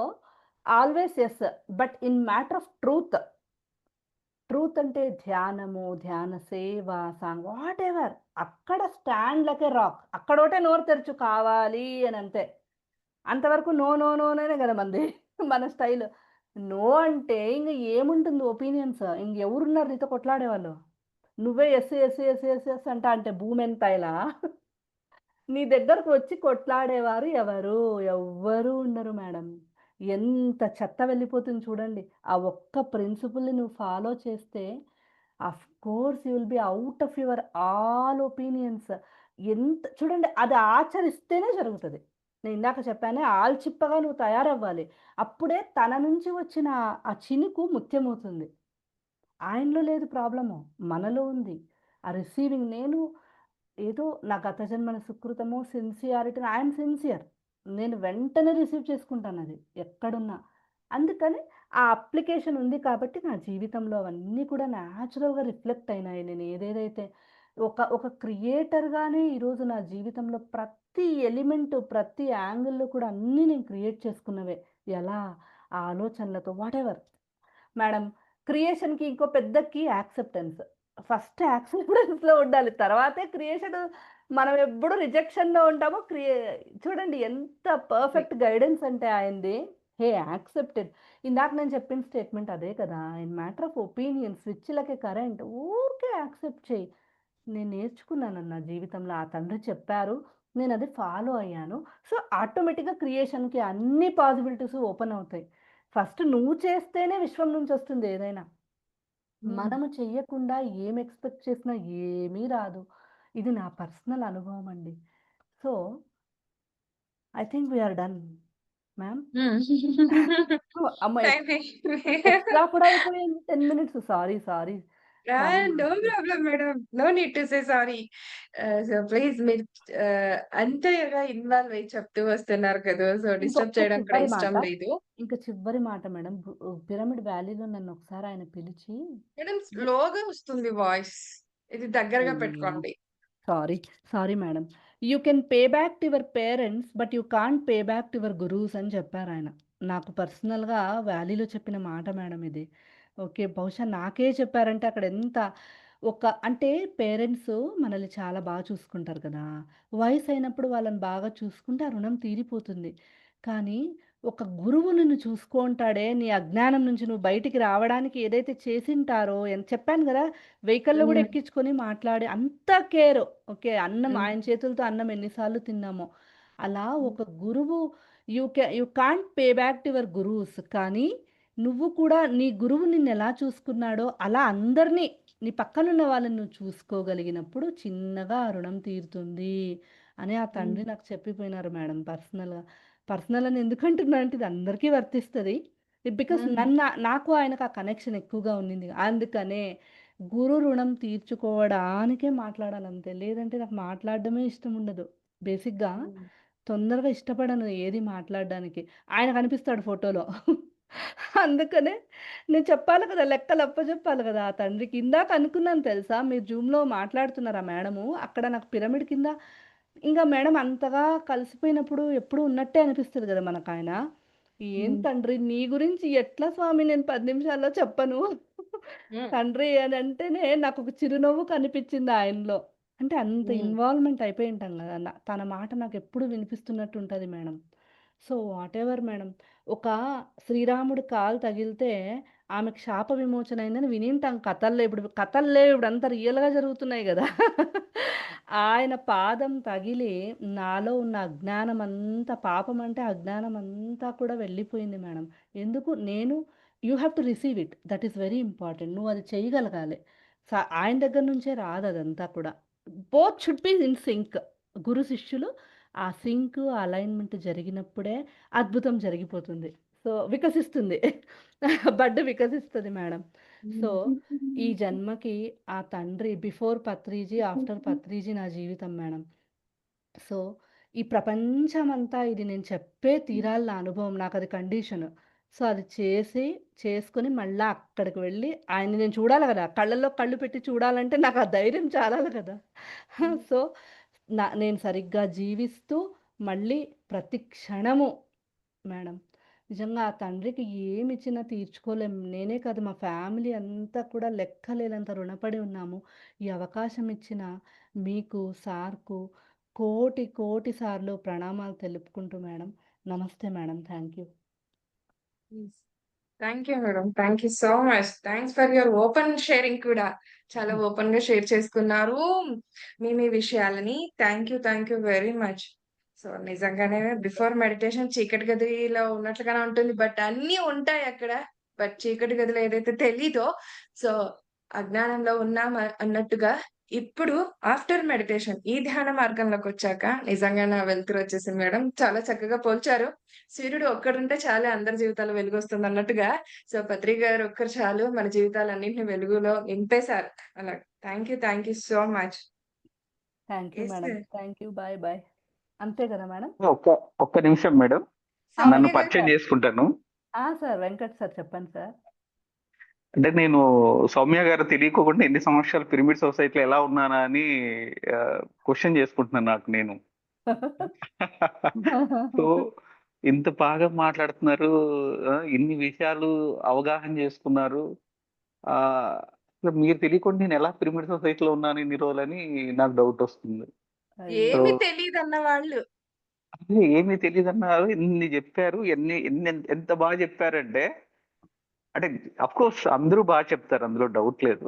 always yes. But in matter of truth, truth అంటే ధ్యానము, ధ్యాన సేవ, సాంగ్ వాటెవర్ అక్కడ స్టాండ్ లైక్ ఎ రాక్. అక్కడోటే నోరు తెరుచు కావాలి అని అంతే. అంతవరకు నో, నో, నో అనే కదా మనది. మన స్టైల్. నో అంటే ఇంగ ఏముంటుంది ఒపీనియన్స్. ఇంగెవరున్నారు నీతో కొట్లాడేవాళ్ళు? నువ్వే yes, yes, yes, yes, yes అంటా అంటే భూమెంత ఇలా నీ దగ్గరకు వచ్చి కొట్లాడేవారు ఎవరు? ఎవ్వరూ ఉండరు మేడం. ఎంత చెత్త వెళ్ళిపోతుంది చూడండి. ఆ ఒక్క ప్రిన్సిపుల్‌ని నువ్వు ఫాలో చేస్తే of course you will be out of your all opinions. ఎంత చూడండి అది ఆచరిస్తేనే జరుగుతది. నేను ఇందాక చెప్పానే ఆల్చిప్పగా నువ్వు తయారవ్వాలి. అప్పుడే తన నుంచి వచ్చిన ఆ చినుకు ముత్యమవుతుంది. ఆయనలో లేదు ప్రాబ్లము. మనలో ఉంది. ఆ రిసీవింగ్ నేను ఏదో నా గత జన్మన సుకృతమో, సిన్సియారిటీ ఐయామ్ సిన్సియర్. నేను వెంటనే రిసీవ్ చేసుకుంటానది ఎక్కడున్నా. అందుకని ఆ అప్లికేషన్ ఉంది కాబట్టి నా జీవితంలో అవన్నీ కూడా న్యాచురల్‌గా రిఫ్లెక్ట్ అయినాయి. నేను ఏదేదైతే ఒక క్రియేటర్‌గానే ఈరోజు నా జీవితంలో ప్రతి ఎలిమెంట్, ప్రతి యాంగిల్‌లో కూడా అన్నీ నేను క్రియేట్ చేసుకున్నవే. ఎలా? ఆ ఆలోచనలతో వాటెవర్. మేడం క్రియేషన్‌కి ఇంకో పెద్ద కీ యాక్సెప్టెన్స్. ఫస్ట్ యాక్సెప్టెన్స్‌లో ఉండాలి. తర్వాతే క్రియేషన్ మనం ఎప్పుడు రిజెక్షన్‌లో ఉంటామో చూడండి ఎంత పర్ఫెక్ట్ గైడెన్స్ అంటే ఆయనది. హే యాక్సెప్టెడ్. ఇందాక నేను చెప్పిన స్టేట్మెంట్ అదే కదా! In matter of opinion switch like a current ఊరికే యాక్సెప్ట్ చెయి. నేను నేర్చుకున్నాను నా జీవితంలో. ఆ తండ్రి చెప్పారు. నేనది ఫాలో అయ్యాను. సో, ఆటోమేటిక్‌గా క్రియేషన్‌కి అన్ని పాసిబిలిటీస్ ఓపెన్ అవుతాయి. ఫస్ట్ నువ్వు చేస్తేనే విశ్వం నుంచొస్తుంది ఏదైనా. మనము చెయ్యకుండా ఏం ఎక్స్‌పెక్ట్ చేసినా ఏమీ రాదు. ఇది నా పర్సనల్ అనుభవం అండి. So, I think we are done ma'am. అమ్మ టైం ఎక్స్‌ట్రా కూడా అయిపోయింది 10 minutes. Sorry, sorry. Sorry no ma'am. Problem madam. No need to say sorry. So, please మీరు అంతగా ఇన్వాల్వ్ అయ్యి చెప్తూ వస్తున్నారు కదా! సో, డిస్టర్బ్ ఇంకొక చేయడం కూడా చివరి మాట. ఇష్టం లేదు. ఇంక చివరి మాట మేడం. పిరమిడ్ వ్యాలీలో నన్నొకసారి ఆయన పిలిచి మేడం గు స్లోగా వస్తుంది వాయిస్. ఇది దగ్గరగా అయ్యో! పెట్టుకోండి. Sorry. Sorry madam. You can pay back to your parents. But you can't pay back to your gurus అని చెప్పారాయన. నాకు పర్సనల్‌గా వ్యాలీలో చెప్పిన మాట మేడం ఇది. ఓకే. బహుశా నాకే చెప్పారంటే అక్కడ ఎంత అంటే పేరెంట్స్ మనల్ని చాలా చూసుకుంటారు కదా! వయసైనప్పుడు వాళ్ళని బాగా చూసుకుంటే ఆ రుణం తీరిపోతుంది. కానీ ఒక గురువు నిన్ను చూసుకుంటాడే, నీ అజ్ఞానం నుంచి నువ్వు బయటికి రావడానికి ఏదైతే చేసింటారో చెప్పాను గదా! వెహికల్‌లో గూడా హ్మ్. ఎక్కించుకొని మాట్లాడి అంత కేర్. ఓకే. అన్నం హ్మ్. ఆయన చేతులతో అన్నం ఎన్ని సార్లు తిన్నామో. అలా హ్మ్. ఒక గురువు you can't pay back to your gurus. కానీ నువ్వు కూడా నీ గురువు నిన్నెలా చూసుకున్నాడో అలా అందరిని నీ పక్కనున్న వాళ్ళని నువ్వు చూసుకోగలిగినప్పుడు చిన్నగా ఆ రుణం తీరుతుంది అని ఆ హ్మ్. తండ్రి నాకు చెప్పిపోయినారు మేడం పర్సనల్‌గా. పర్సనల్ అని ఎందుకంటున్నా అంటే ఇది అందరికీ వర్తిస్తది. బికాస్ హ్మ్. నాకు ఆయనకు ఆ కనెక్షన్ ఎక్కువగా ఉన్నింది. అందుకనే గురు రుణం తీర్చుకోవడానికే మాట్లాడాలంతే. లేదంటే నాకు మాట్లాడడమే ఇష్టం ఉండదు. బేసిక్‌గా హ్మ్. తొందరగా ఇష్టపడను ఏది మాట్లాడడానికి. ఆయన కనిపిస్తాడు ఫోటోలో. అందుకనే నేను చెప్పాలి కదా! లెక్కలు అప్పజెప్పాలి కదా! ఆ తండ్రికి. ఇందాక అనుకున్నాను తెలుసా? మీరు జూమ్‌లో మాట్లాడుతున్నారు ఆ మేడము. అక్కడ నాకు పిరమిడ్ కింద ఇంగా మేడం అంతగా కలిసిపోయినప్పుడు ఎప్పుడు ఉన్నట్టే అనిపిస్తది కదా మనకాయన. "ఏం హ్మ్. తండ్రి నీ గురించి ఎట్లా స్వామి నేను 10 నిమిషాల్లో చెప్పను." హ్మ్. తండ్రి అని అంటేనే నాకొక చిరునవ్వు కనిపించింది ఆయనలో. అంటే అంత హ్మ్. ఇన్వాల్వ్‌మెంట్ అయిపోయి ఉంటాం గదా! తన మాట నాకెప్పుడు వినిపిస్తున్నట్టు ఉంటది మేడం. So, whatever madam. ఒక శ్రీరాముడి కాలు తగిలితే ఆమెకు శాప విమోచన అయిందని వినింటాం కథల్లో. ఇప్పుడు కథలు లేవు. ఇప్పుడంతా రియల్‌గా జరుగుతున్నాయి గదా! ఆయన పాదం తగిలి నాలో ఉన్న అజ్ఞానమంతా పాపమంటే అజ్ఞానమంతా కూడా వెళ్ళిపోయింది మేడం. ఎందుకు నేను you have to receive it. That is very important. నువ్వది చేయగలగాలి. ఆయన దగ్గర నుంచే రాదదంతా కూడా. Both should be in sync. గురు శిష్యులు ఆ సింక్, ఆ అలైన్‌మెంట్ జరిగినప్పుడే అద్భుతం జరిగిపోతుంది. సో, వికసిస్తుంది. బడ్ వికసిస్తది మేడం. సో, ఈ జన్మకి ఆ తండ్రి బిఫోర్ పత్రిజీ, ఆఫ్టర్ పత్రిజీ నా జీవితం మేడం. సో, ఈ ప్రపంచమంతా ఇది నేను చెప్పే తీరాలి నా అనుభవం. నాకది కండిషను. సో, అది చేసుకొని మళ్ళా అక్కడికి వెళ్ళి ఆయన్ని నేను చూడాలి గదా! కళ్ళల్లో కళ్ళు పెట్టి చూడాలంటే నాకు ఆ ధైర్యం చాలాలి కదా! హ్మ్. సో, నేను సరిగ్గా జీవిస్తూ మళ్ళీ ప్రతి క్షణము మేడం. నిజంగా ఆ తండ్రికి ఏమిచ్చినా తీర్చుకోలేం. నేనే కాదు మా ఫ్యామిలీ అంతా కూడా లెక్కలేనంత రుణపడి ఉన్నాము. ఈ అవకాశం ఇచ్చిన మీకు, సార్‌కు కోటి కోటి సార్లు ప్రణామాలు తెలుపుకుంటూ మేడం. నమస్తే madam. Thank you. Yes. Thank you madam. Thank you so much. Thanks for your open sharing కూడా. చాలా ఓపెన్‌గా షేర్ చేసుకున్నారు మీ విషయాలని. Thank you very much. So, నిజంగానే బిఫోర్ మెడిటేషన్ చీకటి గదిలో ఉన్నట్లుగానే ఉంటుంది. బట్ అన్నీ ఉంటాయక్కడ. బట్ చీకటి గదిలో ఏదైతే తెలీదో సో, అజ్ఞానంలో ఉన్నాం అన్నట్టుగా ఇప్పుడు ఆఫ్టర్ మెడిటేషన్ ఈ ధ్యాన మార్గంలోకొచ్చాక నిజంగానే ఆ వెలుతురొచ్చేసింది మేడం. చాలా చక్కగా పోల్చారు. సూర్యుడు ఒక్కడుంటే చాలు అందరి జీవితాల్లో వెలుగొస్తుందన్నట్టుగా. సో, పత్రి గారు ఒక్కరు చాలు మన జీవితాలన్నింటిని వెలుగులో నింపేశారు. అలా. Thank you so much. Thank you yes madam. Sir. Thank you. Bye. Bye. అంతే కదా మేడం? ఒక్క ఒక్క నిమిషం మేడం. నన్ను సౌమ్య పరిచయం గారు. చేసుకుంటాను. సార్ వెంకట్ సార్ చెప్పండి సార్. అంటే నేను సౌమ్య గారు తెలియకోకుండా ఎన్ని సంవత్సరాలు పిరమిడ్ సొసైటీలో ఎలా ఉన్నానా అని క్వశ్చన్ చేసుకుంటున్నాను నాకు నేను. సో ఇంత బాగా మాట్లాడుతున్నారు. ఇన్ని విషయాలు అవగాహన చేసుకున్నారు. ఆ అసలు మీరు తెలియకుండా నేను ఎలా పిరమిడ్ సొసైటీలో ఉన్నాను ఇన్ని రోజులని నాకు డౌట్ వస్తుంది. సో అయ్యో! ఏమి తెలీదన్న వాళ్ళు. అదే ఏమీ తెలీదన్నారు. ఇన్ని చెప్పారు. ఎంత బాగా చెప్పారంటే అంటే అఫ్‌కోర్స్ అందరూ చెప్తారు. అందులో డౌట్ లేదు.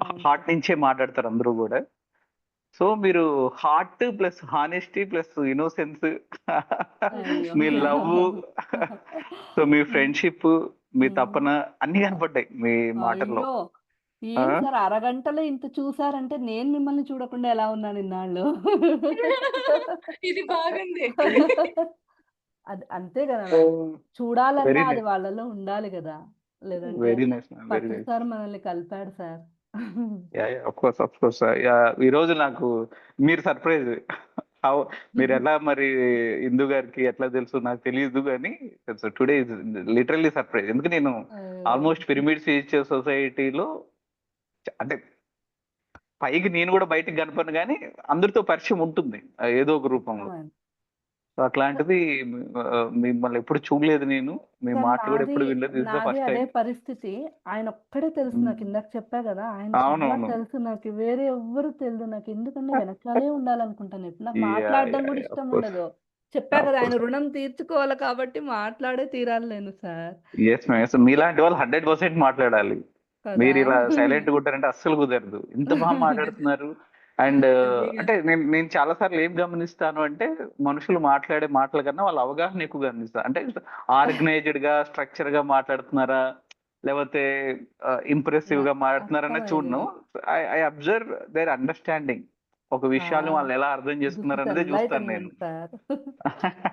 అవును హార్ట్ సార్. నుంచే మాట్లాడతారు అందరూ గూడా. సో మీరు heart plus honesty plus innocence అయ్యో! మీ లవ్వు, సో మీ ఫ్రెండ్‌షిప్, మీ హ్మ్. తపన అన్నీ కనపడ్డాయి మీ మాటల్లో. అయ్యో! ఆ! ఏం సార్ అరగంటలో ఇంత చూసారంటే నేను మిమ్మల్ని చూడకుండా ఎలా ఉన్నాను ఇన్నాళ్ళు. ఇది బాగుంది. అది అంతే గదా మేడం. చూడాలన్నా వెరీ అది నైస్. వాళ్ళలో ఉండాలి గదా! లేదంటే వెరీ నైస్ మ్యామ్. వెరీ పత్రి నైస్. సార్ మనల్ని కలిపాడు సార్. యాహ్! Of course. ఈరోజు నాకు మీరు సర్ప్రైజ్. హౌ మీరెలా మరి ఇందు గారికి ఎట్లా తెలుసు నాకు తెలీదు గానీ టుడే ఈస్ లిటరల్లీ సర్ప్రైజ్. ఎందుకంటే నేను అయ్యో! ఆల్‌మోస్ట్ పిరమిడ్ స్పీచ్ సొసైటీలో అంటే పైకి నేను గూడా బయటికి కనపడను గానీ అందరితో పరిచయం ఉంటుంది. ఏదో ఒక రూపంలో. అవును. సో అట్లాంటిది మిమ్మల్ని ఎప్పుడు చూడలేదు నేను. మీ సార్ మాటలు గూడా ఎప్పుడు వినలేదు. దిస్ ఇస్ ద నాది ఫస్ట్ అదే టైమ్. పరిస్థితి. ఆయనొక్కడే తెలుసు హ్మ్. నాకు. ఇందాక చెప్పా గదా! ఆయన చాలా అవునవును. తెలుసు నాకు. వేరే ఎవ్వరు తెలీదు నాకు. ఎందుకంటే వెనకాలే ఉండాలనుకుంటాను ఎప్పుడు. నాకు మాట్లాడడం గూడా ఇష్టం ఆఫ్‌కోర్స్. ఉండదు. చెప్పా గదా! ఆయన ఆఫ్‌కోర్స్. రుణం తీర్చుకోవాలి కాబట్టి మాట్లాడే తీరాలి నేను సార్. Yes ma'am. యెస్. మీలాంటి వాళ్ళు 100% మాట్లాడాలి. కదా! మీరిలా సైలెంట్‌గా ఉంటారంటే అస్సలు కుదరదు. ఇంత మాట్లాడుతున్నారు. అండ్ అదేగా. అంటే నేను చాలా సార్లు ఏం గమనిస్తాను అంటే మనుషులు మాట్లాడే మాటల కన్నా వాళ్ళ అవగాహన ఎక్కువ గమనిస్తా. అంటే ఆర్గనైజ్డ్‌గా, స్ట్రక్చర్‌గా మాట్లాడుతున్నారా? లేపోతే యాహ్! ఇంప్రెసివ్‌గా మాట్లాడుతున్నారన్నది చూడను. అర్థమైంది. I observe their understanding. ఒక విషయాన్ని ఆ! వాళ్ళు ఎలా అర్థం దిస్ చేసుకున్నారు ఇస్ అనేదే చూస్తాను నేను. Enlightenment sir.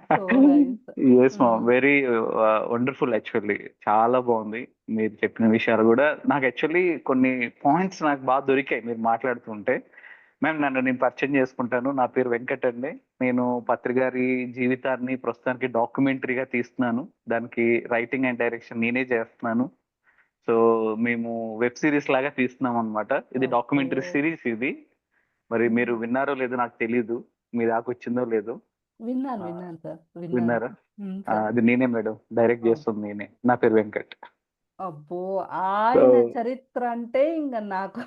So nice. Yes మా హ్మ్. Very wonderful actually. చాలా బాగుంది మీరు చెప్పిన విషయాలు కూడా. నాకు యాక్చువల్లీ కొన్ని పాయింట్స్ నాకు బాగా దొరికాయి మీరు మాట్లాడుతుంటే. మ్యామ్ నన్ను నేను పరిచయం చేసుకుంటాను. నా పేరు వెంకట్ అండి. నేను పత్రి గారి జీవితాన్ని ప్రస్తుతానికి డాక్యుమెంటరీగా తీస్తున్నాను. దానికి రైటింగ్ అండ్ డైరెక్షన్ నేనే చేస్తున్నాను. సో మేము వెబ్ సిరీస్ లాగా తీస్తున్నాం అనమాట. ఇది ఓకే. డాక్యుమెంటరీ సిరీస్ ఇది. మరి మీరు హ్మ్. విన్నారో లేదో నాకు తెలీదు. మీ దాకా వచ్చిందో లేదో. విన్నాను. ఆ, విన్నాను సార్. విన్నాను. విన్నారా? సార్. అది నేనే మేడం. డైరెక్ట్ ఓహ్! చేస్తుంది నేనే. నా పేరు వెంకట్. అబ్బో! సో ఆయన చరిత్ర అంటే ఇంగ నాకు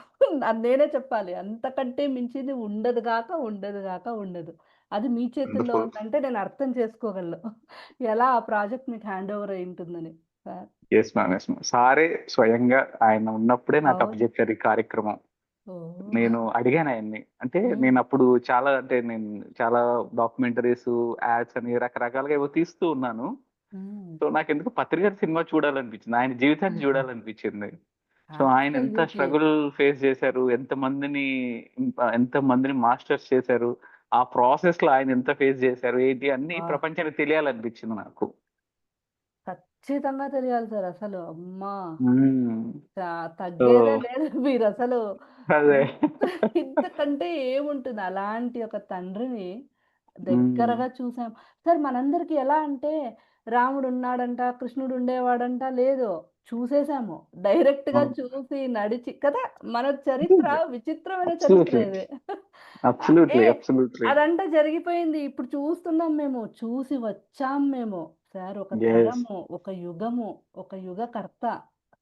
నేనే చెప్పాలి. అంతకంటే మించింది ఉండదు గాక, ఉండదు గాక, ఉండదు. అది మీ చేతుల్లో వండర్ఫుల్. ఉందంటే నేను అర్థం చేసుకోగలను. ఎలా ఆ ప్రాజెక్ట్ మీకు హ్యాండ్ ఓవర్ అయ్యుంటుందని. Sir. Yes ma'am. Yes ma'am. సారే స్వయంగా ఆయన ఉన్నప్పుడే నాకు అవును. అప్పచెప్పారు ఈ కార్యక్రమం. ఓహ్! నేను అడిగాను ఆయన్ని. అంటే హ్మ్. నేను అప్పుడు చాలా అంటే నేను చాలా డాక్యుమెంటరీస్, యాడ్స్ అని రకరకాలుగా ఏవో తీస్తూ ఉన్నాను. హ్మ్. సో నాకెందుకో పత్రి గారి సినిమా చూడాలనిపించింది. ఆయన జీవితాన్ని చూడాలనిపించింది. సో ఆయన ఎంత అబ్సల్యూట్‌లీ. స్ట్రగుల్ ఫేస్ చేశారు, ఎంతమందిని మాస్టర్స్ చేశారు, ఆ ప్రాసెస్ లో ఆయన ఎంత ఫేస్ చేశారు, ఏంటి అన్ని అబ్బా! ప్రపంచానికి తెలియాలనిపించింది నాకు. ఖచ్చితంగా తెలియాలి సార్ అసలు. అమ్మా! మ్మ్. త సో తగ్గేదే లేదు. మీరసలు అదే. ఇంతకంటే ఏముంటుంది? అలాంటి ఒక తండ్రిని మ్మ్. దగ్గరగా చూసాం. సార్ మనందరికి ఎలా అంటే రాముడున్నాడంట, కృష్ణుడుండేవాడంట లేదు. చూసేసాము. డైరెక్ట్‌గా చూసి, నడిచి కదా! మన చరిత్ర విచిత్రమైన చరిత్ర అబ్సల్యూట్లీ. ఇది. ఏ అబ్సల్యూట్లీ. అబ్సల్యూట్లీ. అదంతా జరిగిపోయింది. ఇప్పుడు చూస్తున్నాం మేము. చూసి వచ్చాం మేము. సార్ ఒక ఎస్. తరము, ఒక యుగము, ఒక యుగకర్త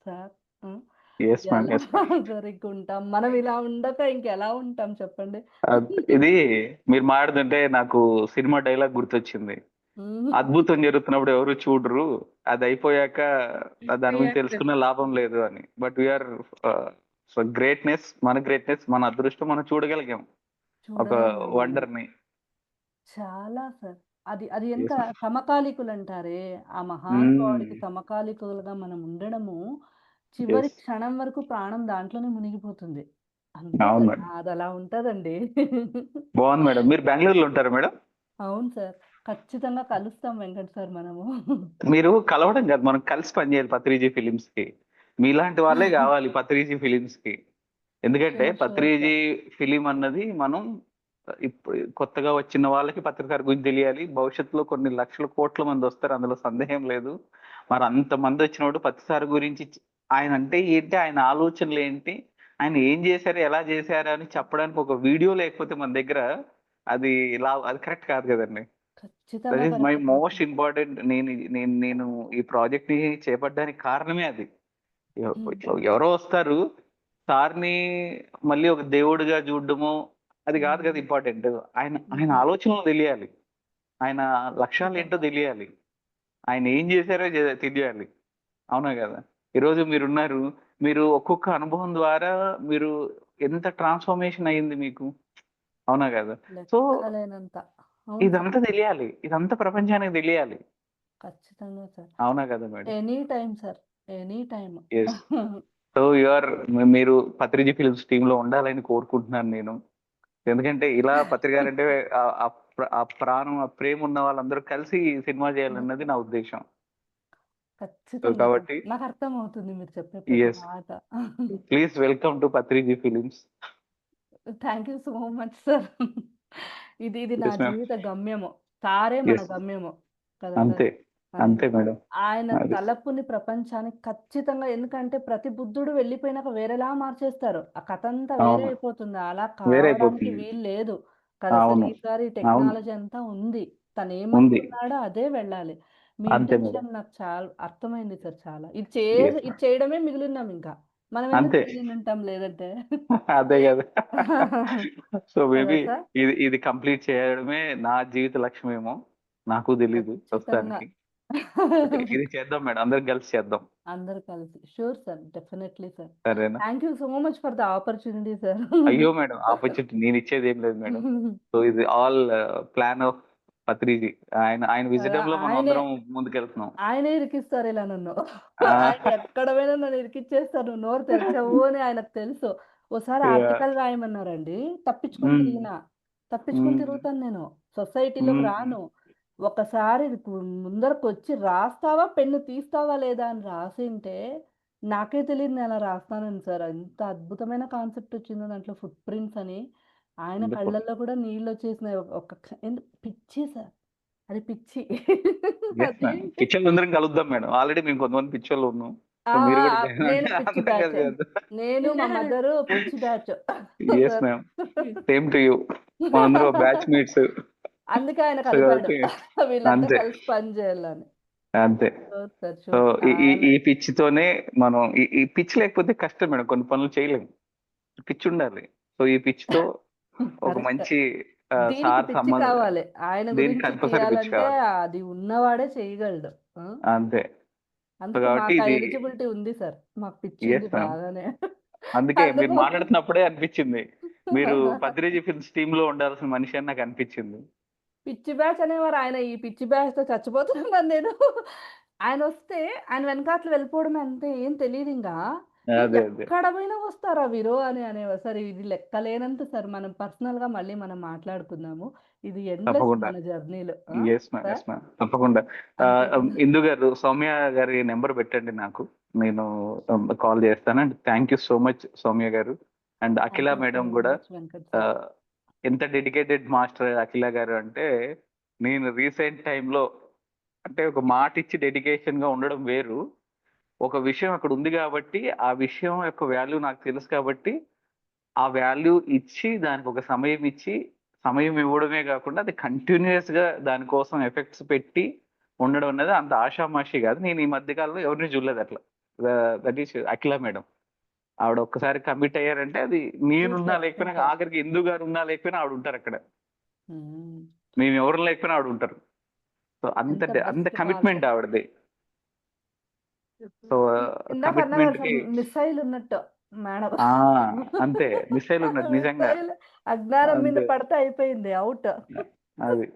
సార్. హ్మ్. Yes ma'am. ఎలా ఎస్ మ్యామ్. సరిగ్గుంటాం. మనం ఇలా ఉండక ఇంకెలా ఉంటాం చెప్పండి? ఇది మీరు మాట్లాడుతుంటే నాకు సినిమా డైలాగ్ గుర్తొచ్చింది. హ్మ్. అద్భుతం జరుగుతున్నప్పుడు ఎవరు చూడరు. అది అయిపోయాక దాని గురించి అయిపోయాక తెలుసుకున్న లాభం లేదు అని. బట్ వీఆర్ సో గ్రేట్‌నెస్ మన అదృష్టం మనం చూడగలిగాం. ఒక చూడగలిగాము. వండర్‌ని. చాలా సార్. అది అది ఎంత యెస్ మ్యామ్. సమకాలీకులంటారే, ఆ హ్మ్. మహానుభావుడికి సమకాలీకులుగా మనం ఉండడము, చివరి యెస్. క్షణం వరకు ప్రాణం దాంట్లోనే మునిగిపోతుంది. అంతే అవును కదా! మేడం. అదలా ఉంటదండి. బావుంది మేడం. మీరు బెంగుళూరులో ఉంటారా మేడం? అవును సార్. ఖచ్చితంగా కలుస్తాం వెంకట్ సార్ మనము. మీరు కలవడం కాదు. మనం కలిసి పనిచేయాలి పత్రిజీ ఫిలిమ్స్‌కి. మీలాంటి వాళ్ళే కావాలి పత్రిజీ ఫిలిమ్స్‌కి. ఎందుకంటే sure. Sure Patriji sir. Film అన్నది మనం ఇప్పుడు కొత్తగా వచ్చిన వాళ్ళకి పత్రికారి గురించి తెలియాలి. భవిష్యత్తులో కొన్ని లక్షల కోట్ల మంది వస్తారు. అందులో సందేహం లేదు. మరి అంతమంది వచ్చినప్పుడు పత్రిసారి గురించి ఆయన అంటే ఏంటి? ఆయన ఆలోచనలేంటి? ఆయన ఏం చేశారు? ఎలా చేశారు? అని చెప్పడానికి ఒక వీడియో లేకపోతే మన దగ్గర అది అది కరెక్ట్ కాదు కదండీ! దట్ ఖచ్చితంగా ఈస్ మై కరెక్ట్ కాదు మోస్ట్ సార్. ఇంపార్టెంట్. నేను ఈ ప్రాజెక్ట్‌ని చేపట్టడానికి కారణమే అది. హ్మ్. ఎవరో వస్తారు. సార్‌ని మళ్ళీ ఒక దేవుడిగా చూడడము, అది కాదు కదా హ్మ్. ఇంపార్టెంట్. ఆయన ఆయన హుహు. ఆలోచనలు తెలియాలి. ఆయన లక్ష్యాలేంటో ఖచ్చితంగా. తెలియాలి. ఆయన ఏం చేశారో తెలియాలి. అవునా కదా! ఈరోజు మీరున్నారు. మీరు ఒక్కొక్క అనుభవం ద్వారా మీరు ఎంత ట్రాన్స్‌ఫర్మేషన్ అయింది మీకు. అవునా కదా! సో లెక్కలేనంత. అవును సార్. ఇదంతా తెలియాలి. ఇదంతా ప్రపంచానికి తెలియాలి. ఖచ్చితంగా సార్. అవునా కదా madam? Any time sir. Any time. Yes. So మీరు పత్రిజీ ఫిల్మ్స్ టీమ్‌లో ఉండాలని కోరుకుంటున్నాను నేను. ఎందుకంటే ఇలా పత్రి గారంటే ఆ ప్రాణం, ఆ ప్రేమ ఉన్న వాళ్ళందరూ కలిసి సినిమా చేయాలన్నది నా ఉద్దేశ్యం. సో ఖచ్చితంగా సార్. కాబట్టి నాకర్థమవుతుంది మీరు చెప్పే ప్రతి యెస్. మాట. Please welcome to Patriji films. Thank you so much sir. ఇది నా యెస్ మ్యామ్. జీవిత గమ్యము. సారే మన యెస్. గమ్యము. కదా సార్? అంతే. అంతే. అంతే మేడం. ఆయన అది. తలపుని ప్రపంచానికి ఖచ్చితంగా ఎందుకంటే ప్రతి బుద్ధుడు వెళ్ళిపోయినాక వేరేలా మార్చేస్తారు. ఆ కథంతా వేరే అవును. అయిపోతుంది. అలా వేరే కావడానికి అయిపోతుంది. వీల్లేదు. కదా సార్? అవును. ఈసారి అవును. టెక్నాలజీ అంతా ఉంది. ఉంది. తనేమనుకున్నాడో అదే వెళ్ళాలి. మీ అంతే మేడం. ఇంటెన్షన్ నాకు అర్థమైంది సార్ చాలా. యెస్ ఇది మ్యామ్. చేయడమే మిగిలిన్నామింకా. మనం ఎందుకు అంతే. మిగిలినుంటాం లేదంటే. అదే గదా! సో, కదా మేబీ సార్? ఇది కంప్లీట్ చేయడమే నా జీవిత లక్ష్యమేమో! నాకు తెలీదు ఖచ్చితంగా. ప్రస్తుతానికి. బట్ ఇది చేద్దాం మేడం. అందరం కలిసి చేద్దాం. అందరూ కలిసి. Sure sir. Definitely sir. సరేనా? Thank you so much for the opportunity sir. అయ్యో! మేడం ఆపర్చునిటీ నేనిచ్చేదేం లేదు మేడం. సో, ఇది ఆల్ ప్లాన్ ఆఫ్ పత్రిజీ. ఆయన ఆయన కదా! విజడమ్‌లో మనం ఆయనే అందరం ముందుకెళ్తున్నాం. ఆయనే ఇరికిస్తారు ఇలా నన్ను. ఆ! ఆయన ఎక్కడ పోయినా నన్ను ఇరికిచ్చేస్తారు. నువ్వు నోరు తెరచవు అని ఆయనకు తెలుసు. ఓసారి యాహ్! ఆర్టికల్ రాయమన్నారండి. తప్పించుకొని హ్మ్. తిరిగినా. తప్పించుకొని హ్మ్. తిరుగుతాను నేను. సొసైటీలోకి హ్మ్. రాను. ఒకసారి ముందరకొచ్చి రాస్తావా, పెన్ను తీస్తావా లేదా అని రాసింటే, నాకే తెలీదు నేనలా రాస్తానని సార్. ఎంత అద్భుతమైన కాన్సెప్ట్ వచ్చిందో దాంట్లో ఫుట్ ప్రింట్స్ అని. ఆయన వండర్‌ఫుల్. కళ్ళల్లో కూడా నీళ్లొచ్చేసినాయి. పిచ్చి సార్. అది పిచ్చి. యెస్ అది మేడం. పిచ్చోళ్ళందరం కలుద్దాం మేడం. ఆల్రెడీ మేము కొంతమంది పిచ్చోళ్ళు ఉన్నాం. ఆ! సో మీరు కూడా ఆ! జాయిన్ నేను అంటే పిచ్చి అందరం కలిసి బ్యాచే. చేద్దాం. నేను మా మదరు పిచ్చి batch. Yes sir. Ma'am. Same to you. మనందరం బ్యాచ్ మేట్స్. అందుకే ఆయన సో కలిపాడు. కాబట్టి వీళ్ళంతా అంతే. కలిసి పని చేయాలని. అంతే. Sure sir. So sure. ఈ ఈ చాలా ఈ పిచ్చితోనే మనం ఈ పిచ్చి లేకపోతే కష్టం మేడం. కొన్ని పనులు చేయలేము. పిచ్చి ఉండాలి. సో ఈ పిచ్చితో ఒక కరెక్ట్. మంచి దీనికి సార్ పిచ్చి సంబంధ కావాలి. ఆయన దీనికి గురించి కంపల్సరీ పిచ్చి తీయాలంటే కావాలి. అది ఉన్నవాడే చేయగలడు. ఆ! అంతే. సో అందుకు కాబట్టి మాకు ఆ ఇది ఎలిజిబిలిటీ ఉంది సార్. మాకు పిచ్చి ఉంది యెస్ మ్యామ్. బాగానే. అందుకే మీరు అందుకు మాట్లాడుతున్నప్పుడే అనిపించింది. మీరు 'పత్రిజీ ఫిల్మ్స్' టీమ్‌లో ఉండాల్సిన మనిషి అని నాకు అనిపించింది. పిచ్చి బ్యాచ్ అనేవారు. ఆయన ఈ పిచ్చి బ్యాచ్‌తో చచ్చిపోతున్నాను నేను. ఆయనొస్తే ఆయన వెనకాతల వెళ్ళిపోవడమే అంతే. ఏం తెలీదింకా. అదే. అదే. ఎక్కడ పోయినా వస్తారా వీరు అని అనేవారు. సార్ ఇది లెక్కలేనంత సార్. మనం పర్సనల్‌గా మళ్ళీ మనం మాట్లాడుకుందాము. ఇది ఎండ్‌లెస్ తప్పకుండా. మన జర్నీలు. ఆ! Yes ma'am. Sir yes ma'am. తప్పకుండా. అంతే కదా! ఇందు గారు, సౌమ్య గారి నంబర్ పెట్టండి నాకు. నేను కాల్ చేస్తాను. And thank you so much Soumya గారు. And Akhila thank you so madam గూడా మచ్ వెంకట్ సార్. ఆహ్, ఎంత డెడికేటెడ్ మాస్టర్ అఖిల గారు అంటే, నేను రీసెంట్ టైమ్‌లో అంటే ఒక మాటిచ్చి డెడికేషన్‌గా ఉండడం వేరు. ఒక విషయం అక్కడ ఉంది గాబట్టి, ఆ విషయం యొక్క వాల్యూ నాకు తెలుసు కాబట్టి, ఆ వాల్యూ ఇచ్చి దానికొక సమయం ఇచ్చి, సమయం ఇవ్వడమే గాకుండా అది కంటిన్యూయస్‌గా దాని కోసం ఎఫెక్ట్స్ పెట్టి ఉండడం అనేది అంత ఆషామాషీ గాదు. నేను ఈ మధ్య కాలంలో ఎవరిని చూడలేదు అట్లా. That is Akhila madam. ఆవిడ ఒక్కసారి కమిట్ అయ్యారంటే అది నేనున్నా సూపర్. లేకపోయినా సూపర్. ఆఖరికి ఇందు గారు ఉన్నా లేకపోయినా ఆవిడుంటారక్కడ. హ్మ్. మేము ఎవరు లేకపోయినా ఆవిడుంటారు. సో ఎంత అంత బెస్ట్ పార్ట్నర్. కమిట్మెంట్ ఆవిడది. సో ఇందాక అన్నారు కమిట్మెంట్‌కి సార్ మిస్సైల్ ఉన్నట్టు మేడం. ఆ! అంతే. మిసైల్ ఉన్నట్టు నిజంగా. మిస్సైల్ అజ్ఞానం మీద అంతే. పడితే అయిపోయింది ఔట్. అది.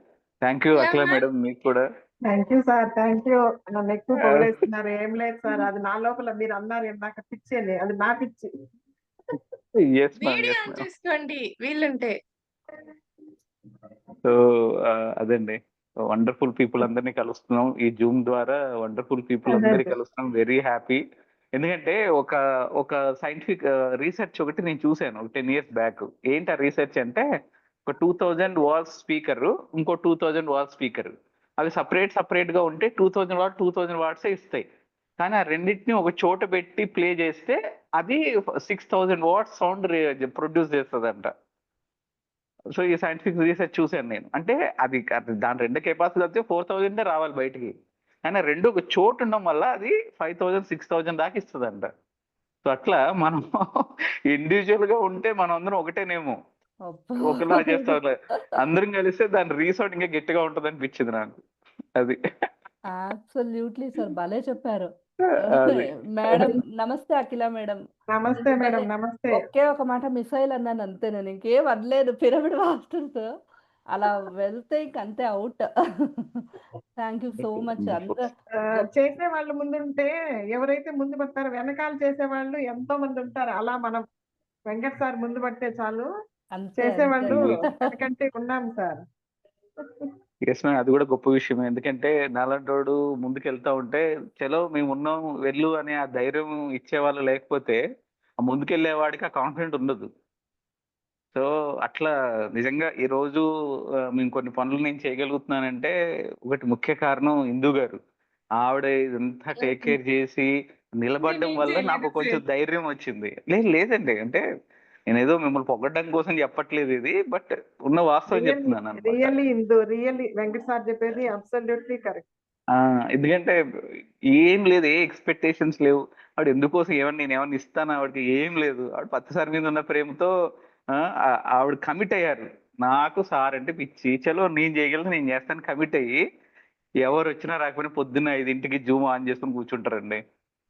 Thank you yeah! Akhila ma'am. Madam మీకు కూడా. Thank you sir. Thank you. నన్ను ఎక్కువ ఆహ్, పొగిడేస్తున్నారు. ఏం లేదు సార్. అది నా లోపల మీరు అన్నారు ఇందాక పిచ్చి అని. అది నా పిచ్చి. Yes ma'am. Video yes on ma'am. చేసుకోండి వీలుంటే. సో అదండి. వండర్‌ఫుల్ పీపుల్ అందరిని కలుస్తున్నాం. ఈ జూమ్ ద్వారా వండర్‌ఫుల్ పీపుల్ అదే అందరిని అదే. కలుస్తున్నాం. Very happy. ఎందుకంటే ఒక సైంటిఫిక్ రీసెర్చ్ ఒకటి నేను చూసాను. ఒక 10 ఇయర్స్ బ్యాక్. ఏంటి ఆ రీసెర్చ్ అంటే ఒక 2000 వాట్స్ స్పీకరు, ఇంకో 2000 వాట్స్ స్పీకరు. అవి సెపరేట్‌గా ఉంటే 2000 వాట్సే ఇస్తాయి. కానీ ఆ రెండిటిని ఒక చోట పెట్టి ప్లే చేస్తే అది 6000 వాట్స్ సౌండ్ ప్రొడ్యూస్ చేస్తదంట. సో, ఈ సైంటిఫిక్ రీసెర్చ్ చూసాను నేను. అంటే అది దాని 2 కెపాసిటీ కలిపితే 4000 రావాలి బయటికి. కానీ ఆ 2 ఒక చోట ఉండడం వల్ల అది 5000, 6000 దాకా ఇస్తదంట. సో, అట్లా మనం ఇండివిడ్యుయల్‌గా ఉంటే మనమందరం ఒకటేనేమో. అబ్బో! ఒకలా చేస్తాంలే. అందరం కలిస్తే దాని రీసౌండ్ ఇంకా గట్టిగా ఉంటదనిపించింది నాకు. అది. Absolutely sir. భలే చెప్పారు. అది. మేడం నమస్తే అఖిల మేడం. నమస్తే మీకు మేడం. భలే నమస్తే. ఒకే ఒక మాట మిసైల్ అన్నాను అంతే నేను. ఇంకేం అనలేదు. పిరమిడ్ మాస్టర్స్ అలా వెళ్తే ఇంక అంతే out. Thank you so much. Wonderful. గొప్ప చేసేవాళ్ళు ముందుంటే ఎవరైతే ముందు పడతారో వెనకాల చేసేవాళ్ళు ఎంతో మంది ఉంటారు. అలా మనం వెంకట్ సార్ ముందు పడితే చాలు. అంతే. అంతే. చేసేవాళ్ళు హ్మ్. వెనకంటే ఉన్నాం సార్. Yes ma'am. అది కూడా గొప్ప విషయమే. ఎందుకంటే నాలాంటోడు ముందుకెళ్తా ఉంటే, చలో మేమున్నాం వెళ్ళు అనే ఆ ధైర్యం ఇచ్చేవాళ్ళు లేకపోతే, ఆ ముందుకెళ్ళేవాడికి ఆ కాన్ఫిడెంట్ ఉండదు. సో, అట్లా నిజంగా ఈరోజు మేము కొన్ని పనులు నేను చేయగలుగుతున్నానంటే, ఒకటి ముఖ్య కారణం ఇందు గారు. ఆవిడ ఇదంతా టేక్ హ్మ్. కేర్ చేసి, నిలబడడం నేనేం వల్ల నాకు చేయలేదు కొంచెం సార్. ధైర్యం వచ్చింది. లేదండి. అంటే నేనేదో మిమ్మల్ని పొగడడం కోసం చెప్పట్లేదు ఇది. బట్ ఉన్న వాస్తవం రియల్లీ, చెప్తున్నాననమాట. రియల్లీ ఇందు రియల్లీ వెంకట్ సార్ చెప్పేది అబ్సల్యూట్‌లీ కరెక్ట్. ఆ! ఎందుకంటే ఏం లేదు. ఏ ఎక్స్‌పెక్టేషన్స్ లేవు. ఆవిడ ఎందుకోసం నేనేమన్నా ఇస్తానా ఆవిడకి? ఏం లేదు. ఆవిడ పత్తి సార్ మీద ఉన్న ప్రేమతో ఆవిడ కమిట్ అయ్యారు. నాకు సార్ అంటే పిచ్చి. చలో నేను చేయగలను, నేను చేస్తాను కమిట్ అయ్యి, ఎవరొచ్చినా రాకపోయినా పొద్దున్న 5కి జూమ్ ఆన్ చేసుకొని కూర్చుంటారండి.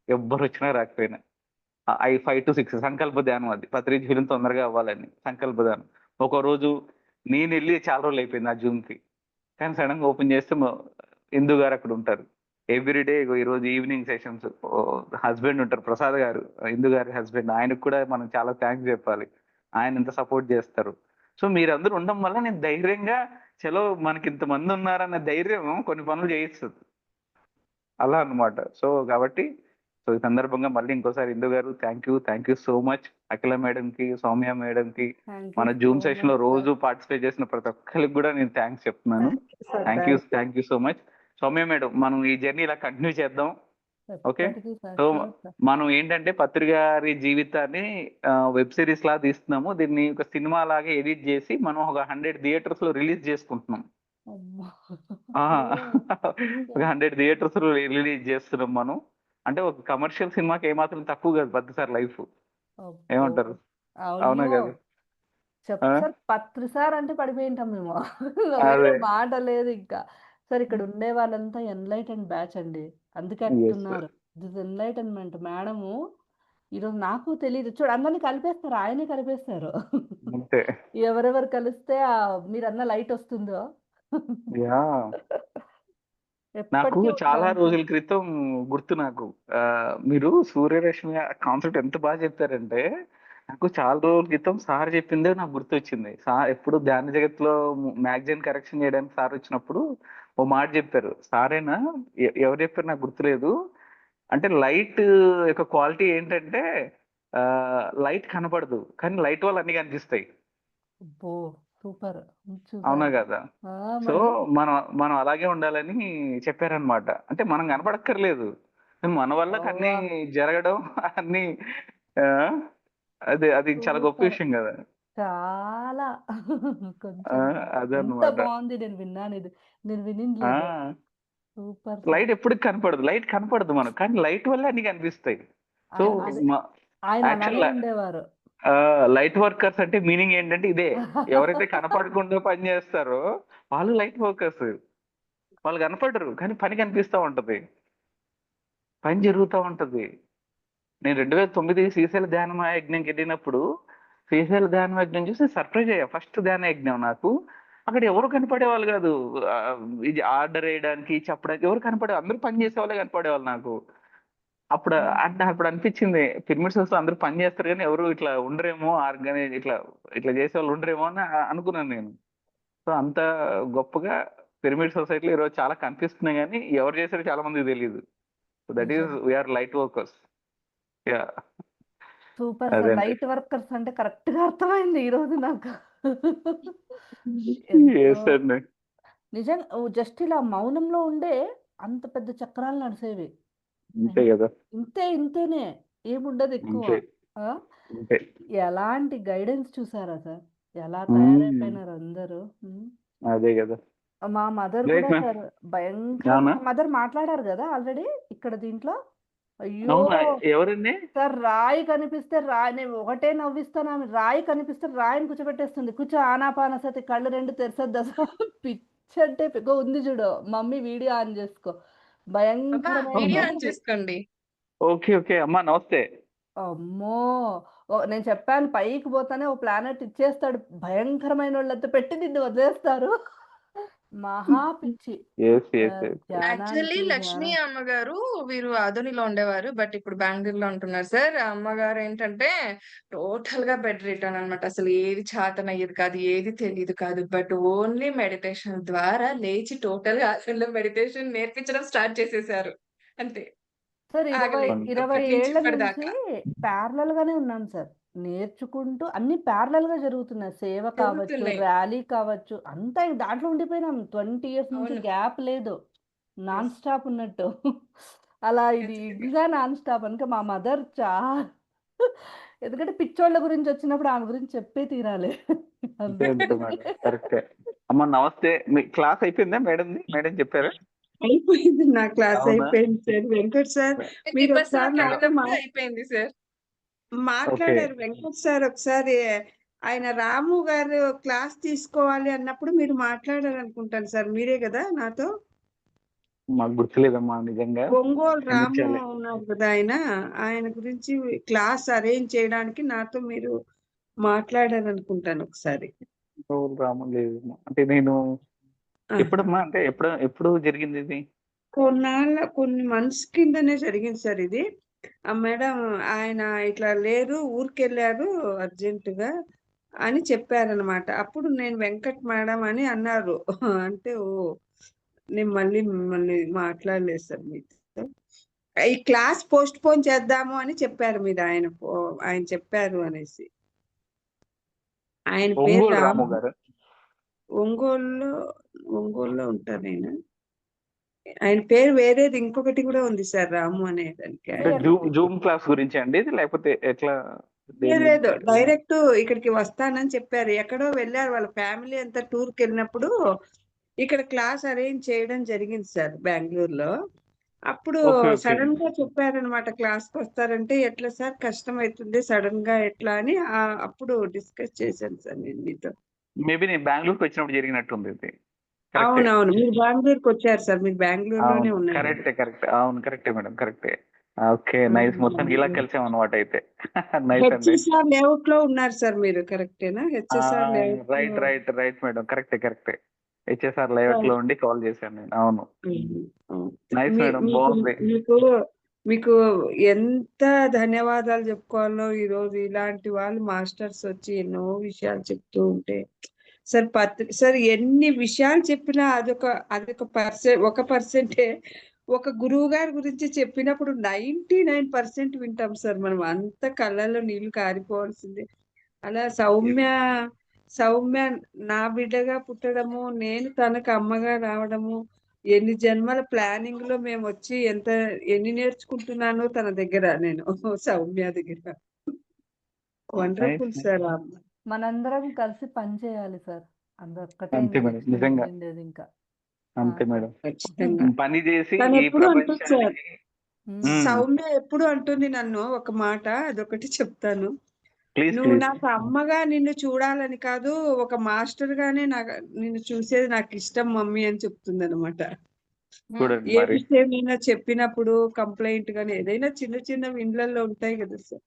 ఎవ్వరొచ్చినా రాకపోయినా. 5-6 సంకల్ప ధ్యానం అది. పత్రిక ఫిల్మ్ తొందరగా అవ్వాలని సంకల్ప ధ్యానం. ఒకరోజు నేనెళ్ళి చాలా రోజులయిపోయింది ఆ జూమ్‌కి. కానీ సడెన్‌గా ఓపెన్ చేస్తే ఇందు గారు అక్కడ ఉంటారు. ఎవ్రీడే ఈరోజు ఈవినింగ్ సెషన్స్ హస్బెండ్ ఉంటారు ప్రసాద్ గారు, ఇందు గారి హస్బెండ్, ఆయనకు కూడా మనం చాలా థ్యాంక్స్ చెప్పాలి. ఆయన ఎంత సపోర్ట్ చేస్తారు. సో మీరందరూ ఉండడం వల్ల నేను ధైర్యంగా చలో మనకి ఇంతమంది ఉన్నారన్న ధైర్యం కొన్ని పనులు చేయిస్తుంది. అలా అన్నమాట. సో కాబట్టి ఈ సందర్భంగా మళ్ళీ ఇంకోసారి ఇందు గారు thank you so much. Akhila madam కి, సౌమ్య మేడం కి, థ్యాంక్ యూ మన సో జూమ్ సెషన్ లో మచ్ సార్. రోజు పార్టిసిపేట్ చేసిన ప్రతి ఒక్కరికి కూడా నేను థ్యాంక్స్ చెప్తున్నాను. Thank you so much. Soumya madam, మనం ఈ జర్నీ ఇలా కంటిన్యూ చేద్దాం. ఓకే. ఎప్పటికీ సార్, సో షూర్ సార్. మనం ఏంటంటే పత్రి గారి జీవితాన్ని వెబ్ సిరీస్ లా తీస్తున్నాము. దీన్ని ఒక సినిమా లాగా ఎడిట్ చేసి మనం ఒక 100 థియేటర్స్ లో రిలీజ్ చేసుకుంటున్నాం. అమ్మో! ఒక 100 థియేటర్స్ లో రిలీజ్ చేస్తున్నాం మనం. అంటే ఒక కమర్షియల్ సినిమాకి ఏమాత్రం తక్కువ కాదు పత్రి సార్ లైఫ్. అబ్బో! ఏమంటారు? అవునా అయ్యో! కదా? ఆ? సార్ పత్రి సార్ అంటే పడిపోయింటాం మేము. అదే. వేరే మాట లేదు ఇంకా. సార్ ఇక్కడ ఉండే వాళ్ళంతా ఎన్‌లైటెన్డ్ బ్యాచ్ అండి. అందుకే ఎస్ సార్. అంటున్నారు. దిస్ ఎన్‌లైటన్‌మెంట్ మేడము ఈరోజు నాకు తెలీదు. చూడు అందరిని కలిపేస్తారు. ఆయనే కలిపేస్తారు. అంతే. ఎవరెవరు కలిస్తే మీరన్న లైట్ వస్తుందో. యా నాకు ఎప్పటికీ చాలా ఉంటాం సార్. రోజుల క్రితం గుర్తు నాకు మీరు సూర్యరశ్మి కాన్సెప్ట్ ఎంత బాగా చెప్పారంటే, నాకు చాలా రోజుల క్రితం సార్ చెప్పిందే నాకు గుర్తొచ్చింది. సార్ ఎప్పుడు ధ్యాన జగత్లో మ్యాగజైన్ కరెక్షన్ చేయడానికి సార్ వచ్చినప్పుడు ఓ మాట చెప్పారు. సారేనా ఎవరు చెప్పారు నాకు గుర్తులేదు. అంటే లైట్ యొక్క క్వాలిటీ ఏంటంటే లైట్ కనపడదు కానీ లైట్ వల్ల అన్ని కనిపిస్తాయి. అబ్బో! సూపర్. అవునా చూసారా? కదా? ఆ! సో మరి మనం మనం అలాగే ఉండాలని చెప్పారనమాట. అంటే మనం కనపడక్కర్లేదు. కానీ మన వల్ల అన్ని అవ్వా! జరగడం అన్ని ఆ, అది అది చాలా గొప్ప సూపర్. విషయం కదా. చాలా ఆ, కొంచెం ఎంత అదన్నమాట. బావుంది. నేను విన్నాను ఇది. నేను వినింది ఆ లేదు. Super sir. లైట్ ఎప్పుడు కనపడదు, లైట్ కనపడదు మనకు, కానీ లైట్ వల్ల అన్ని కనిపిస్తాయి. సో అదే ఆయన యాక్చువల్ అలానే ఉండేవారు. లైట్ వర్కర్స్ అంటే మీనింగ్ ఏంటంటే ఇదే. ఎవరైతే కనపడకుండా పని చేస్తారో వాళ్ళు లైట్ వర్కర్స్. వాళ్ళు కనపడరు కానీ పని కనిపిస్తా ఉంటది, పని జరుగుతూ ఉంటది. నేను 2009 శ్రీశైల ధ్యాన యజ్ఞంకి వెళ్ళినప్పుడు శ్రీశైల ధ్యాన యజ్ఞం చూసి సర్ప్రైజ్ అయ్యా. ఫస్ట్ ధ్యాన యజ్ఞం నాకు. అక్కడ ఎవరు కనపడే వాళ్ళు కాదు. ఆ, ఇది ఆర్డర్ వేయడానికి చెప్పడానికి ఎవరు కనపడే, అందరూ పని చేసే వాళ్ళే కనపడేవాళ్ళు నాకు. అప్పుడు అంటే అప్పుడు అనిపించింది పిరమిడ్స్ వస్తే అందరూ పని చేస్తారు కానీ ఎవరు ఇట్లా ఉండరేమో, ఆర్గనైజ్ ఇట్లా ఇట్లా చేసే వాళ్ళు ఉండరేమో అని అనుకున్నాను నేను. సో అంత గొప్పగా పిరమిడ్ సొసైటీలో ఈరోజు చాలా కనిపిస్తున్నాయి కానీ ఎవరు చేశారో చాలా మందికి తెలియదు. సో దట్ ఈస్ నిజం. We are light workers. Yeah super sir. అదండి. లైట్ వర్కర్స్ అంటే కరెక్ట్‌గా అర్థమైంది ఈరోజు నాకు. ఎంతో ఎస్ అండి. నిజంగా జస్ట్ ఇలా మౌనంలో ఉండే అంత పెద్ద చక్రాలు నడిసేవి. అంతే కదా. ఇంతేనే. ఏముండదు ఎక్కువ. అంతే. ఆ! అంతే. ఎలాంటి గైడెన్స్ చూసారా సార్? ఎలా మ్మ్. తయారైపోయినారు అందరూ. హ్మ్. అదే కదా. మా మదర్ గ్రేట్ కూడా మ్యామ్. సార్ భయంకరంగా అవునా? మా మదర్ మాట్లాడారు గదా! ఆల్రెడీ ఇక్కడ దీంట్లో. అయ్యో! అవునా? ఎవరండి? సార్ రాయి కనిపిస్తే నేను ఒకటే నవ్విస్తాను ఆమె. రాయి కనిపిస్తే రాయిని కూర్చోబెట్టేస్తుంది. కూర్చో ఆనాపానసతి కళ్ళు 2 తెరిసొద్దు అసలు. పిచ్చంటే ఇగో ఉంది చూడు. మమ్మీ వీడియో ఆన్ చేసుకో. అబ్బా! భయంకరమైన వీడియో అవునా? ఆన్ చేసుకోండి. ఓకే. ఓకే. అమ్మా నమస్తే. అమ్మో! నేను చెప్పాను పైకి పోతానే ఓ ప్లానెట్ ఇచ్చేస్తాడు. భయంకరమైనోళ్ళంతా పెట్టి నిన్ను వదిలేస్తారు. మహా పిచ్చి. ఎస్. ఎస్. ఎస్. యాక్చువల్లీ ధ్యానానికి లక్ష్మి అమ్మగారు వీరు ఆదోనిలో ఉండేవారు. బట్ ఇప్పుడు బెంగుళూరులో ఉంటున్నారు సార్. ఆ అమ్మగారు ఏంటంటే టోటల్‌గా బెడ్ రిటర్న్ అన్నమాట. అసలు ఏది చేతనయ్యేది కాదు. ఏది తెలీదు కాదు. బట్ ఓన్లీ మెడిటేషన్ ద్వారా లేచి టోటల్‌గా ఆసనంలో మెడిటేషన్ నేర్పించడం స్టార్ట్ చేసేసారు. అంతే. సార్ 20 ఆగలేదు. 20 అప్పటి నుంచి ఏళ్ల నుంచి ఇప్పటిదాకా ప్యారలల్‌గానే ఉన్నాను సార్. నేర్చుకుంటూ అన్నీ ప్యారలల్‌గా జరుగుతున్నాయి. సేవ కావచ్చు, జరుగుతున్నాయి. ర్యాలీ కావచ్చు, అంతా దాంట్లో ఉండిపోయినాం. 20 ఇయర్స్ నుంచి అవును. గ్యాప్ లేదు. Non yes. స్టాప్ ఉన్నట్టు. అలా ఇది ఖచ్చితంగా. ఇంకా నాన్ స్టాప్ అనుక మా మదర్ ఎందుకంటే పిచ్చోళ్ళ గురించి వచ్చినప్పుడు ఆమె గురించి చెప్పే తీరాలి. అంతే అందుకు. అంతే మేడం. కరెక్టే. అమ్మా నమస్తే. మీ క్లాస్ అయిపోయిందా మేడంది? మేడం చెప్పారా? అయిపోయింది. నా క్లాస్ అవునా? అయిపోయింది సార్. వెంకట్ సార్ మీరొకసారి మేడం. నాతో విపస్సన అయిపోయింది సార్. ఓకే. మాట్లాడారు. వెంకట్ సార్ ఒకసారి ఆయన రాము గారు క్లాస్ తీసుకోవాలి అన్నప్పుడు మీరు మాట్లాడారనుకుంటాను సార్. మీరే గదా నాతో? మాకు గుర్తులేదమ్మా నిజంగా. ఒంగోలు రాము క్షమించాలి. ఉన్నారు కదా ఆయన. ఆయన గురించి క్లాస్ అరేంజ్ చేయడానికి నాతో మీరు మాట్లాడారనుకుంటాను ఒకసారి. రాము లేదు. అంటే నేను ఆహా! ఎప్పుడమ్మా, అంటే ఎప్పుడు ఎప్పుడు జరిగింది ఇది? కొన్ని మంత్స్ కిందనే జరిగింది సార్ ఇది. మేడం ఆయన ఇట్లా లేరు, ఊరికెళ్ళారు అర్జెంట్‌గా అని చెప్పారనమాట. అప్పుడు నేను వెంకట్ మేడం అని అన్నారు. అంటే ఓహ్! నేను మళ్ళీ మిమ్మల్ని మాట్లాడలేదు సార్ మీతో. ఈ క్లాస్ పోస్ట్‌పోన్ చేద్దాము అని చెప్పారు ఆయన చెప్పారు అనేసి. ఆయన పేరు ఒంగోలు రాము గారు. ఒంగోలులో ఒంగోలులో ఉంటారాయన. ఆయన పేరు వేరేది ఇంకొకటి కూడా ఉంది సార్ రాము అనేదానికి. అంటే జూమ్ క్లాస్ గురించి అండి ఇది, లేకపోతే ఎట్లా దేని లేదు గురించి? డైరెక్ట్ ఇక్కడికి వస్తానని చెప్పారు. ఎక్కడో వెళ్ళారు వాళ్ళ ఫ్యామిలీ అంతా టూర్‌కి వెళ్ళినప్పుడు ఇక్కడ క్లాస్ అరేంజ్ చేయడం జరిగింది సార్ బెంగుళూరులో. అప్పుడు ఓకే ఓకే. సడన్ గా చెప్పారనమాట క్లాస్‌కి వస్తారంటే ఎట్లా సార్ కష్టం అవుతుంది సడన్ గా ఎట్లా అని అప్పుడు డిస్కస్ చేశాను సార్ నేను మీతో. మేబీ నేను బెంగళూరుకి వచ్చినప్పుడు జరిగినట్టుంది ఇది. కరెక్టే. అవునవును. మీరు బెంగుళూరుకి వచ్చారు సార్. మీరు బెంగుళూరులోనే అవును ఉన్నారు. కరెక్టే కరెక్టే. అవును కరెక్టే మేడం కరెక్టే. Okay nice. హ్మ్. మొత్తానికి ఇలా కలిసాం అనమాట అయితే. నైస్ అండి. హెచ్ఎస్ఆర్ లేఅవుట్ లో ఉన్నారు సార్ మీరు కరెక్టేనా? హెచ్ఎస్ఆర్ లేఅవుట్ రైట్ లో. రైట్ రైట్ మేడం కరెక్టే కరెక్టే. హెచ్ఎస్ఆర్ లేఅవుట్ లో ఉండి కాల్ చేశాను నేను. అవును అవును. నైస్ మీ- మేడం, మీకు బాగుంది. మీకు మీకు ఎంత ధన్యవాదాలు చెప్పుకోవాలో ఈరోజు ఇలాంటి వాళ్ళు మాస్టర్స్ వచ్చి ఎన్నో విషయాలు చెప్తూ ఉంటే సార్ ఎన్ని విషయాలు చెప్పినా అదొక ఒక పర్సెంటే. ఒక గురువు గారి గురించి చెప్పినప్పుడు 99% వింటాం సార్ మనం. అంత కళ్ళల్లో నీళ్లు కారిపోవాల్సిందే. అలా సౌమ్య నా బిడ్డగా పుట్టడము, నేను తనకు అమ్మగా రావడము, ఎన్ని జన్మల ప్లానింగ్ లో మేము వచ్చి ఎన్ని నేర్చుకుంటున్నానో తన దగ్గర నేను సౌమ్య దగ్గర. Wonderful nice. సార్. మనందరం కలిసి పని చేయాలి సార్. అదొక్కటే అంతే ఇంక మేడం నెక్స్ట్ నిజంగా. మిగిలిండేది ఇంకా. అంతే సార్. మేడం. ఖచ్చితంగా పని చేసి తను ఈ ఎప్పుడు అంటుంది సార్. ప్రపంచానికి. సౌమ్య ఎప్పుడు అంటుంది నన్ను ఒక మాట, అదొకటి చెప్తాను. ప్లీజ్ నువ్వు ప్లీజ్. నాకు అమ్మగా నిన్ను చూడాలని కాదు, ఒక మాస్టర్ గానే నిన్ను చూసేది నాకు ఇష్టం మమ్మీ అని చెప్తుందనమాట. చూడండి ఏ మరి. విషయమైనా చెప్పినప్పుడు కంప్లైంట్ గాని ఏదైనా చిన్న చిన్న ఇండ్లలో ఉంటాయి కదా సార్.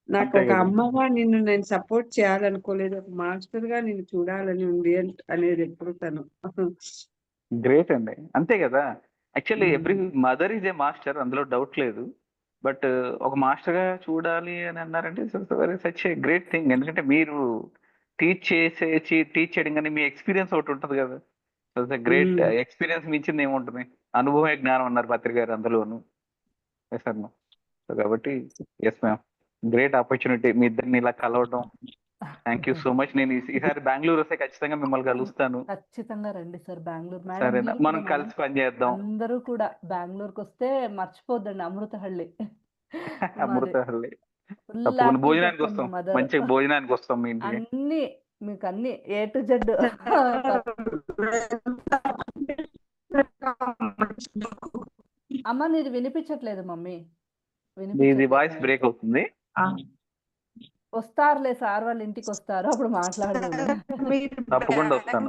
నాకు అంతే ఒక కదా. అమ్మగా నిన్ను నేను సపోర్ట్ చేయాలనుకోలేదు, ఒక మాస్టర్ గా నిన్ను చూడాలని ఉంది అనేది ఎప్పుడు తను. గ్రేట్ అండి. అంతే కదా. Actually every mother is a master, అందులో డౌట్ లేదు. బట్ ఒక మాస్టర్ గా చూడాలి అని అన్నారంటే very such a great thing. ఎందుకంటే మీరు టీచ్ చేయడం కానీ మీ ఎక్స్పీరియన్స్ ఒకటి ఉంటుంది కదా. గ్రేట్ ఉమ్. ఎక్స్పీరియన్స్ మించింది ఏముంటుంది. అనుభవమే జ్ఞానం అన్నారు పత్రిక గారు అందులోను. ఎస్ అన్న. సో కాబట్టి ఎస్ మ్యామ్, గ్రేట్ ఆపర్చునిటీ మీ ఇద్దరిని ఇలా కలవడం. Thank you so much. నేను ఈసారి బెంగళూరు వస్తే ఖచ్చితంగా మిమ్మల్ని కలుస్తాను. ఖచ్చితంగా రండి సార్ బెంగళూరు. మేడం సరేనా, మీరు మనం కూడా కలిసి పని చేద్దాం. అందరూ కూడా బెంగళూరుకి వస్తే మర్చిపోద్దండి అమృతహళ్ళి. మాది అమృతహల్లి. ఫుల్ తప్పకుండా యాక్టివ్ భోజనానికి చేస్తాను మా వస్తాం, మదర్. మంచిగా భోజనానికి వస్తాం మీ ఇంటికి. అన్ని మీకు అన్ని ఏ టు జెడ్. అమ్మ నీది వినిపించట్లేదు మమ్మీ. ఇది వాయిస్ బ్రేక్ అవుతుంది. వస్తారులే సార్ వాళ్ళ ఇంటికి వస్తారు అప్పుడు మాట్లాడదాం. తప్పకుండా వస్తాను.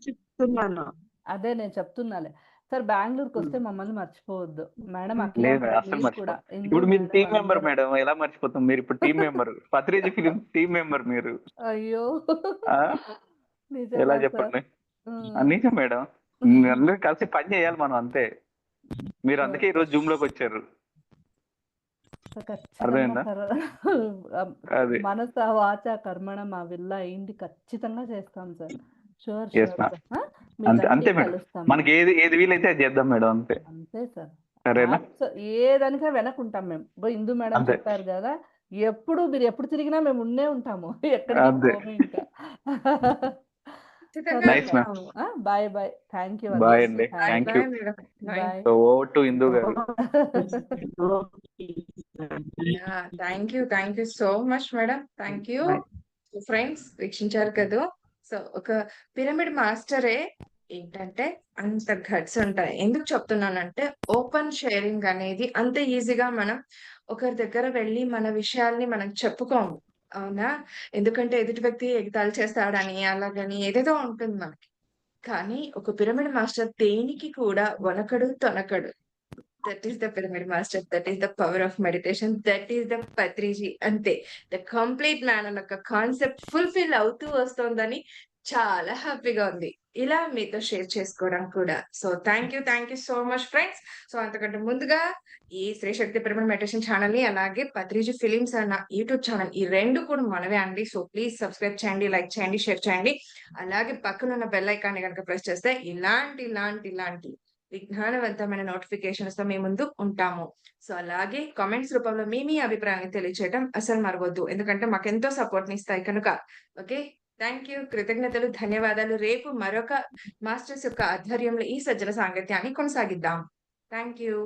చెప్తున్నాను. అదే నేను చెప్తున్నాలే సార్, బెంగళూరుకి వస్తే మమ్మల్ని మర్చిపోవద్దు. మేడం అట్లే లేదు ఉంటారు అసలు మీరు మర్చిపో. కూడా. ఇందు ఇప్పుడు మీరు మేడం టీం మెంబర్ అందరూ. మేడం, ఎలా మర్చిపోతాం. మీరు ఇప్పుడు team member, Patriji film team member మీరు. అయ్యో ఆ? ఎలా నిజమా సార్? చెప్పండి. నిజం మేడం. అందరూ కలిసి పని చేయాలి మనం, అంతే. మీరు అందుకే ఈ రోజు జూమ్ లోకి వచ్చారు. ఖచ్చితంగా అర్థమైందా? సార్. అది మనస వాచ కర్మణ మా విల్ల అయింది ఖచ్చితంగా చేస్తాం sir. Sure Yes, sure ma'am. Sir. అంతే మీరు అంతే మేడం. కలుస్తాం మనకి ఏది వీలైతే అది చేద్దాం మేడం, అంతే. అంతే సార్. సరేనా? ఏదానికా వెనకుంటాం మేము. ఇందు మేడం అంతే. చెప్పారు కదా, మీరు ఎప్పుడు తిరిగినా మేము ఉన్నే ఉంటాము. ఎక్కడికి అంతే. పోము ఇంకా. ఖచ్చితంగా నైస్ మ్యామ్. వెళ్తాము. Bye bye. Thank you bye అండి. Bye thank bye you. Madam. Bye. Bye. So over to Indu గారు. Thank you so much madam. Thank you. Friends వీక్షించారు కదా. సో ఒక పిరమిడ్ మాస్టరే ఏంటంటే అంత గట్స్ ఉంటాయి. ఎందుకు చెప్తున్నానంటే ఓపెన్ షేరింగ్ అనేది అంత ఈజీగా మనం ఒకరి దగ్గర వెళ్ళి మన విషయాల్ని మనం చెప్పుకోము. అవునా? ఎందుకంటే ఎదుటి వ్యక్తి ఎగతాళి చేస్తాడని అలాగని ఏదేదో ఉంటుంది మనకి. కానీ ఒక పిరమిడ్ మాస్టర్ దేనికి కూడా వనకడు తొనకడు. That is the pyramid master. That is the power of meditation. That is the Patriji. అంతే. ద కంప్లీట్ మ్యాన్ అన్న ఒక కాన్సెప్ట్ ఫుల్ఫిల్ అవుతూ వస్తోందని చాలా హ్యాపీగా ఉంది. ఇలా మీతో షేర్ చేసుకోవడం కూడా. So, thank you so much friends. So, అంతకంటే ముందుగా ఈ శ్రీ శక్తి పిరమిడ్ మెడిటేషన్ ఛానెల్‌ని అలాగే పత్రిజీ ఫిలిమ్స్ అన్న యూట్యూబ్ ఛానెల్ ఈ 2 కూడా మనవే అండి. సో, ప్లీజ్ సబ్స్క్రైబ్ చేయండి, లైక్ చేయండి, షేర్ చేయండి. అలాగే పక్కనున్న బెల్ ఐకాన్‌ని గనుక ప్రెస్ చేస్తే ఇలాంటి విజ్ఞానవంతమైన నోటిఫికేషన్స్‌తో మీ ముందు ఉంటాము. సో, అలాగే కామెంట్స్ రూపంలో మీ అభిప్రాయాన్ని తెలియచేయడం అస్సలు మరవొద్దు. ఎందుకంటే మాకెంతో సపోర్ట్‌నిస్తాయి కనుక. ఓకే. కృతజ్ఞతలు, ధన్యవాదాలు. రేపు మరొక మాస్టర్స్ యొక్క ఆధ్వర్యంలో ఈ సజ్జన సాంగత్యాన్ని కొనసాగిద్దాం. Thank you.